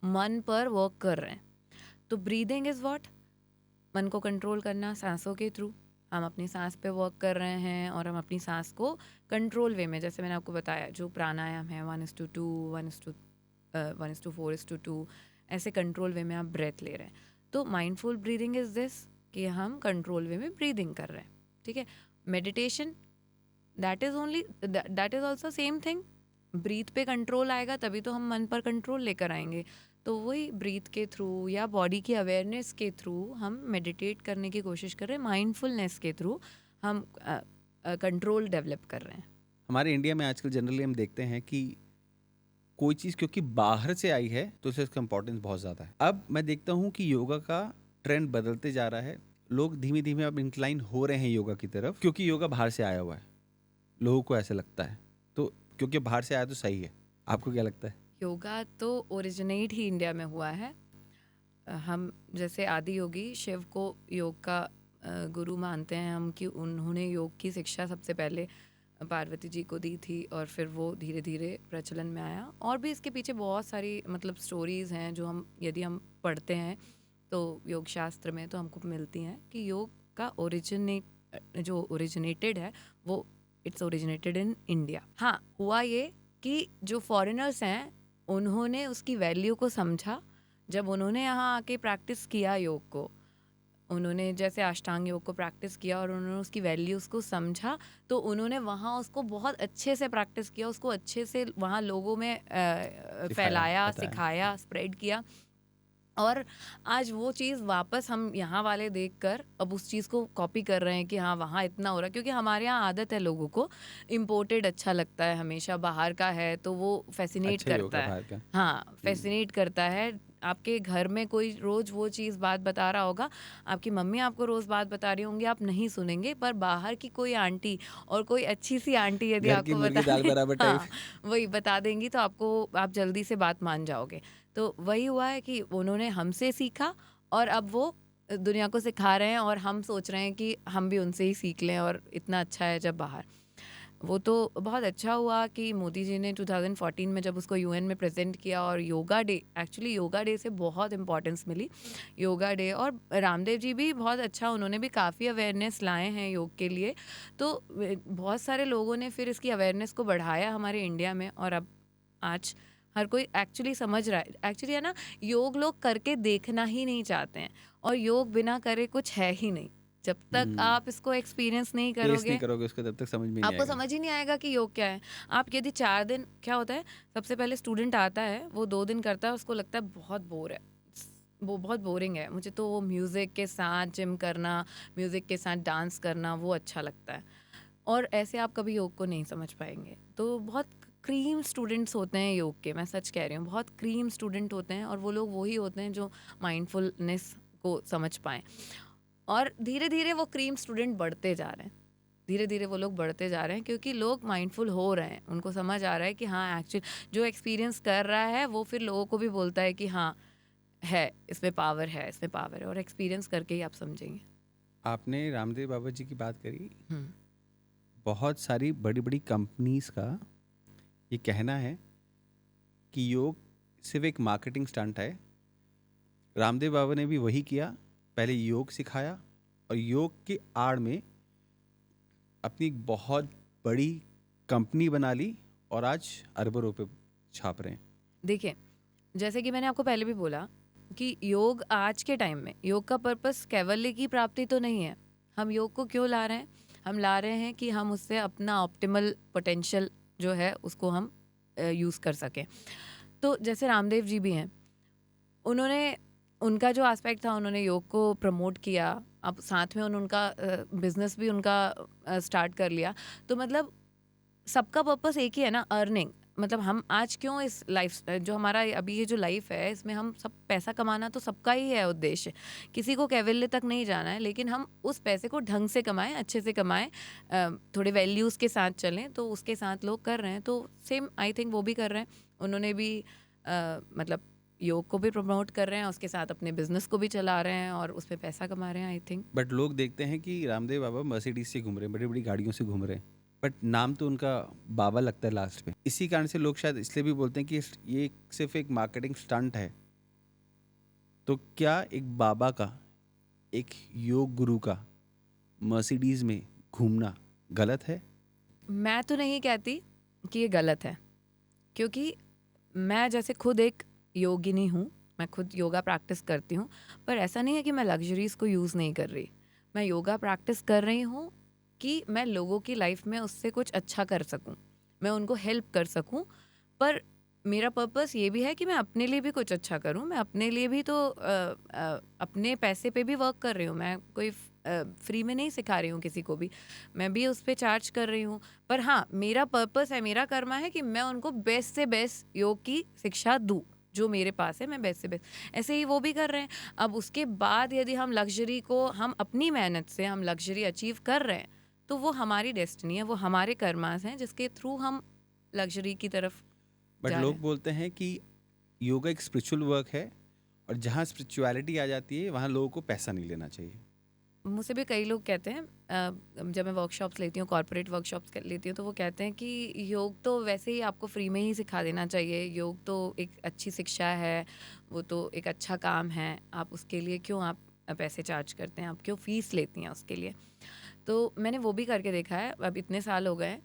मन पर वर्क कर रहे हैं। तो ब्रीदिंग इज़ व्हाट? मन को कंट्रोल करना सांसों के थ्रू। हम अपनी सांस पे वर्क कर रहे हैं और हम अपनी सांस को कंट्रोल वे में, जैसे मैंने आपको बताया जो प्राणायाम है 1:2, 1:4:2, ऐसे कंट्रोल वे में आप ब्रेथ ले रहे हैं। तो माइंडफुल ब्रीदिंग इज दिस कि हम कंट्रोल वे में ब्रीदिंग कर रहे हैं, ठीक है। Meditation that is also same thing. Breath पे कंट्रोल आएगा तभी तो हम मन पर कंट्रोल लेकर आएंगे। तो वही ब्रीथ के थ्रू या बॉडी की अवेयरनेस के थ्रू हम मेडिटेट करने की कोशिश कर रहे हैं, माइंडफुलनेस के थ्रू हम कंट्रोल डेवलप कर रहे हैं। हमारे इंडिया में आजकल जनरली हम देखते हैं कि कोई चीज़ क्योंकि बाहर से आई है तो उसे इसका इम्पोर्टेंस बहुत ज़्यादा है। अब मैं देखता हूँ कि योगा का ट्रेंड बदलते जा रहा है। लोग धीमे धीमे अब इंक्लाइन हो रहे हैं योगा की तरफ, क्योंकि योगा बाहर से आया हुआ है। लोगों को ऐसा लगता है, तो क्योंकि बाहर से आया तो सही है। आपको क्या लगता है? योगा तो ओरिजिनेट ही इंडिया में हुआ है। हम जैसे आदि योगी शिव को योग का गुरु मानते हैं हम, कि उन्होंने योग की शिक्षा सबसे पहले पार्वती जी को दी थी और फिर वो धीरे धीरे प्रचलन में आया। और भी इसके पीछे बहुत सारी मतलब स्टोरीज़ हैं जो हम यदि हम पढ़ते हैं तो योग शास्त्र में तो हमको मिलती हैं कि योग का जो ओरिजिनेटेड है वो इट्स ओरिजिनेटेड इन इंडिया। हाँ, हुआ ये कि जो फॉरेनर्स हैं उन्होंने उसकी वैल्यू को समझा। जब उन्होंने यहाँ आके प्रैक्टिस किया योग को, उन्होंने जैसे अष्टांग योग को प्रैक्टिस किया और उन्होंने उसकी वैल्यूज़ को समझा, तो उन्होंने वहाँ उसको बहुत अच्छे से प्रैक्टिस किया, उसको अच्छे से वहाँ लोगों में सिखाया, फैलाया, बताया। सिखाया, स्प्रेड किया। और आज वो चीज़ वापस हम यहाँ वाले देखकर अब उस चीज़ को कॉपी कर रहे हैं कि हाँ वहाँ इतना हो रहा है, क्योंकि हमारे यहाँ आदत है लोगों को इम्पोर्टेड अच्छा लगता है, हमेशा बाहर का है तो वो फैसिनेट अच्छा करता योगा है। बाहर का। हाँ, फैसिनेट करता है। आपके घर में कोई रोज़ वो चीज़ बात बता रहा होगा, आपकी मम्मी आपको रोज़ बात बता रही होंगी, आप नहीं सुनेंगे, पर बाहर की कोई आंटी और कोई अच्छी सी आंटी यदि घर की आपको मुर्गी बता दाल दें, बराबर टाइप। हाँ, वही बता देंगी तो आपको आप जल्दी से बात मान जाओगे। तो वही हुआ है कि उन्होंने हमसे सीखा और अब वो दुनिया को सिखा रहे हैं और हम सोच रहे हैं कि हम भी उनसे ही सीख लें, और इतना अच्छा है जब बाहर। वो तो बहुत अच्छा हुआ कि मोदी जी ने 2014 में जब उसको यूएन में प्रेजेंट किया, और yoga day, actually yoga day से बहुत इंपॉर्टेंस मिली योगा डे। और रामदेव जी भी बहुत अच्छा, उन्होंने भी काफ़ी अवेयरनेस लाए हैं योग के लिए। तो बहुत सारे लोगों ने फिर इसकी अवेयरनेस को बढ़ाया हमारे इंडिया में, और अब आज हर कोई एक्चुअली समझ रहा है। एक्चुअली है ना, योग लोग करके देखना ही नहीं चाहते हैं, और योग बिना करे कुछ है ही नहीं। जब तक आप इसको एक्सपीरियंस नहीं टेस्ट नहीं करोगे, करोगे उसको तब तक समझ में नहीं आपको आएगा। समझ ही नहीं आएगा कि योग क्या है। आप यदि 4 दिन, क्या होता है, सबसे पहले स्टूडेंट आता है, वो 2 दिन करता है, उसको लगता है बहुत बोर है, वो बहुत बोरिंग है, मुझे तो वो म्यूज़िक के साथ जिम करना, म्यूज़िक के साथ डांस करना वो अच्छा लगता है। और ऐसे आप कभी योग को नहीं समझ पाएंगे। तो बहुत क्रीम स्टूडेंट्स होते हैं योग के, मैं सच कह रही हूँ, बहुत क्रीम स्टूडेंट होते हैं, और वो लोग वही होते हैं जो माइंडफुलनेस को समझ पाएँ। और धीरे धीरे वो क्रीम स्टूडेंट बढ़ते जा रहे हैं, धीरे धीरे वो लोग बढ़ते जा रहे हैं, क्योंकि लोग माइंडफुल हो रहे हैं, उनको समझ आ रहा है कि हाँ एक्चुअली जो एक्सपीरियंस कर रहा है वो फिर लोगों को भी बोलता है कि हाँ है, इसमें पावर है, इसमें पावर है, और एक्सपीरियंस करके ही आप समझेंगे। आपने रामदेव बाबा जी की बात करी। हम्म। बहुत सारी बड़ी बड़ी कंपनीज का ये कहना है कि योग सिर्फ एक मार्केटिंग स्टंट है। रामदेव बाबा ने भी वही किया, पहले योग सिखाया और योग की आड़ में अपनी एक बहुत बड़ी कंपनी बना ली और आज अरबों रुपए छाप रहे हैं। देखिए, जैसे कि मैंने आपको पहले भी बोला कि योग आज के टाइम में योग का पर्पस कैवल्य की प्राप्ति तो नहीं है। हम योग को क्यों ला रहे हैं? हम ला रहे हैं कि हम उससे अपना ऑप्टिमल पोटेंशियल जो है उसको हम यूज़ कर सकें। तो जैसे रामदेव जी भी हैं, उन्होंने उनका जो एस्पेक्ट था उन्होंने योग को प्रमोट किया। अब साथ में उनका बिजनेस भी उनका स्टार्ट कर लिया। तो मतलब सबका पर्पस एक ही है ना, अर्निंग। मतलब हम आज क्यों इस लाइफ जो हमारा अभी ये जो लाइफ है इसमें हम सब पैसा कमाना तो सबका ही है उद्देश्य। किसी को कैवल्य तक नहीं जाना है, लेकिन हम उस पैसे को ढंग से कमाएं, अच्छे से कमाएं, थोड़े वैल्यूज़ के साथ चलें। तो उसके साथ लोग कर रहे हैं, तो सेम आई थिंक वो भी कर रहे हैं। उन्होंने भी मतलब योग को भी प्रमोट कर रहे हैं, उसके साथ अपने बिजनेस को भी चला रहे हैं और उसमें पैसा कमा रहे हैं आई थिंक। बट लोग देखते हैं कि रामदेव बाबा मर्सिडीज से घूम रहे हैं, बड़ी बड़ी गाड़ियों से घूम रहे हैं, बट नाम तो उनका बाबा लगता है लास्ट में। इसी कारण से लोग शायद इसलिए भी बोलते हैं कि ये सिर्फ एक मार्केटिंग स्टंट है। तो क्या एक बाबा का, एक योग गुरु का मर्सिडीज में घूमना गलत है? मैं तो नहीं कहती कि ये गलत है, क्योंकि मैं जैसे खुद एक योगिनी हूँ, मैं खुद योगा प्रैक्टिस करती हूँ। पर ऐसा नहीं है कि मैं लग्जरीज को यूज़ नहीं कर रही। मैं योगा प्रैक्टिस कर रही हूँ कि मैं लोगों की लाइफ में उससे कुछ अच्छा कर सकूँ, मैं उनको हेल्प कर सकूँ। पर मेरा पर्पस ये भी है कि मैं अपने लिए भी कुछ अच्छा करूँ। मैं अपने लिए भी तो अपने पैसे पे भी वर्क कर रही हूँ। मैं कोई फ्री में नहीं सिखा रही हूँ किसी को भी, मैं भी उस पर चार्ज कर रही हूँ। पर हाँ, मेरा पर्पस है, मेरा कर्मा है कि मैं उनको बेस्ट से बेस्ट योग की शिक्षा दूँ। जो मेरे पास है मैं बेस्ट से बेस्ट, ऐसे ही वो भी कर रहे हैं। अब उसके बाद यदि हम लग्जरी को, हम अपनी मेहनत से हम लग्जरी अचीव कर रहे हैं, तो वो हमारी डेस्टिनी है, वो हमारे कर्मास हैं जिसके थ्रू हम लग्जरी की तरफ बट जा रहे लोग हैं। बोलते हैं कि योगा एक स्पिरिचुअल वर्क है और जहाँ स्पिरिचुअलिटी आ जाती है वहाँ लोगों को पैसा नहीं लेना चाहिए। मुझसे भी कई लोग कहते हैं, जब मैं वर्कशॉप्स लेती हूँ, कॉर्पोरेट वर्कशॉप्स लेती हूँ, तो वो कहते हैं कि योग तो वैसे ही आपको फ्री में ही सिखा देना चाहिए। योग तो एक अच्छी शिक्षा है, वो तो एक अच्छा काम है, आप उसके लिए क्यों आप पैसे चार्ज करते हैं, आप क्यों फीस लेती हैं उसके लिए। तो मैंने वो भी करके देखा है, अब इतने साल हो गए हैं।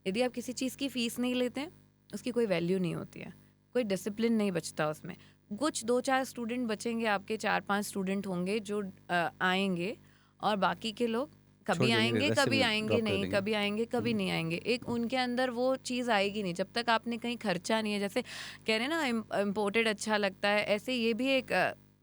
यदि आप किसी चीज़ की फ़ीस नहीं लेते हैं, उसकी कोई वैल्यू नहीं होती है, कोई डिसिप्लिन नहीं बचता उसमें। कुछ 2-4 स्टूडेंट बचेंगे, आपके 4-5 स्टूडेंट होंगे जो आएंगे, और बाकी के लोग छोड़ कभी देंगे, आएंगे, रास्ते कभी में आएंगे ड्रॉप कर नहीं, देंगे। कभी आएंगे, कभी नहीं आएंगे। एक उनके अंदर वो चीज़ आएगी नहीं जब तक आपने कहीं खर्चा नहीं है। जैसे कह रहे हैं ना, इम्पोर्टेड अच्छा लगता है, ऐसे ये भी एक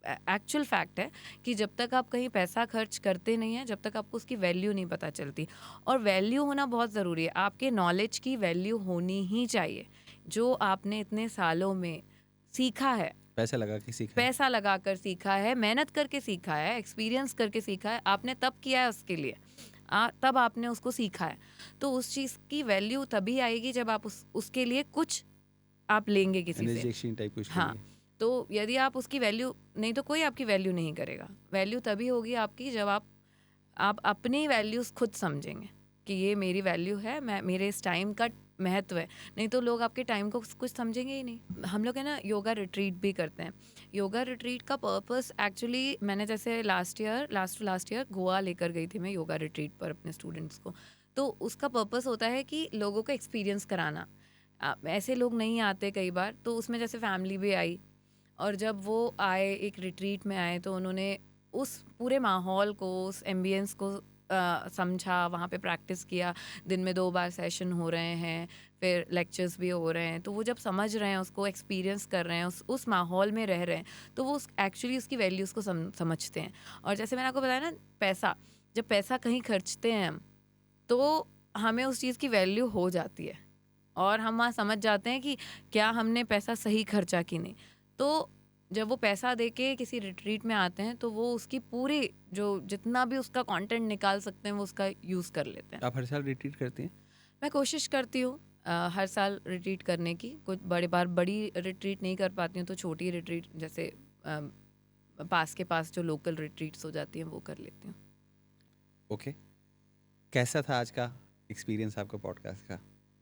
एक्चुअल फैक्ट है कि जब तक आप कहीं पैसा खर्च करते नहीं हैं, जब तक आपको उसकी वैल्यू नहीं पता चलती। और वैल्यू होना बहुत ज़रूरी है, आपके नॉलेज की वैल्यू होनी ही चाहिए। जो आपने इतने सालों में सीखा है, पैसा लगा के सीखा है। पैसा लगाकर सीखा है, मेहनत करके सीखा है, एक्सपीरियंस करके सीखा है, आपने तब किया है उसके लिए, तब आपने उसको सीखा है। तो उस चीज़ की वैल्यू तभी आएगी जब आप उसके लिए कुछ आप लेंगे किसी से। एनर्जी एक्सचेंज टाइप कुछ हाँ, लेंगे। तो यदि आप उसकी वैल्यू नहीं, तो कोई आपकी वैल्यू नहीं करेगा। वैल्यू तभी होगी आपकी जब आप अपनी वैल्यूज़ खुद समझेंगे कि ये मेरी वैल्यू है, मैं मेरे इस टाइम का महत्व है। नहीं तो लोग आपके टाइम को कुछ समझेंगे ही नहीं। हम लोग है ना योगा रिट्रीट भी करते हैं। योगा रिट्रीट का पर्पस एक्चुअली, मैंने जैसे last to last year Goa लेकर गई थी मैं योगा रिट्रीट पर अपने स्टूडेंट्स को। तो उसका पर्पस होता है कि लोगों को एक्सपीरियंस कराना। ऐसे लोग नहीं आते कई बार, तो उसमें जैसे फैमिली भी आई, और जब वो आए एक रिट्रीट में आए, तो उन्होंने उस पूरे माहौल को, उस एम्बियंस को समझा, वहाँ पे प्रैक्टिस किया। दिन में 2 बार सेशन हो रहे हैं, फिर लेक्चर्स भी हो रहे हैं। तो वो जब समझ रहे हैं, उसको एक्सपीरियंस कर रहे हैं, उस माहौल में रह रहे हैं, तो वो एक्चुअली उसकी वैल्यूज़ को समझते हैं। और जैसे मैंने आपको बताया ना, पैसा, जब पैसा कहीं खर्चते हैं हम, तो हमें उस चीज़ की वैल्यू हो जाती है और हम वहाँ समझ जाते हैं कि क्या हमने पैसा सही खर्चा कि नहीं। तो जब वो पैसा देके किसी रिट्रीट में आते हैं, तो वो उसकी पूरी जो जितना भी उसका कंटेंट निकाल सकते हैं वो उसका यूज़ कर लेते हैं। आप हर साल रिट्रीट करते हैं? मैं कोशिश करती हूँ हर साल रिट्रीट करने की। कुछ बड़ी रिट्रीट नहीं कर पाती हूँ, तो छोटी रिट्रीट जैसे पास के पास जो लोकल रिट्रीट्स हो जाती हैं वो कर लेती हूँ। ओके, कैसा था आज का एक्सपीरियंस आपका पॉडकास्ट का?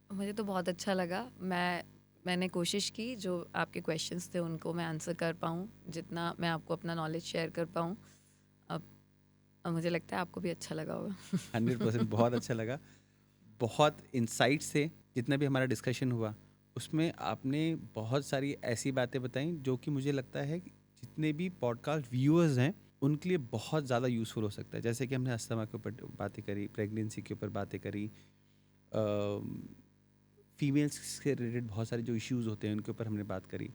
मुझे तो बहुत अच्छा लगा। मैंने कोशिश की, जो आपके क्वेश्चंस थे उनको मैं आंसर कर पाऊँ, जितना मैं आपको अपना नॉलेज शेयर कर पाऊँ। अब मुझे लगता है आपको भी अच्छा लगा होगा। 100% बहुत अच्छा लगा। बहुत इंसाइट्स थे जितना भी हमारा डिस्कशन हुआ उसमें आपने बहुत सारी ऐसी बातें बताई जो कि मुझे लगता है कि जितने भी पॉडकास्ट व्यूअर्स हैं उनके लिए बहुत ज़्यादा यूज़फुल हो सकता है। जैसे कि हमने अस्थमा के ऊपर बातें करी, प्रेगनेंसी के ऊपर बातें करी, फीमेल्स से रिलेटेड बहुत सारे जो इश्यूज़ होते हैं उनके ऊपर हमने बात करी,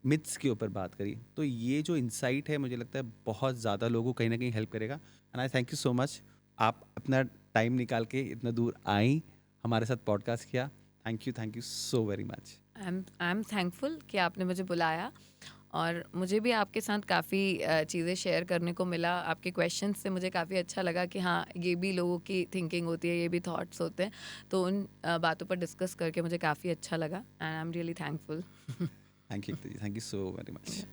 मिथ्स के ऊपर बात करी। तो ये जो इंसाइट है मुझे लगता है बहुत ज़्यादा लोगों को कहीं ना कहीं हेल्प करेगा। And I thank you so much, आप अपना टाइम निकाल के इतना दूर आई, हमारे साथ पॉडकास्ट किया। Thank you so very much. I am thankful कि आपने मुझे बुलाया, और मुझे भी आपके साथ काफ़ी चीज़ें शेयर करने को मिला। आपके क्वेश्चंस से मुझे काफ़ी अच्छा लगा कि हाँ, ये भी लोगों की थिंकिंग होती है, ये भी थॉट्स होते हैं। तो उन बातों पर डिस्कस करके मुझे काफ़ी अच्छा लगा, and I am really thankful. Thank you so very much.